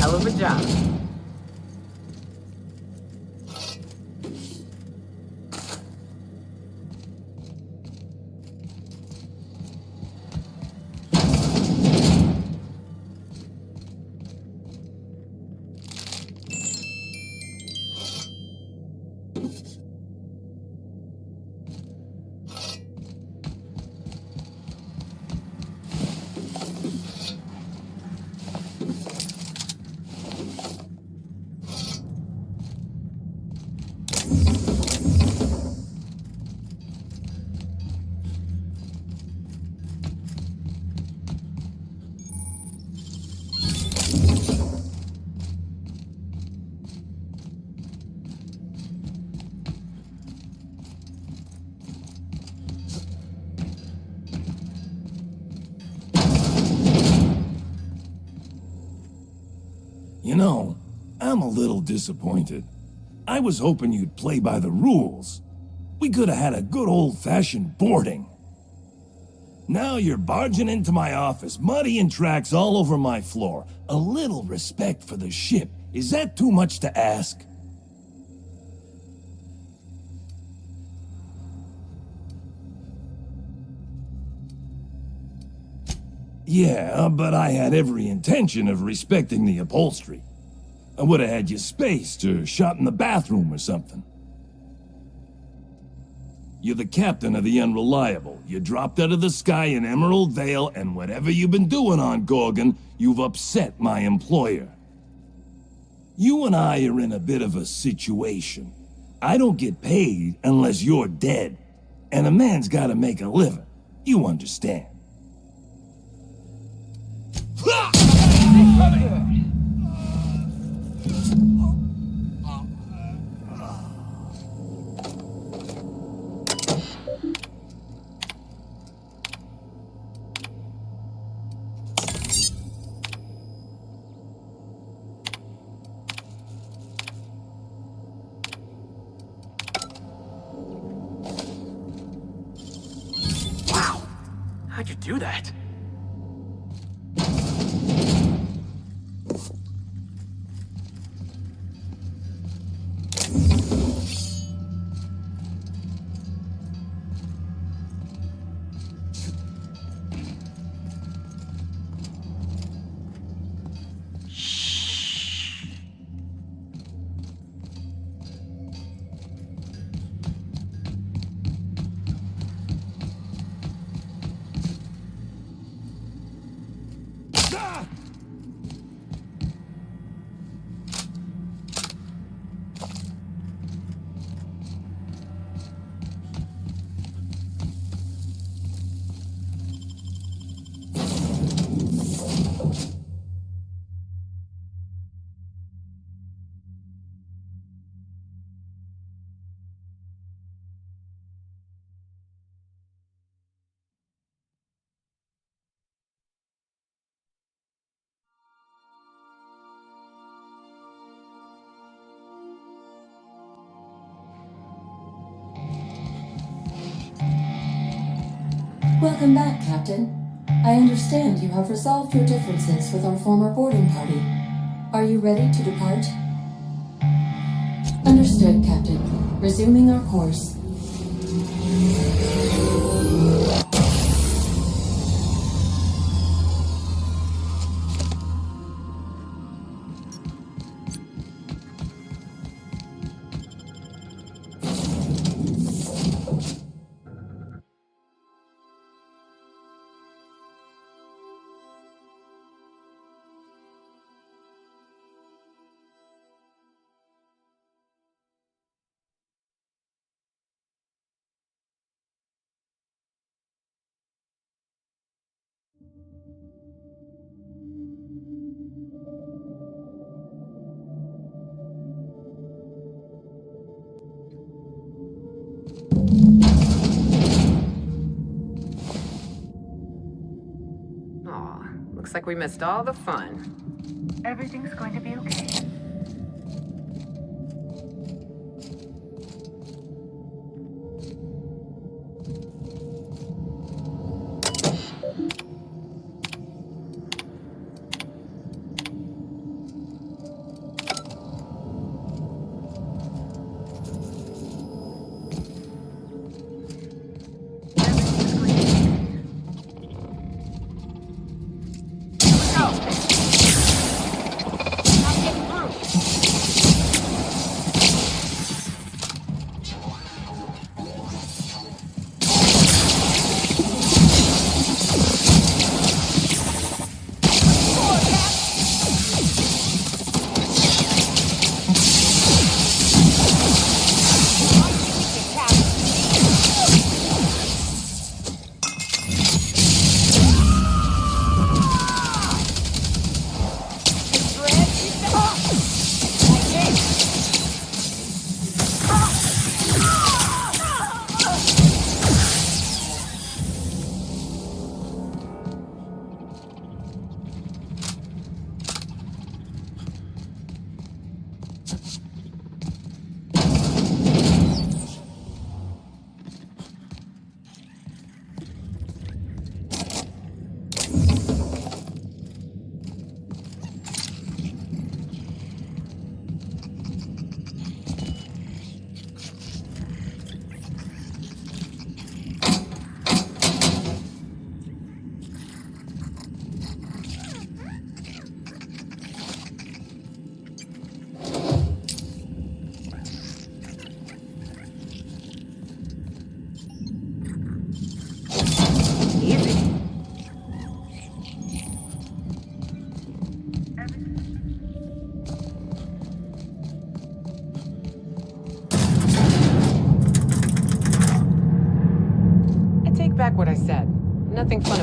Hell of a job. You know, I'm a little disappointed. I was hoping you'd play by the rules. We could have had a good old-fashioned boarding. Now you're barging into my office, muddying tracks all over my floor. A little respect for the ship. Is that too much to ask? Yeah, but I had every intention of respecting the upholstery. I would have had you spaced or shot in the bathroom or something. You're the captain of the Unreliable. You dropped out of the sky in Emerald Vale, and whatever you've been doing on Gorgon, you've upset my employer. You and I are in a bit of a situation. I don't get paid unless you're dead, and a man's gotta make a living. You understand. How'd you do that? Welcome back, Captain. I understand you have resolved your differences with our former boarding party. Are you ready to depart? Understood, Captain. Resuming our course. Looks like we missed all the fun. Everything's going to be okay.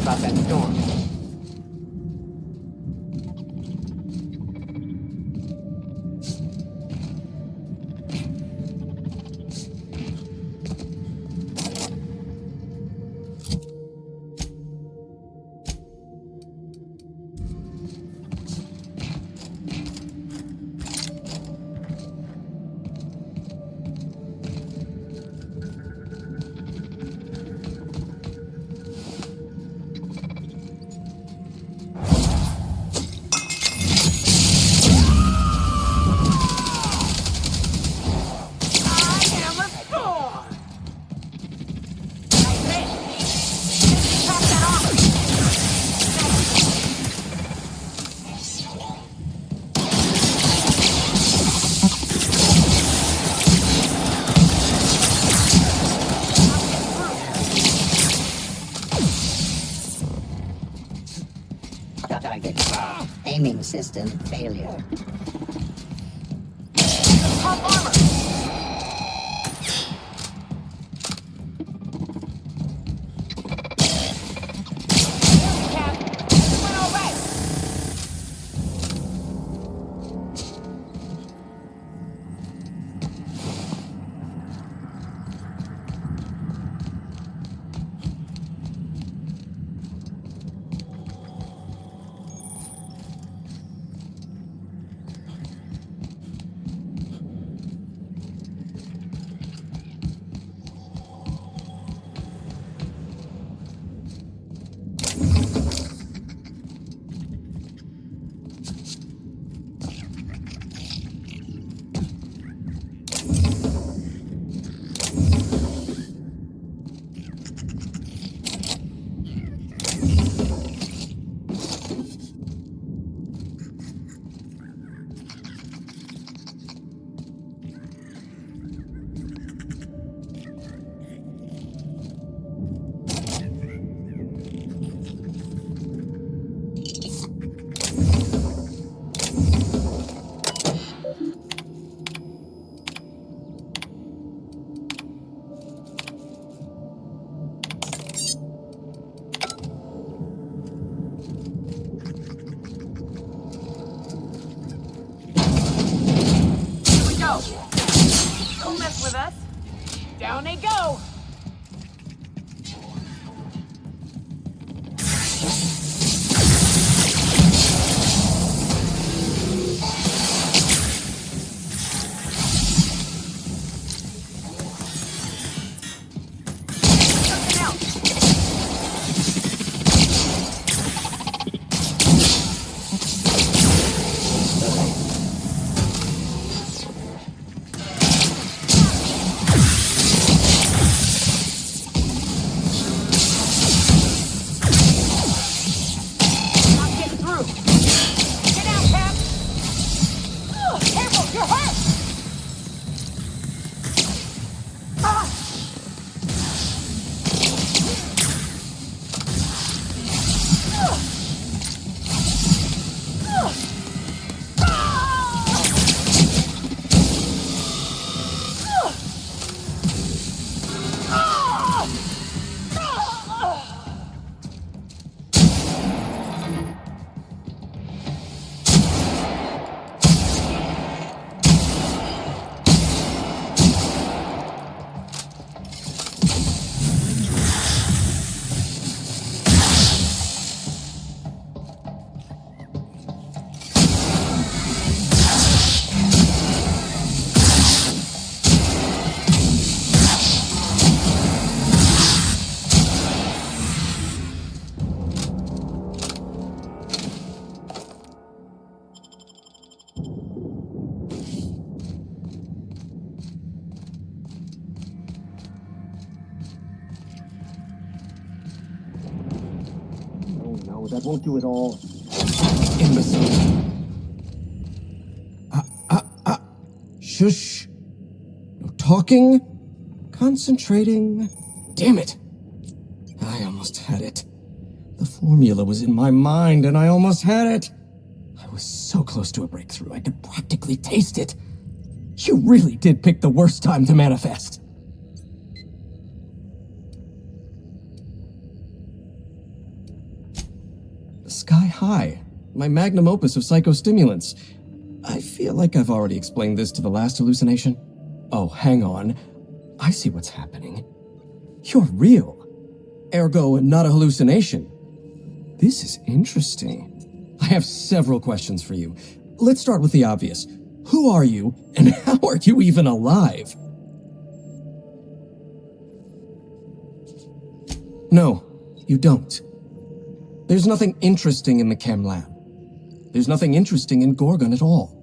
about that storm. Aiming system failure. Down they go! That won't do it all. Imbecile. Shush. No talking. Concentrating. Damn it. I almost had it. The formula was in my mind and I almost had it. I was so close to a breakthrough, I could practically taste it. You really did pick the worst time to manifest. Hi, my magnum opus of psychostimulants. I feel like I've already explained this to the last hallucination. Oh, hang on. I see what's happening. You're real. Ergo, not a hallucination. This is interesting. I have several questions for you. Let's start with the obvious. Who are you, and how are you even alive? No, you don't. There's nothing interesting in the chem lab. There's nothing interesting in Gorgon at all.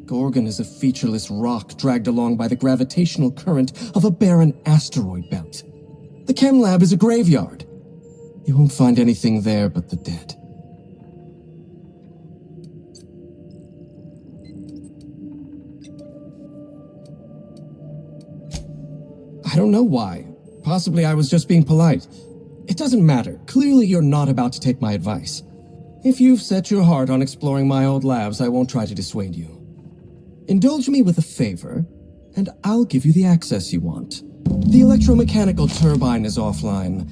Gorgon is a featureless rock dragged along by the gravitational current of a barren asteroid belt. The chem lab is a graveyard. You won't find anything there but the dead. I don't know why. Possibly I was just being polite. It doesn't matter. Clearly you're not about to take my advice. If you've set your heart on exploring my old labs, I won't try to dissuade you. Indulge me with a favor, and I'll give you the access you want. The electromechanical turbine is offline.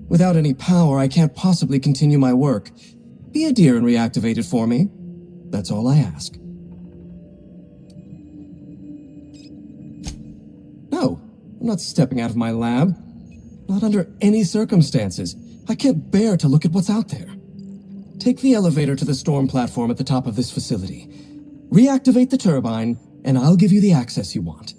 Without any power, I can't possibly continue my work. Be a dear and reactivate it for me. That's all I ask. No, I'm not stepping out of my lab. Not under any circumstances. I can't bear to look at what's out there. Take the elevator to the storm platform at the top of this facility. Reactivate the turbine, and I'll give you the access you want.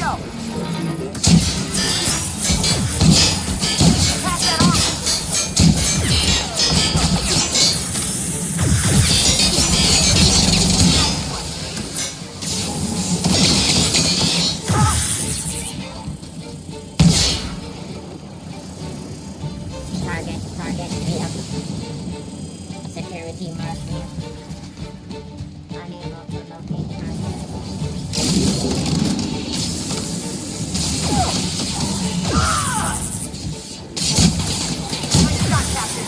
go. Pass that on. Target here. Security mark here. Unable to locate target. Nice shot, Captain.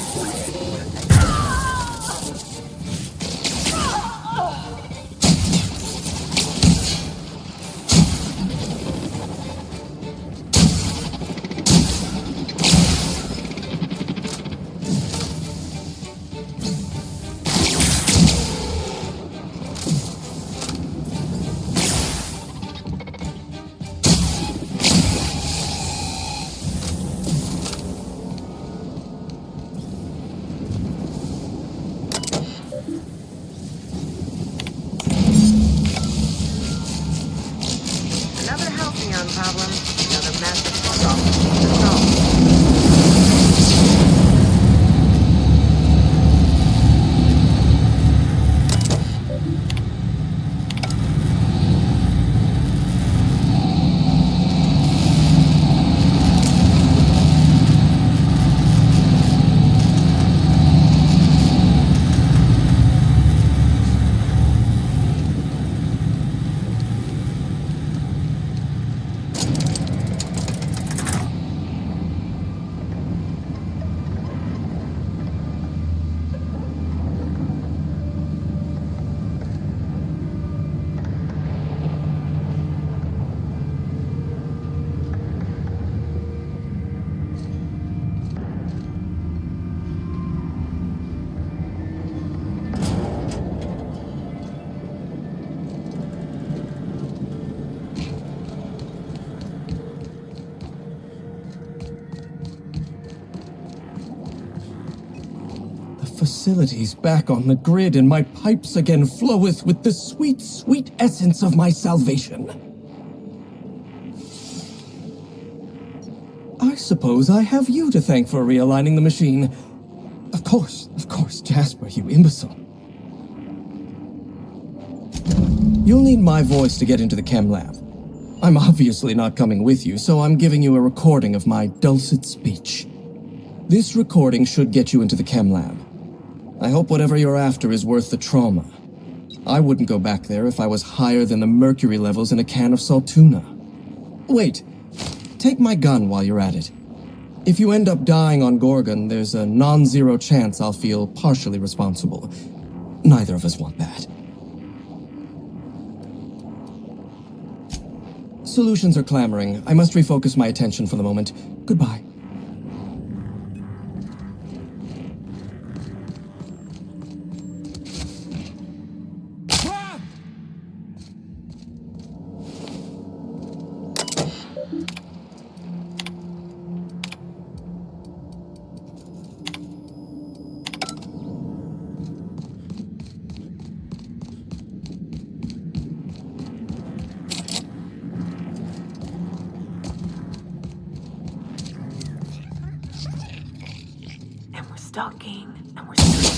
Another Halcyon problem. Another massive problem to solve. Facilities back on the grid, and my pipes again floweth with the sweet, sweet essence of my salvation. I suppose I have you to thank for realigning the machine. Of course, Jasper, you imbecile. You'll need my voice to get into the chem lab. I'm obviously not coming with you, so I'm giving you a recording of my dulcet speech. This recording should get you into the chem lab. I hope whatever you're after is worth the trauma. I wouldn't go back there if I was higher than the mercury levels in a can of salt tuna. Wait, take my gun while you're at it. If you end up dying on Gorgon, there's a non-zero chance I'll feel partially responsible. Neither of us want that. Solutions are clamoring. I must refocus my attention for the moment. Goodbye. Stalking, and we're still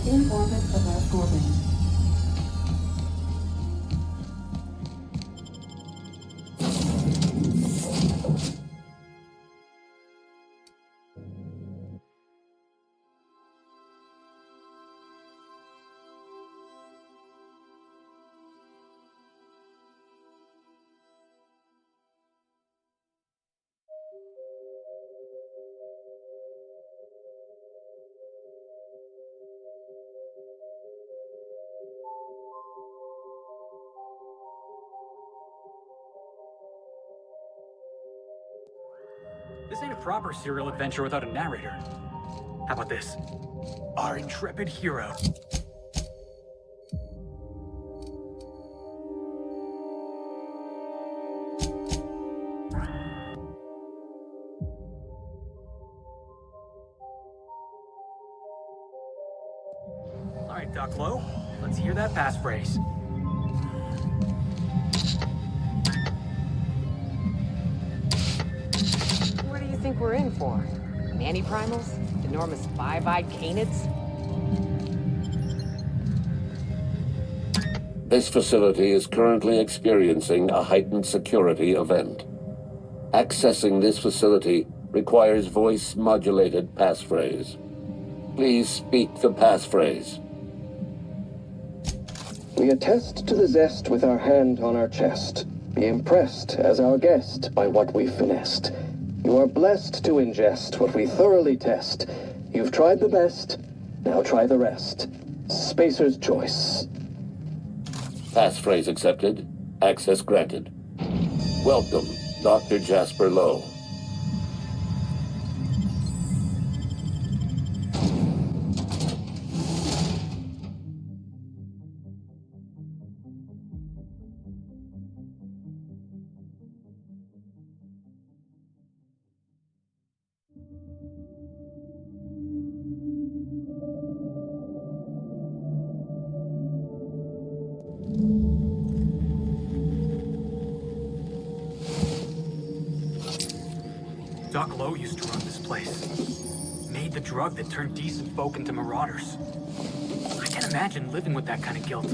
In orbit above Gorgon. This ain't a proper serial adventure without a narrator. How about this? Our intrepid hero. Alright, Duck Low. Let's hear that passphrase. What do you think we're in for? Nanny-primals? Enormous five-eyed canids? This facility is currently experiencing a heightened security event. Accessing this facility requires voice-modulated passphrase. Please speak the passphrase. We attest to the zest with our hand on our chest. Be impressed as our guest by what we've finessed. You are blessed to ingest what we thoroughly test. You've tried the best, now try the rest. Spacer's choice. Passphrase accepted. Access granted. Welcome, Dr. Jasper Lowe. Doc Lowe used to run this place. Made the drug that turned decent folk into marauders. I can't imagine living with that kind of guilt.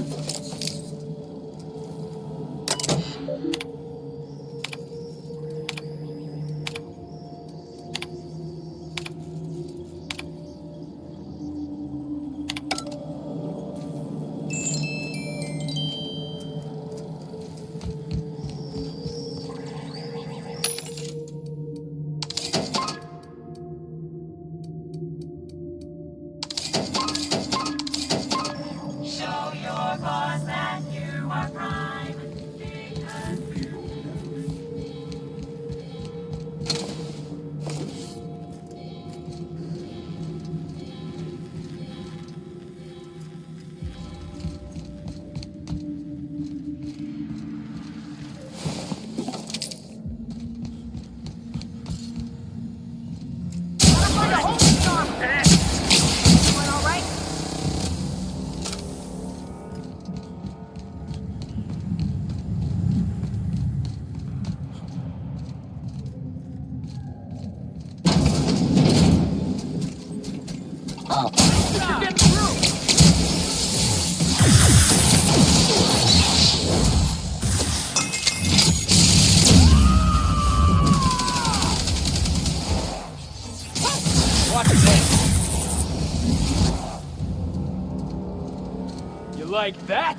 Like that?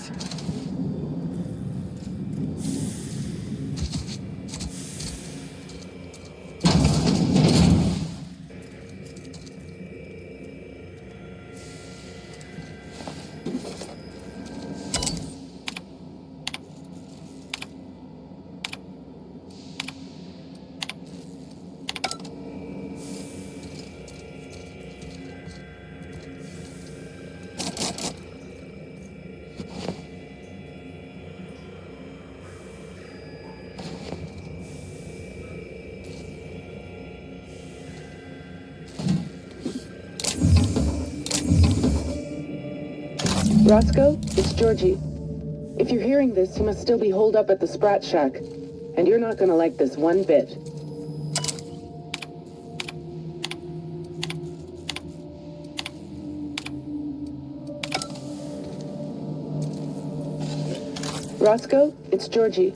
Roscoe, it's Georgie. If you're hearing this, you must still be holed up at the Sprat Shack. And you're not gonna like this one bit. Roscoe, it's Georgie.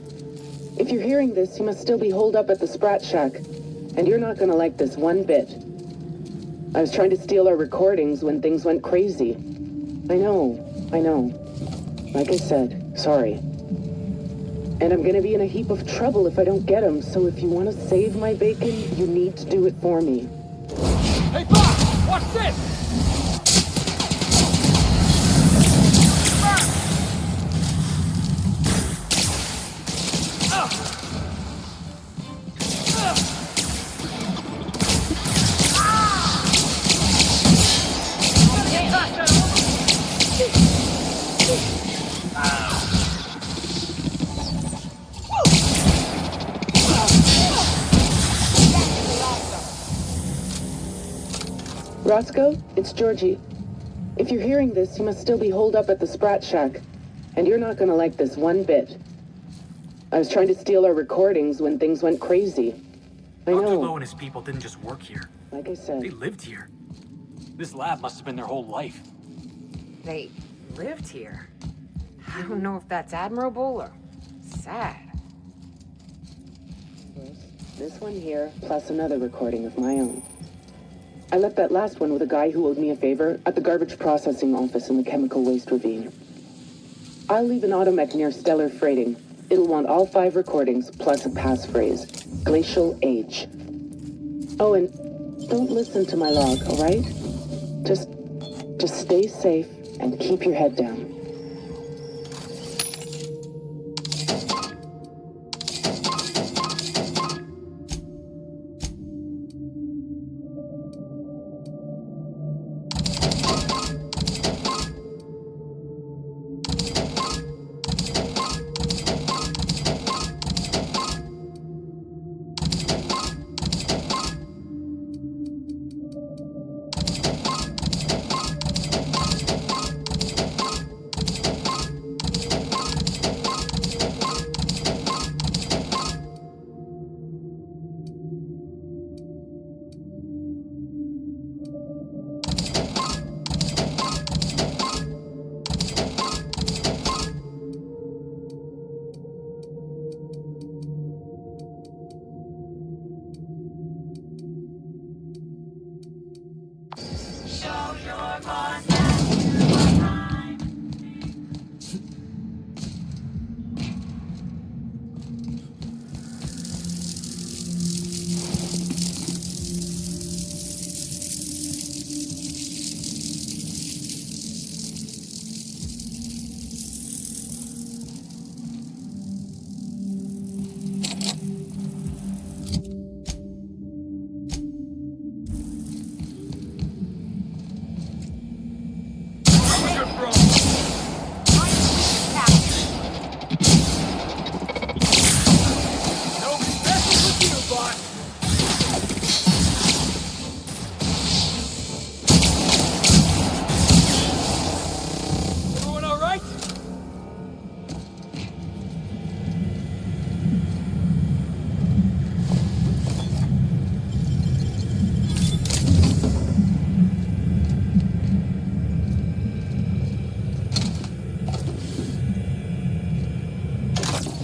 If you're hearing this, you must still be holed up at the Sprat Shack, and you're not gonna like this one bit. I was trying to steal our recordings when things went crazy. I know. Like I said, sorry. And I'm gonna be in a heap of trouble if I don't get them, so if you want to save my bacon, you need to do it for me. Hey, Bob! Watch this! Roscoe, it's Georgie. If you're hearing this, you must still be holed up at the Sprat Shack, and you're not gonna like this one bit. I was trying to steal our recordings when things went crazy. I Dr. know. Lowe and his people didn't just work here. Like I said. They lived here. This lab must have been their whole life. They lived here. I don't know if that's admirable or sad. This one here, plus another recording of my own. I left that last one with a guy who owed me a favor at the garbage processing office in the chemical waste ravine. I'll leave an automech near Stellar Freighting. It'll want all 5 recordings, plus a passphrase. Glacial Age. Oh, and don't listen to my log, all right? Just stay safe and keep your head down.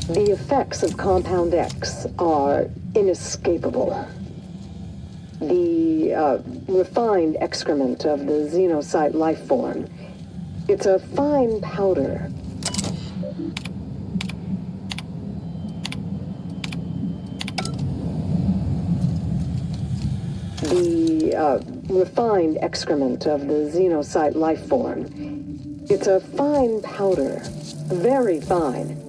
The effects of Compound X are inescapable. The refined excrement of the xenocyte life form. It's a fine powder. The refined excrement of the xenocyte life form. It's a fine powder. Very fine.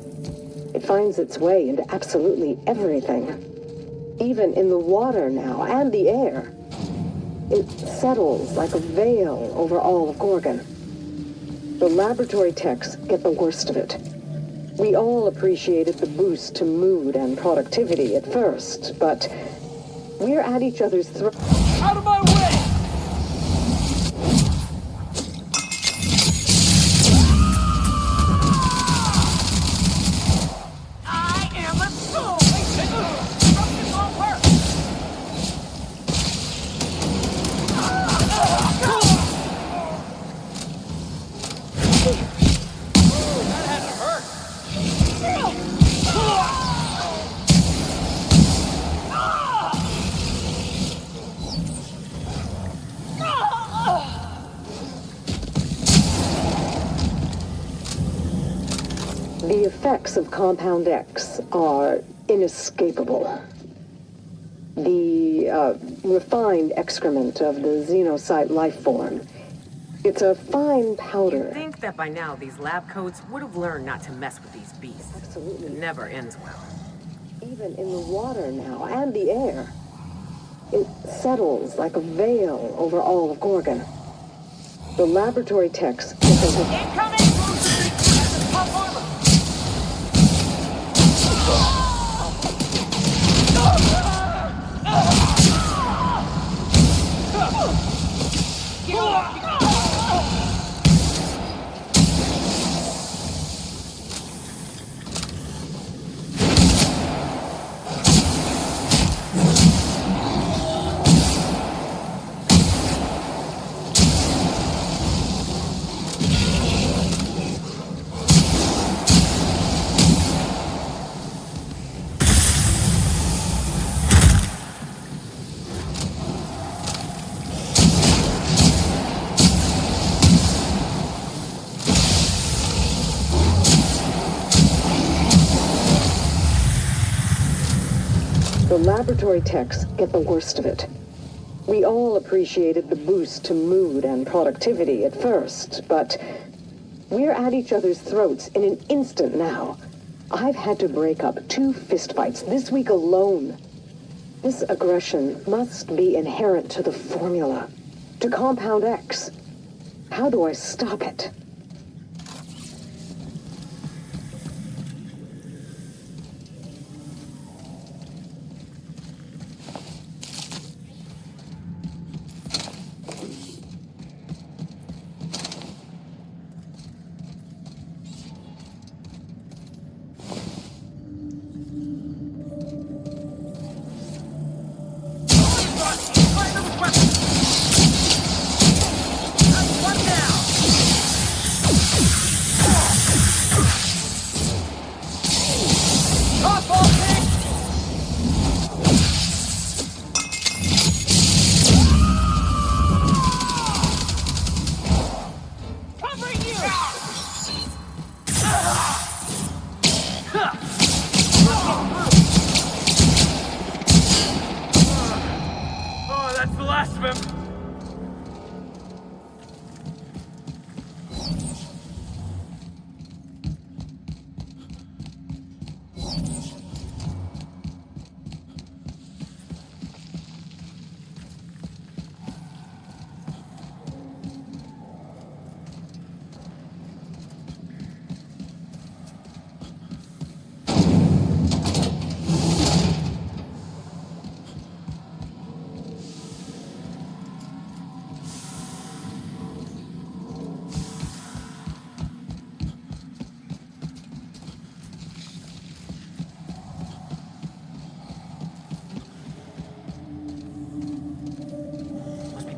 It finds its way into absolutely everything. Even in the water now, and the air. It settles like a veil over all of Gorgon. The laboratory techs get the worst of it. We all appreciated the boost to mood and productivity at first, but we're at each other's throats. Out of my way! The effects of Compound X are inescapable. The refined excrement of the xenocyte life form. It's a fine powder. You'd think that by now these lab coats would have learned not to mess with these beasts. Absolutely. It never ends well. Even in the water now, and the air. It settles like a veil over all of Gorgon. The laboratory techs... Incoming! Top armor! The laboratory techs get the worst of it. We all appreciated the boost to mood and productivity at first, but we're at each other's throats in an instant now. I've had to break up 2 fistfights this week alone. This aggression must be inherent to the formula, to Compound X. How do I stop it?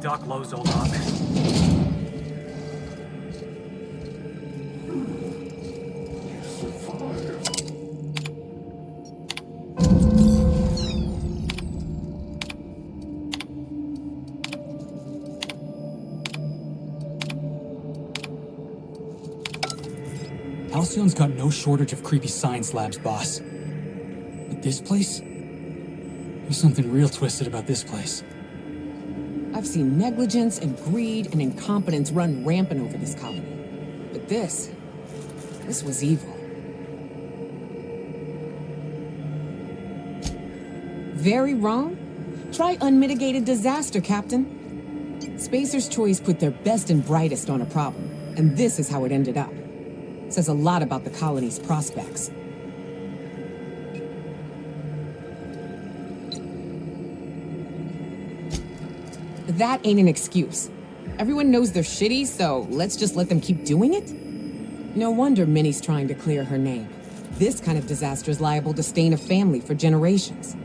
Doc Lowe's old office. You survived. Halcyon's got no shortage of creepy science labs, boss. But this place? There's something real twisted about this place. I've seen negligence and greed and incompetence run rampant over this colony. But this was evil. Very wrong? Try unmitigated disaster, Captain. Spacer's Choice put their best and brightest on a problem, and this is how it ended up. Says a lot about the colony's prospects. That ain't an excuse. Everyone knows they're shitty, so let's just let them keep doing it? No wonder Minnie's trying to clear her name. This kind of disaster is liable to stain a family for generations.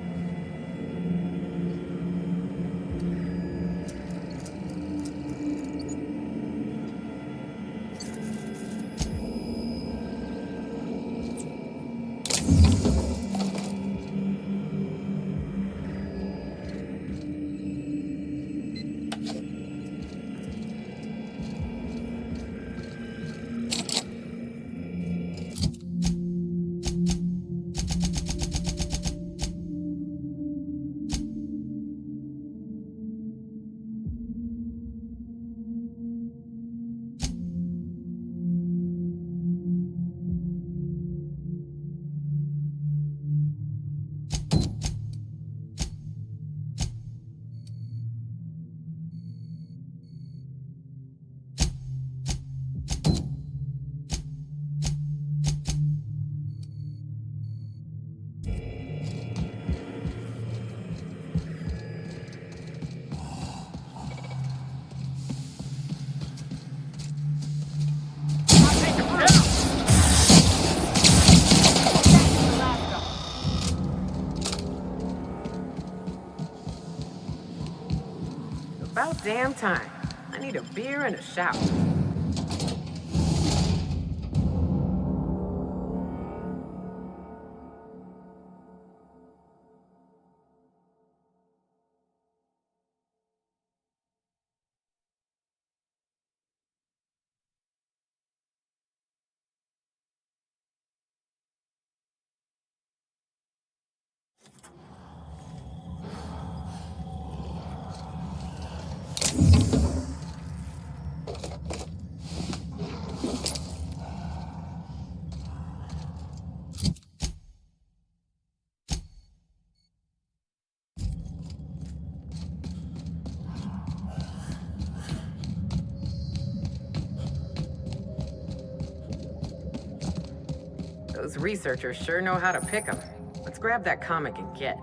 damn time. I need a beer and a shower. Those researchers sure know how to pick 'em. Let's grab that comic and get.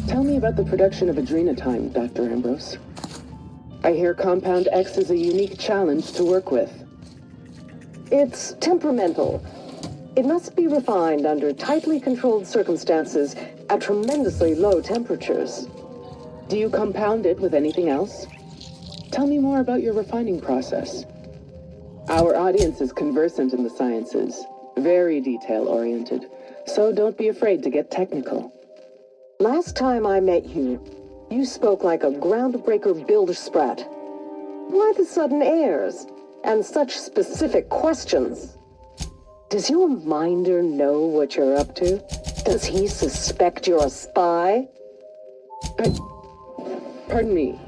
Tell me about the production of Adrena-Time, Dr. Ambrose. I hear Compound X is a unique challenge to work with. It's temperamental. It must be refined under tightly controlled circumstances at tremendously low temperatures. Do you compound it with anything else? Tell me more about your refining process. Our audience is conversant in the sciences, very detail-oriented, so don't be afraid to get technical. Last time I met you, you spoke like a groundbreaker builder sprat. Why the sudden airs? And such specific questions? Does your minder know what you're up to? Does he suspect you're a spy? Pardon me.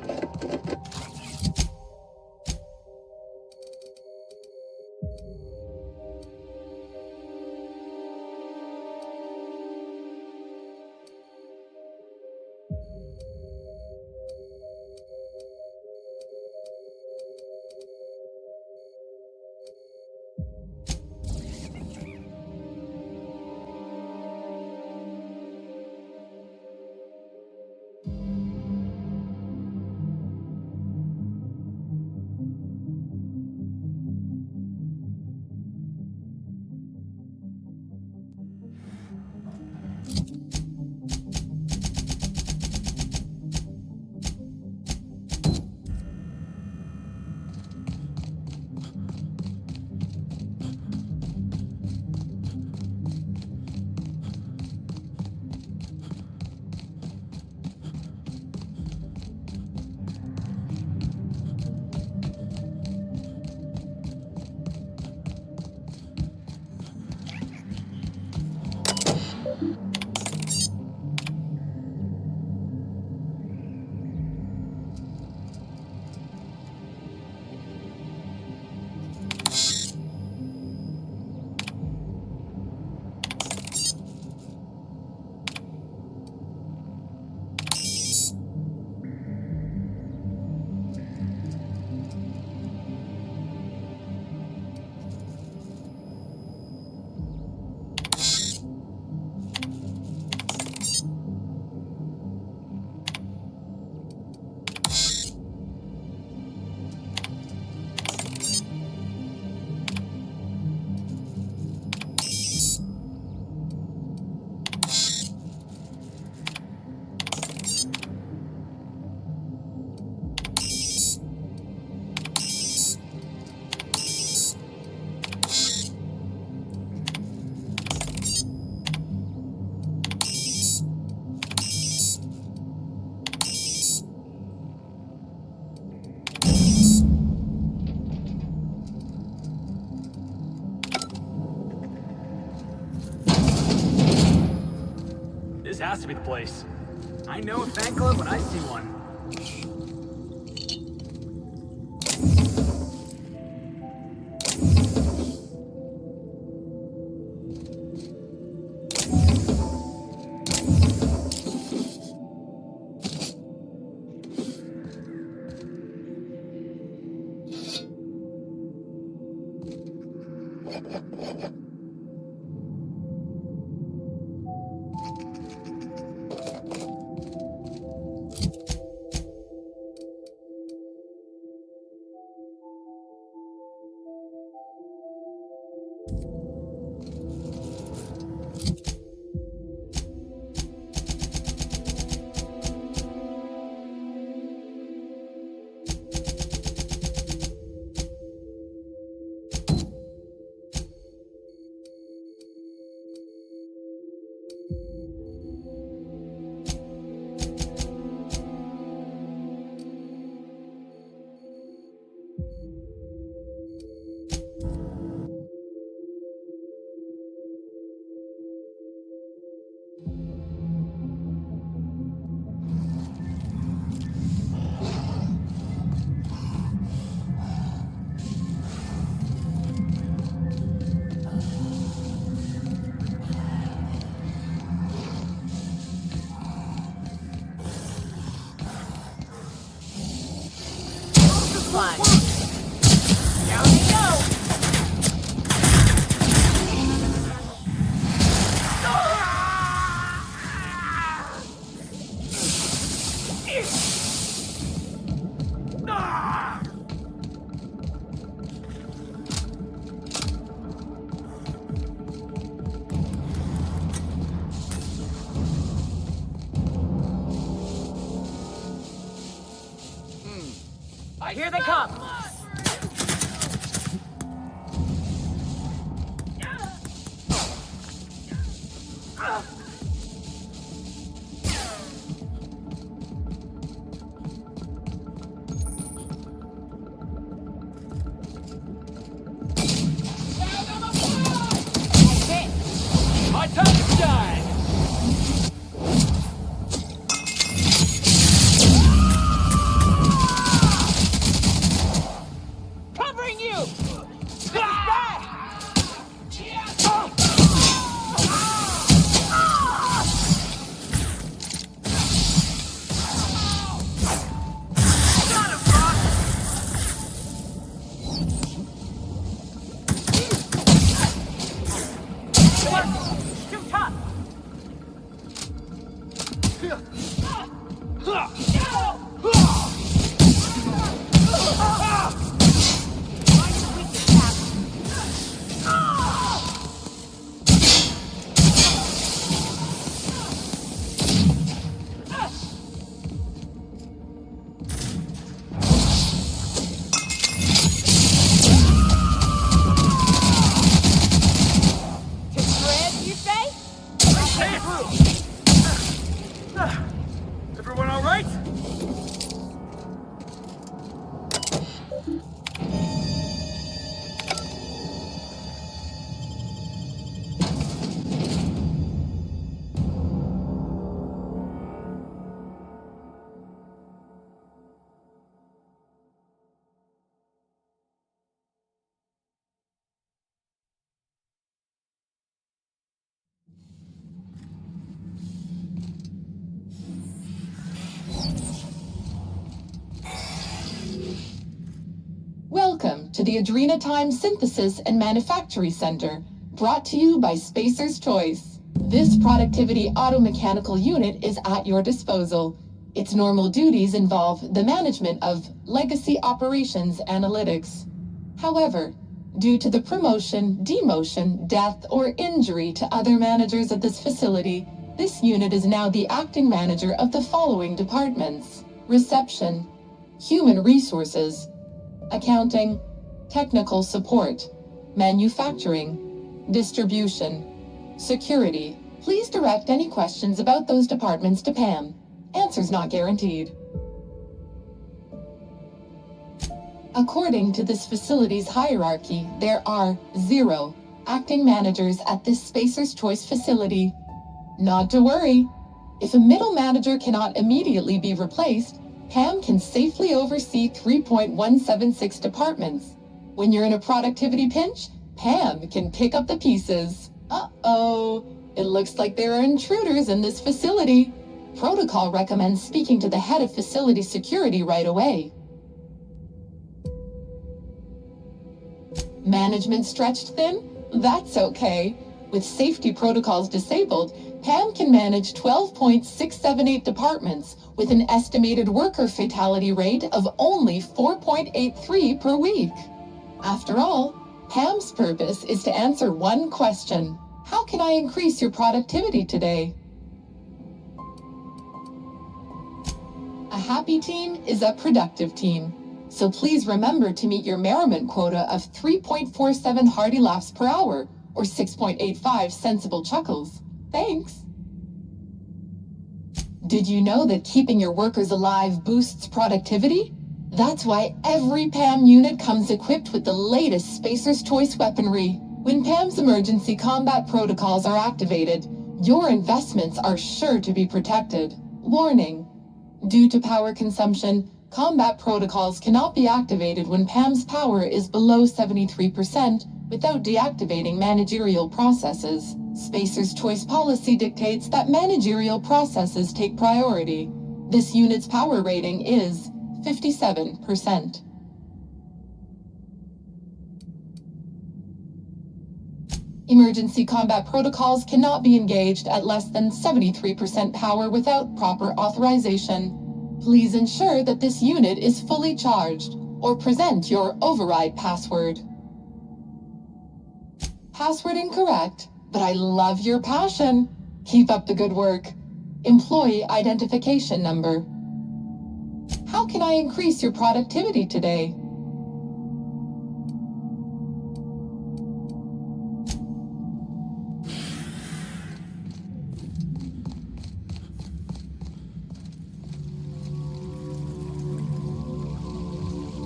has to be the place. I know a fan club when I see one. Here they come! My time to shine! Covering you! This is bad! Too tough! To shred, you say? Everyone all right? Welcome to the Adrena-Time Synthesis and Manufactory Center, brought to you by Spacer's Choice. This productivity automechanical unit is at your disposal. Its normal duties involve the management of legacy operations analytics. However, due to the promotion, demotion, death, or injury to other managers of this facility, this unit is now the acting manager of the following departments: Reception, Human Resources, Accounting, Technical Support, Manufacturing, Distribution, Security. Please direct any questions about those departments to Pam. Answers not guaranteed. According to this facility's hierarchy, there are 0 acting managers at this Spacer's Choice facility. Not to worry. If a middle manager cannot immediately be replaced, Pam can safely oversee 3.176 departments. When you're in a productivity pinch, Pam can pick up the pieces. Uh-oh. It looks like there are intruders in this facility. Protocol recommends speaking to the head of facility security right away. Management stretched thin? That's okay. With safety protocols disabled, Pam can manage 12.678 departments with an estimated worker fatality rate of only 4.83 per week. After all, Pam's purpose is to answer one question. How can I increase your productivity today? A happy team is a productive team. So please remember to meet your merriment quota of 3.47 hearty laughs per hour, or 6.85 sensible chuckles. Thanks. Did you know that keeping your workers alive boosts productivity? That's why every PAM unit comes equipped with the latest Spacer's Choice weaponry. When PAM's emergency combat protocols are activated, your investments are sure to be protected. Warning: due to power consumption, combat protocols cannot be activated when PAM's power is below 73% without deactivating managerial processes. Spacer's Choice policy dictates that managerial processes take priority. This unit's power rating is 57%. Emergency combat protocols cannot be engaged at less than 73% power without proper authorization. Please ensure that this unit is fully charged, or present your override password. Password incorrect, but I love your passion. Keep up the good work. Employee identification number. How can I increase your productivity today?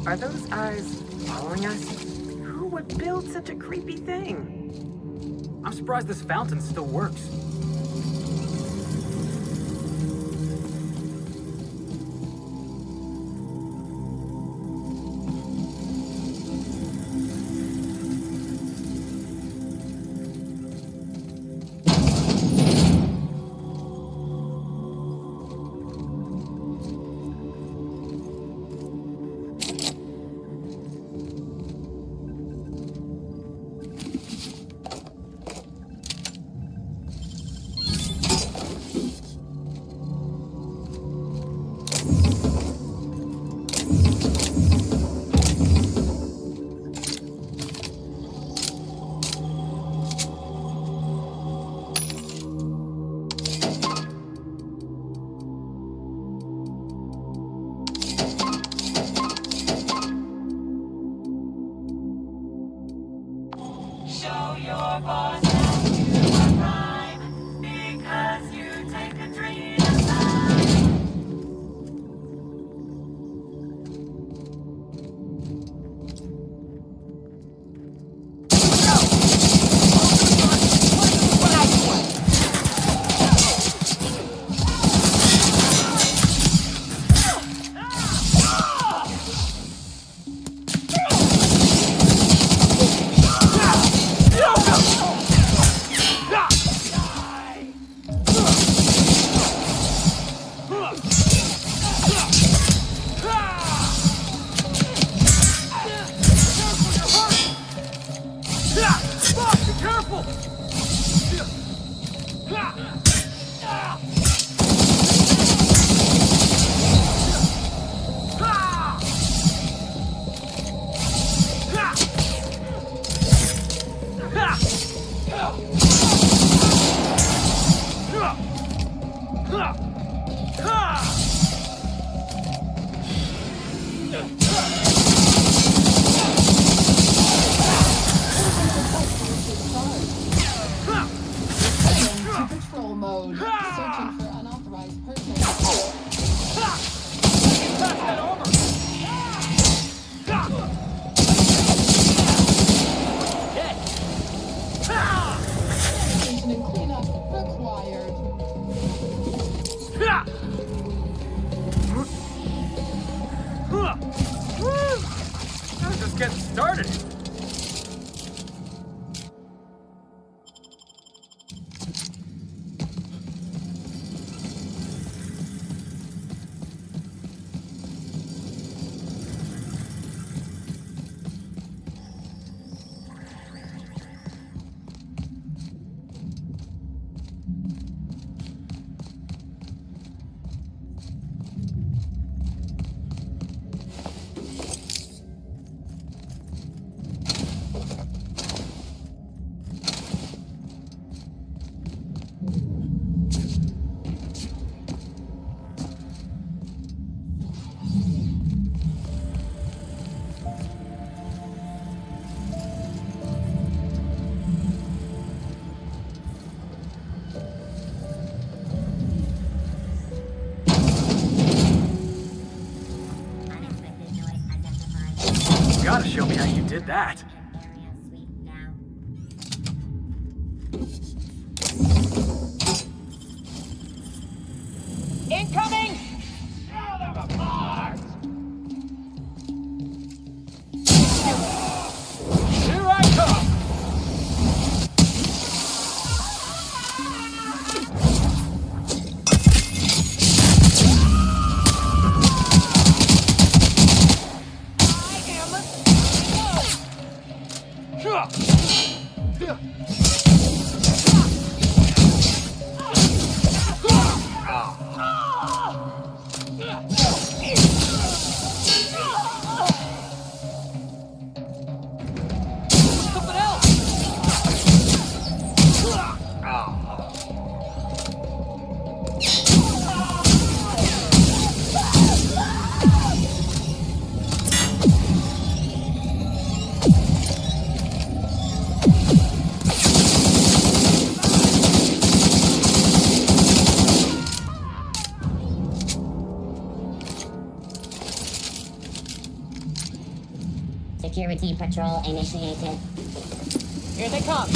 Are those eyes following us? Who would build such a creepy thing? I'm surprised this fountain still works. I was just getting started. Gotta show me how you did that. Incoming! Here I come! Security patrol initiated. Here they come!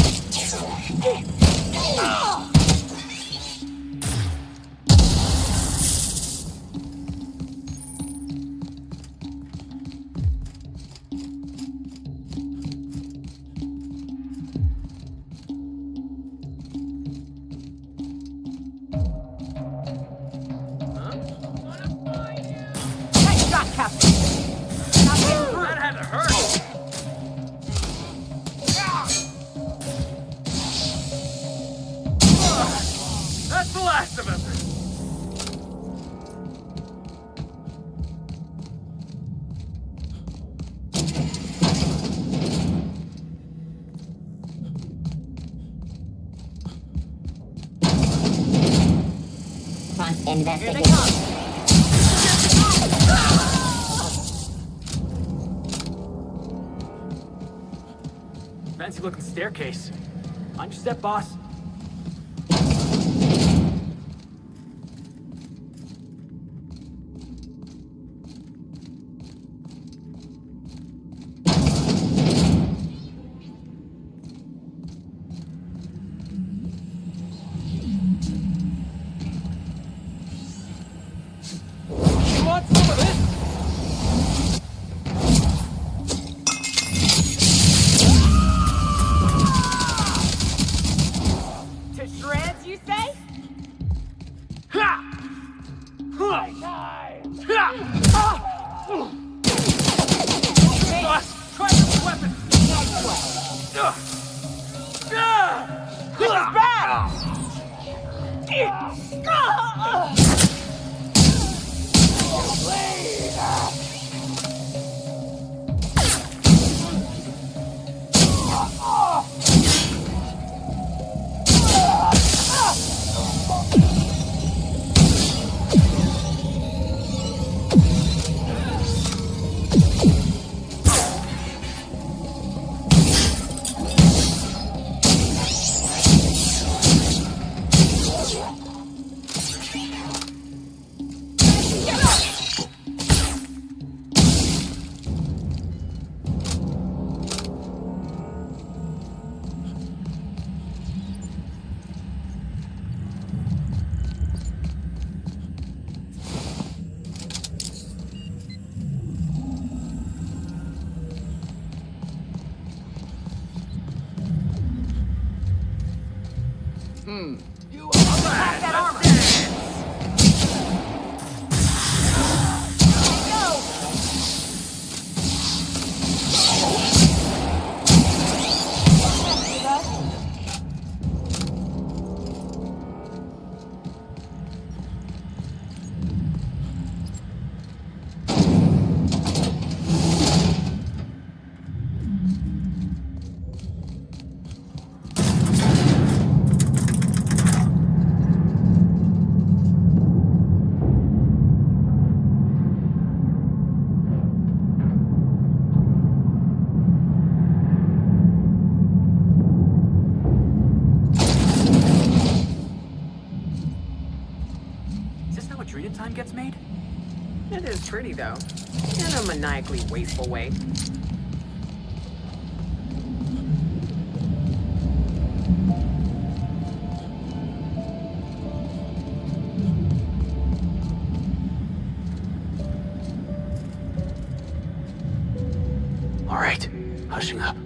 Nice shot, Captain! That had to hurt! That's the last of him! Front Here they investigation. come! Fancy looking staircase. On your step, boss. You want some of this? To shreds, you say? Ha! Ha! Boss, try your weapon! This is bad! You attack that armor! Adrena-Time gets made? It is pretty, though. In a maniacally wasteful way. All right, hushing up.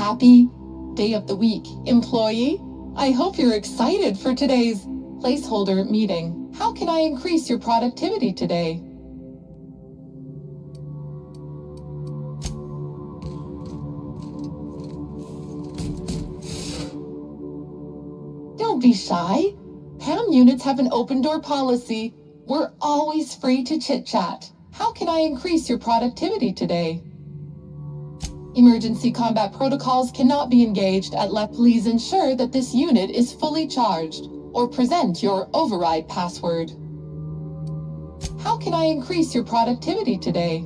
Happy day of the week, employee. I hope you're excited for today's placeholder meeting. How can I increase your productivity today? Don't be shy. PAM units have an open door policy. We're always free to chit-chat. How can I increase your productivity today? Emergency combat protocols cannot be engaged at Please ensure that this unit is fully charged, or present your override password. How can I increase your productivity today?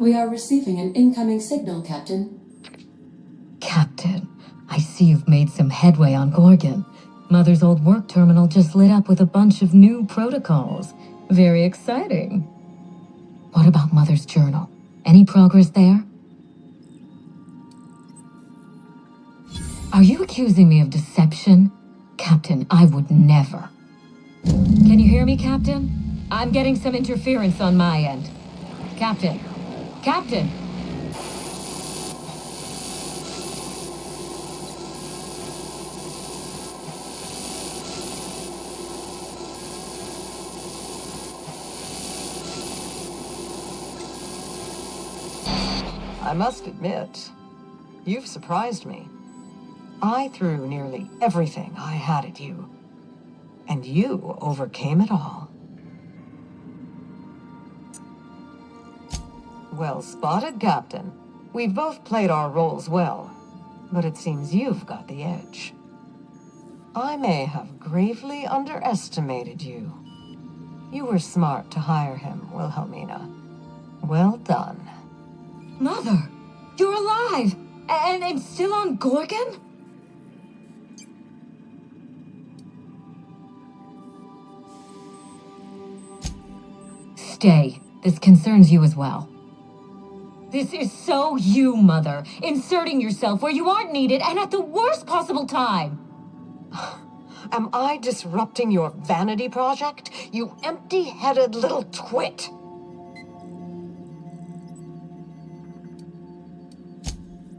We are receiving an incoming signal, Captain. Captain, I see you've made some headway on Gorgon. Mother's old work terminal just lit up with a bunch of new protocols. Very exciting. What about Mother's journal? Any progress there? Are you accusing me of deception? Captain, I would never. Can you hear me, Captain? I'm getting some interference on my end. Captain! Captain! I must admit, you've surprised me. I threw nearly everything I had at you, and you overcame it all. Well spotted, Captain. We've both played our roles well, but it seems you've got the edge. I may have gravely underestimated you. You were smart to hire him, Wilhelmina. Well done. Mother! You're alive! And still on Gorgon? Stay. This concerns you as well. This is so you, Mother. Inserting yourself where you aren't needed and at the worst possible time. Am I disrupting your vanity project? You empty-headed little twit!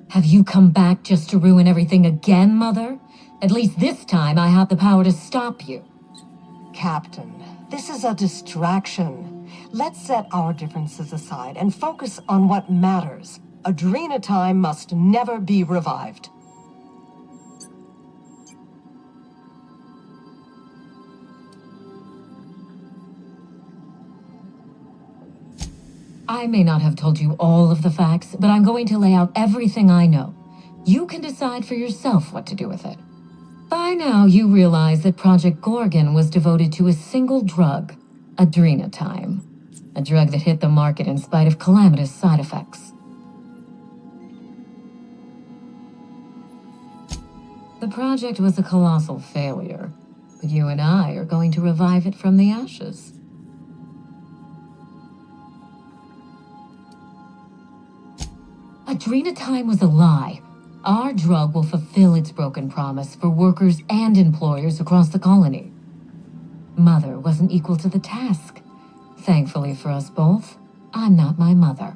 Have you come back just to ruin everything again, Mother? At least this time I have the power to stop you. Captain, this is a distraction. Let's set our differences aside and focus on what matters. Adrena-Time must never be revived. I may not have told you all of the facts, but I'm going to lay out everything I know. You can decide for yourself what to do with it. By now, you realize that Project Gorgon was devoted to a single drug, Adrena-Time. A drug that hit the market in spite of calamitous side effects. The project was a colossal failure, but you and I are going to revive it from the ashes. Adrena-Time was a lie. Our drug will fulfill its broken promise for workers and employers across the colony. Mother wasn't equal to the task. Thankfully for us both, I'm not my mother.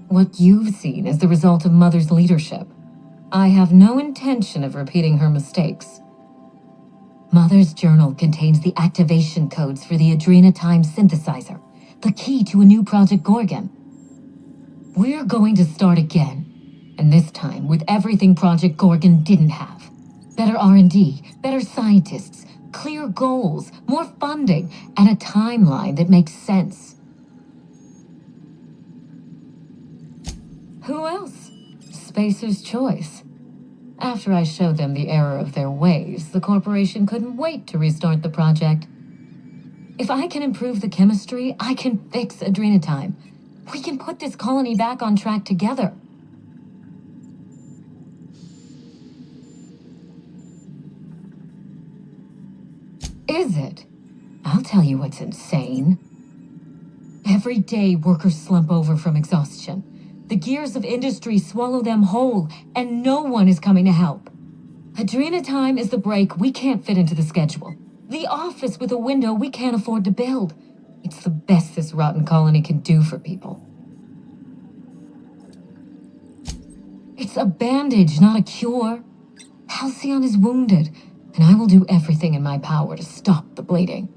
What you've seen is the result of Mother's leadership. I have no intention of repeating her mistakes. Mother's journal contains the activation codes for the Adrena-Time synthesizer, the key to a new Project Gorgon. We're going to start again, and this time with everything Project Gorgon didn't have. Better R&D, better scientists, clear goals, more funding, and a timeline that makes sense. Who else? Spacer's choice. After I showed them the error of their ways, the corporation couldn't wait to restart the project. If I can improve the chemistry, I can fix Adrena-Time. We can put this colony back on track together. Is it? I'll tell you what's insane. Every day, workers slump over from exhaustion. The gears of industry swallow them whole, and no one is coming to help. Adrena-Time is the break we can't fit into the schedule. The office with a window we can't afford to build. It's the best this rotten colony can do for people. It's a bandage, not a cure. Halcyon is wounded, and I will do everything in my power to stop the bleeding.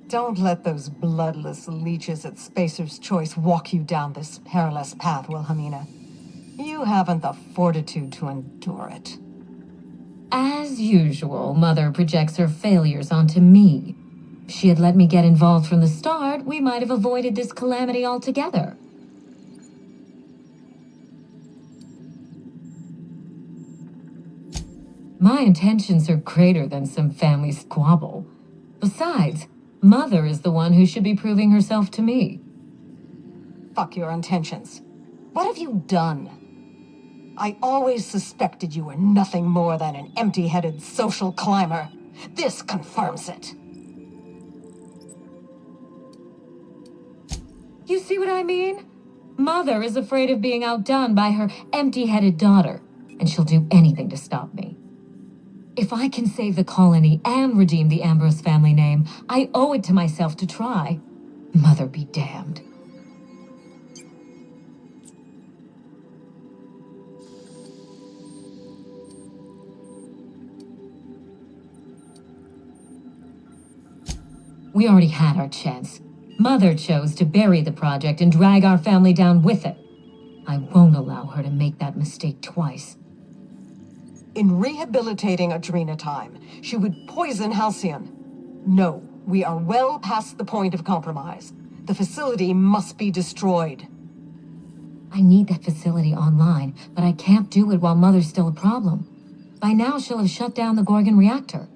Don't let those bloodless leeches at Spacer's Choice walk you down this perilous path, Wilhelmina. You haven't the fortitude to endure it. As usual, Mother projects her failures onto me. If she had let me get involved from the start, we might have avoided this calamity altogether. My intentions are greater than some family squabble. Besides, Mother is the one who should be proving herself to me. Fuck your intentions. What have you done? I always suspected you were nothing more than an empty-headed social climber. This confirms it. You see what I mean? Mother is afraid of being outdone by her empty-headed daughter, and she'll do anything to stop me. If I can save the colony and redeem the Ambrose family name, I owe it to myself to try. Mother be damned. We already had our chance. Mother chose to bury the project and drag our family down with it. I won't allow her to make that mistake twice. In rehabilitating Adrena-Time, she would poison Halcyon. No, we are well past the point of compromise. The facility must be destroyed. I need that facility online, but I can't do it while Mother's still a problem. By now, she'll have shut down the Gorgon reactor.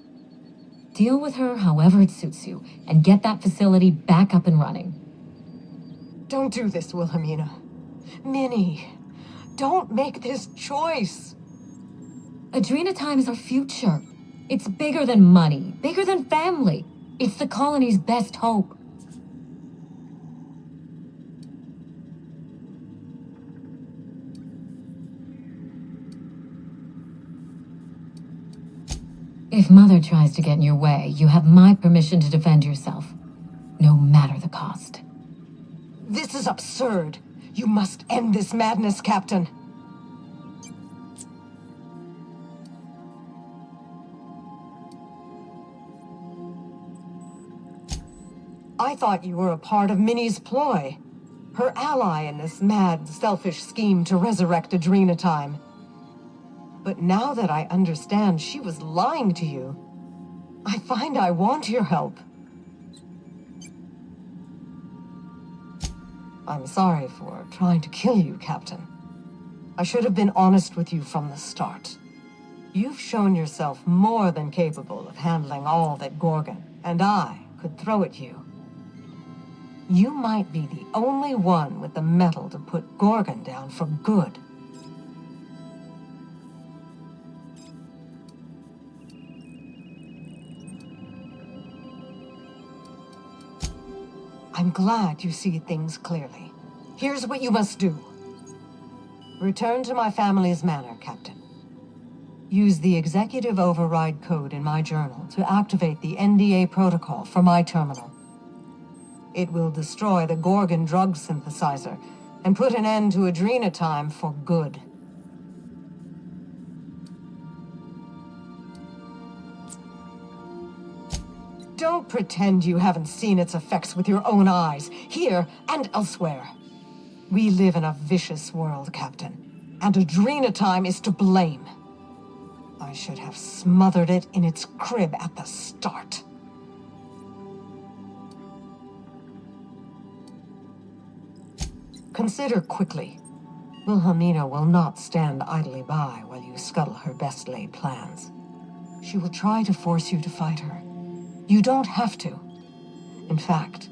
Deal with her however it suits you, and get that facility back up and running. Don't do this, Wilhelmina. Minnie, don't make this choice. Adrena-Time is our future. It's bigger than money, bigger than family. It's the colony's best hope. If Mother tries to get in your way, you have my permission to defend yourself, no matter the cost. This is absurd. You must end this madness, Captain. I thought you were a part of Minnie's ploy. Her ally in this mad, selfish scheme to resurrect Adrena-Time. But now that I understand she was lying to you, I find I want your help. I'm sorry for trying to kill you, Captain. I should have been honest with you from the start. You've shown yourself more than capable of handling all that Gorgon and I could throw at you. You might be the only one with the mettle to put Gorgon down for good. I'm glad you see things clearly. Here's what you must do. Return to my family's manor, Captain. Use the executive override code in my journal to activate the NDA protocol for my terminal. It will destroy the Gorgon drug synthesizer and put an end to Adrena-Time for good. Don't pretend you haven't seen its effects with your own eyes, here and elsewhere. We live in a vicious world, Captain, and Adrena-Time is to blame. I should have smothered it in its crib at the start. Consider quickly. Wilhelmina will not stand idly by while you scuttle her best-laid plans. She will try to force you to fight her. You don't have to. In fact,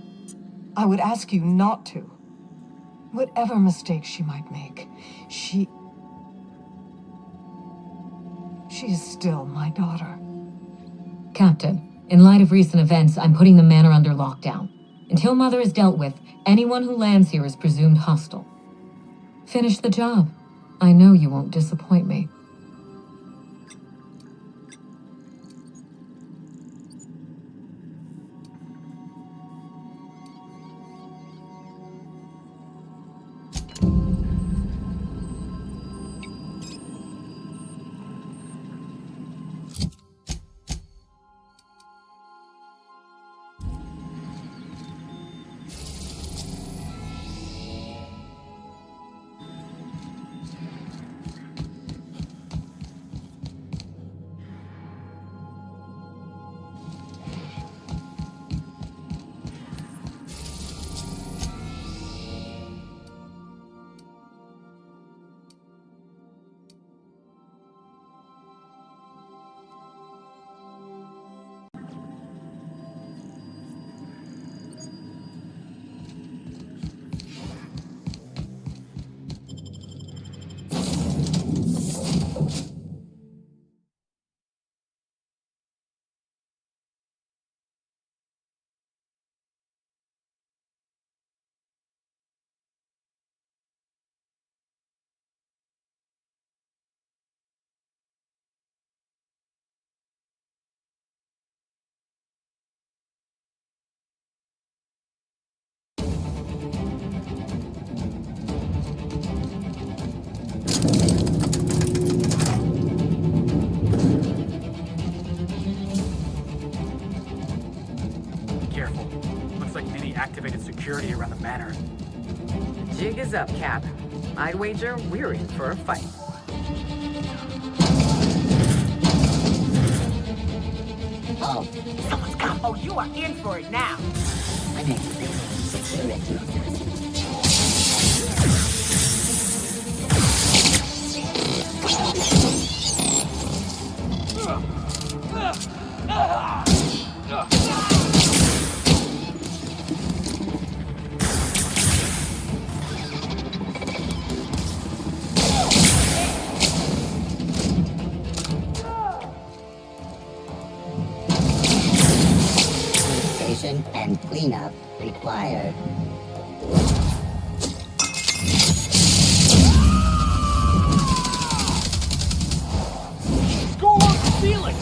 I would ask you not to. Whatever mistakes she might make, she is still my daughter. Captain, in light of recent events, I'm putting the manor under lockdown. Until Mother is dealt with, anyone who lands here is presumed hostile. Finish the job. I know you won't disappoint me. the manor. Jig is up, Cap. I'd wager we're in for a fight. Oh, someone's come. Oh, you are in for it now. My name is Security. And cleanup required. Go on, Felix!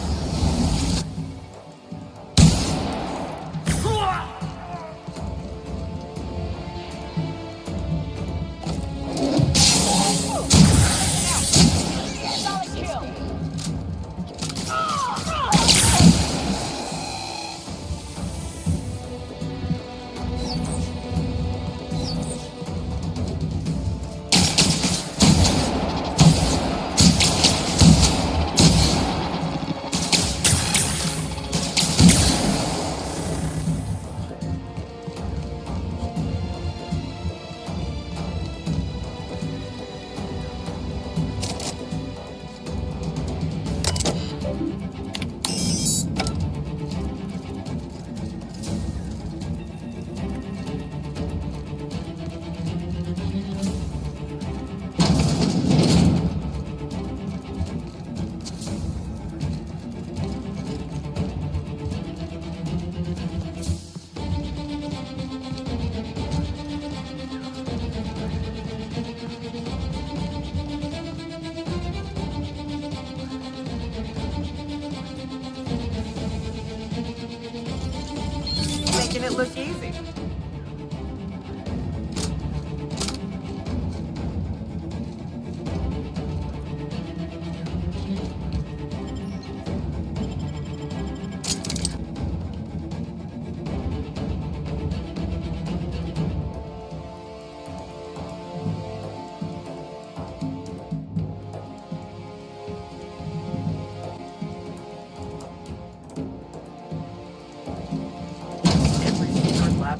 Making it look easy.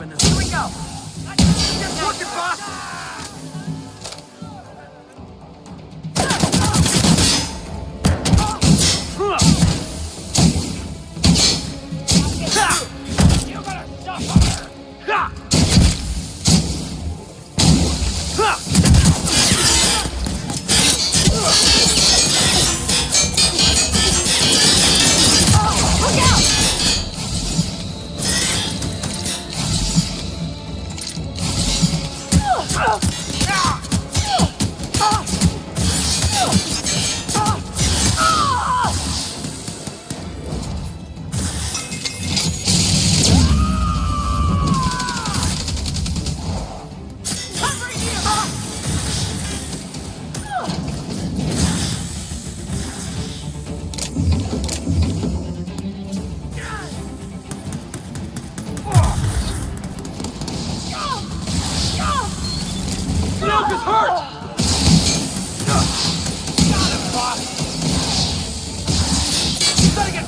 Here we go! Just looking, boss! You're gonna suffer! Look out!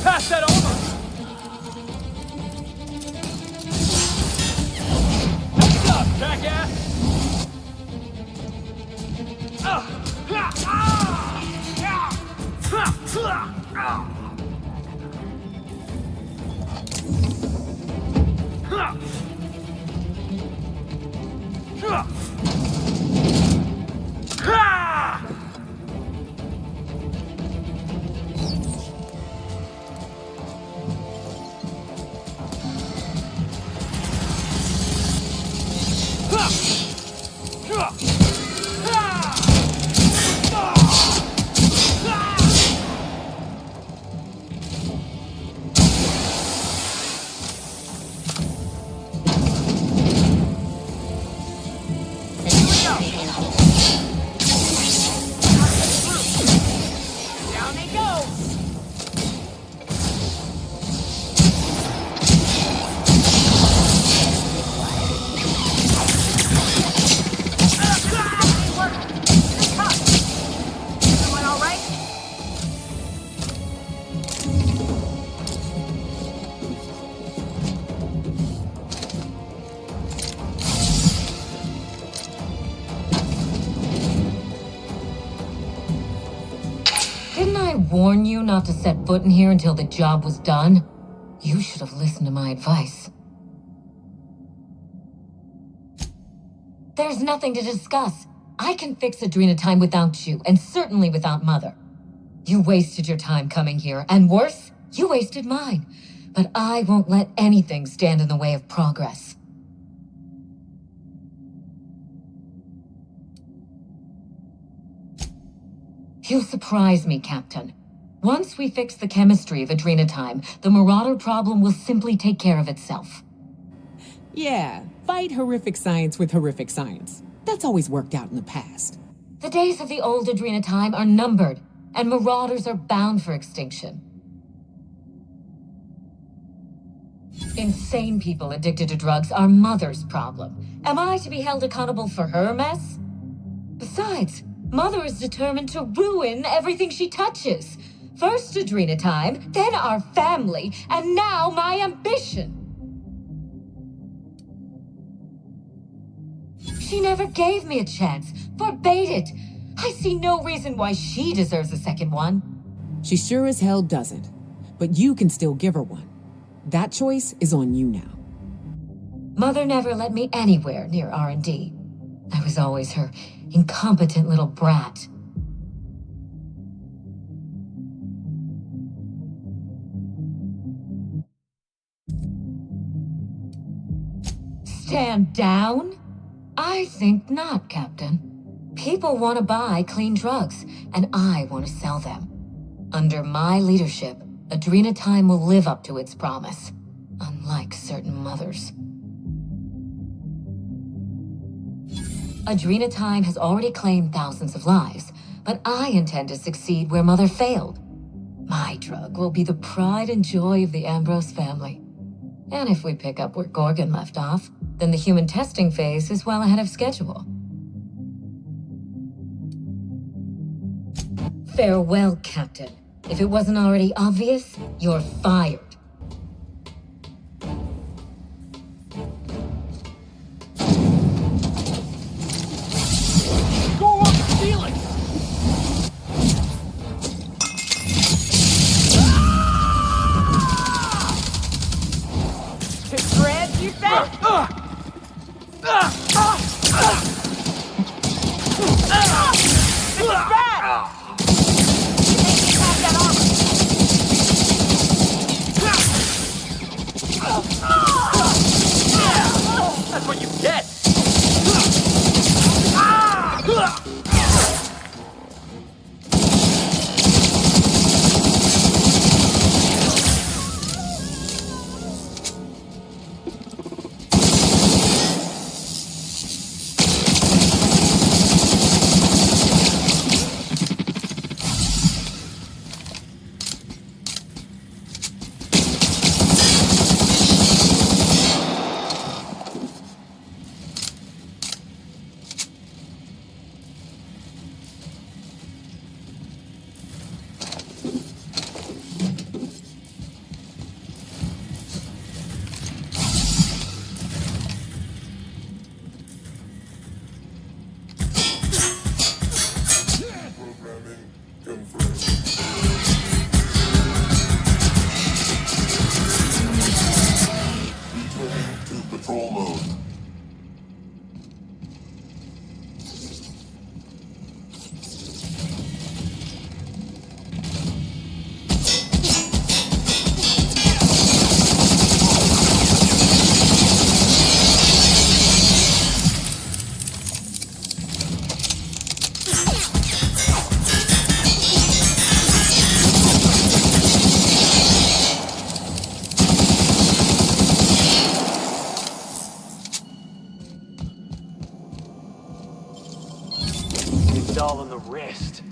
Pass that over! Heads up, jackass! I warn you not to set foot in here until the job was done? You should have listened to my advice. There's nothing to discuss. I can fix Adrena-Time without you, and certainly without Mother. You wasted your time coming here, and worse, you wasted mine. But I won't let anything stand in the way of progress. You surprise me, Captain. Once we fix the chemistry of Adrena-Time, the Marauder problem will simply take care of itself. Yeah, fight horrific science with horrific science. That's always worked out in the past. The days of the old Adrena-Time are numbered, and Marauders are bound for extinction. Insane people addicted to drugs are Mother's problem. Am I to be held accountable for her mess? Besides, Mother is determined to ruin everything she touches. First Adrena-Time, then our family, and now my ambition. She never gave me a chance, forbade it. I see no reason why she deserves a second one. She sure as hell doesn't. But you can still give her one. That choice is on you now. Mother never let me anywhere near R&D. I was always her incompetent little brat. Stand down? I think not, Captain. People want to buy clean drugs, and I want to sell them. Under my leadership, Adrena-Time will live up to its promise, unlike certain mothers. Adrena-Time has already claimed thousands of lives, but I intend to succeed where Mother failed. My drug will be the pride and joy of the Ambrose family. And if we pick up where Gorgon left off, then the human testing phase is well ahead of schedule. Farewell, Captain. If it wasn't already obvious, you're fired. Go on, steal it! To shreds, you said? It's bad! That armor. That's what you get! All in the wrist.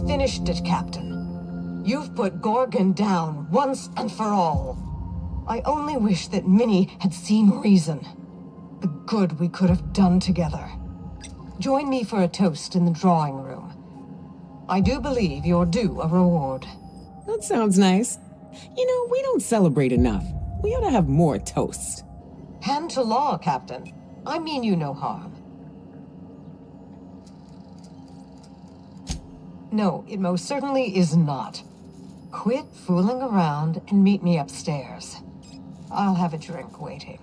finished it, Captain. You've put Gorgon down once and for all. I only wish that Minnie had seen reason. The good we could have done together. Join me for a toast in the drawing room. I do believe you're due a reward. That sounds nice. You know, we don't celebrate enough. We ought to have more toast. Hand to law, Captain. I mean you no harm. No, it most certainly is not. Quit fooling around and meet me upstairs. I'll have a drink waiting.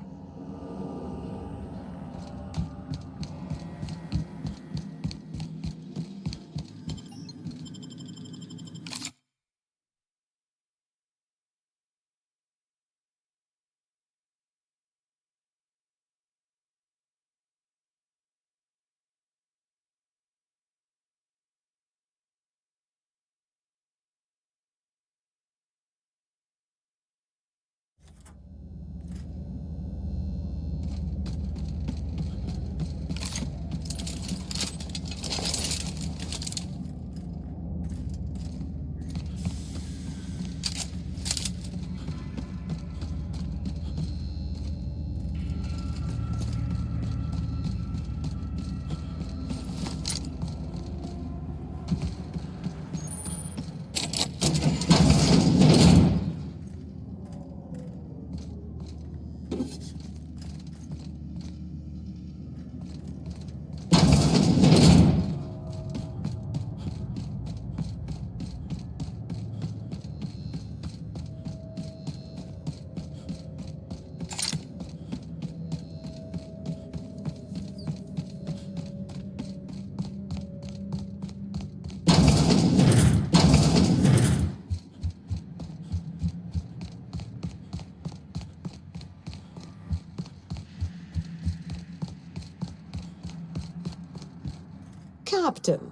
Captain,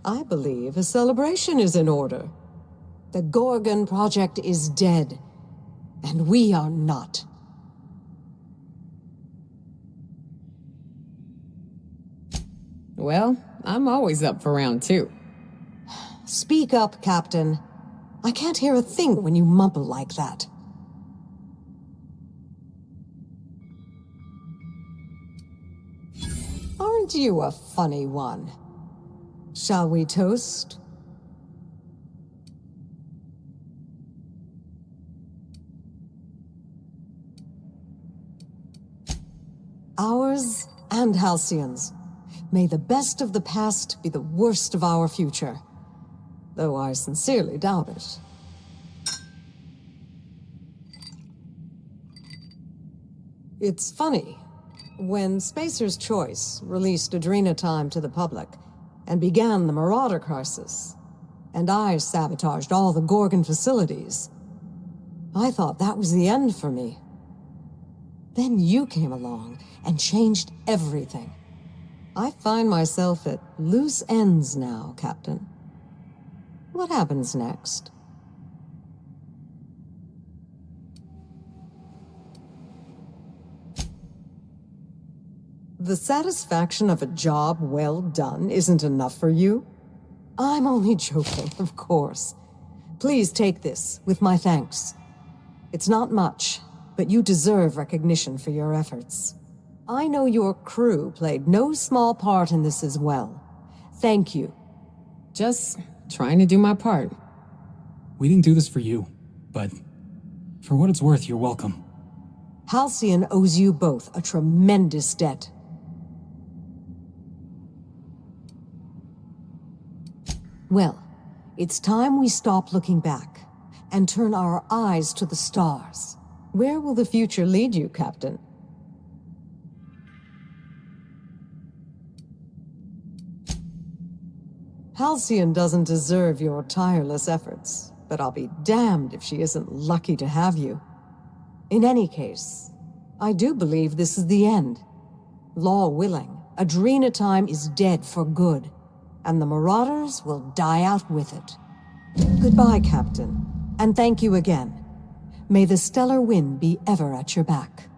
I believe a celebration is in order. The Gorgon project is dead, and we are not. Well, I'm always up for round two. Speak up, Captain. I can't hear a thing when you mumble like that. Aren't you a funny one? Shall we toast? Ours and Halcyon's. May the best of the past be the worst of our future. Though I sincerely doubt it. It's funny. When Spacer's Choice released Adrena-Time to the public and began the Marauder crisis, and I sabotaged all the Gorgon facilities, I thought that was the end for me. Then you came along and changed everything. I find myself at loose ends now, Captain. What happens next? The satisfaction of a job well done isn't enough for you? I'm only joking, of course. Please take this with my thanks. It's not much, but you deserve recognition for your efforts. I know your crew played no small part in this as well. Thank you. Just trying to do my part. We didn't do this for you, but for what it's worth, you're welcome. Halcyon owes you both a tremendous debt. Well, it's time we stop looking back and turn our eyes to the stars. Where will the future lead you, Captain? Halcyon doesn't deserve your tireless efforts, but I'll be damned if she isn't lucky to have you. In any case, I do believe this is the end. Law willing, Adrena-Time is dead for good, and the Marauders will die out with it. Goodbye, Captain, and thank you again. May the stellar wind be ever at your back.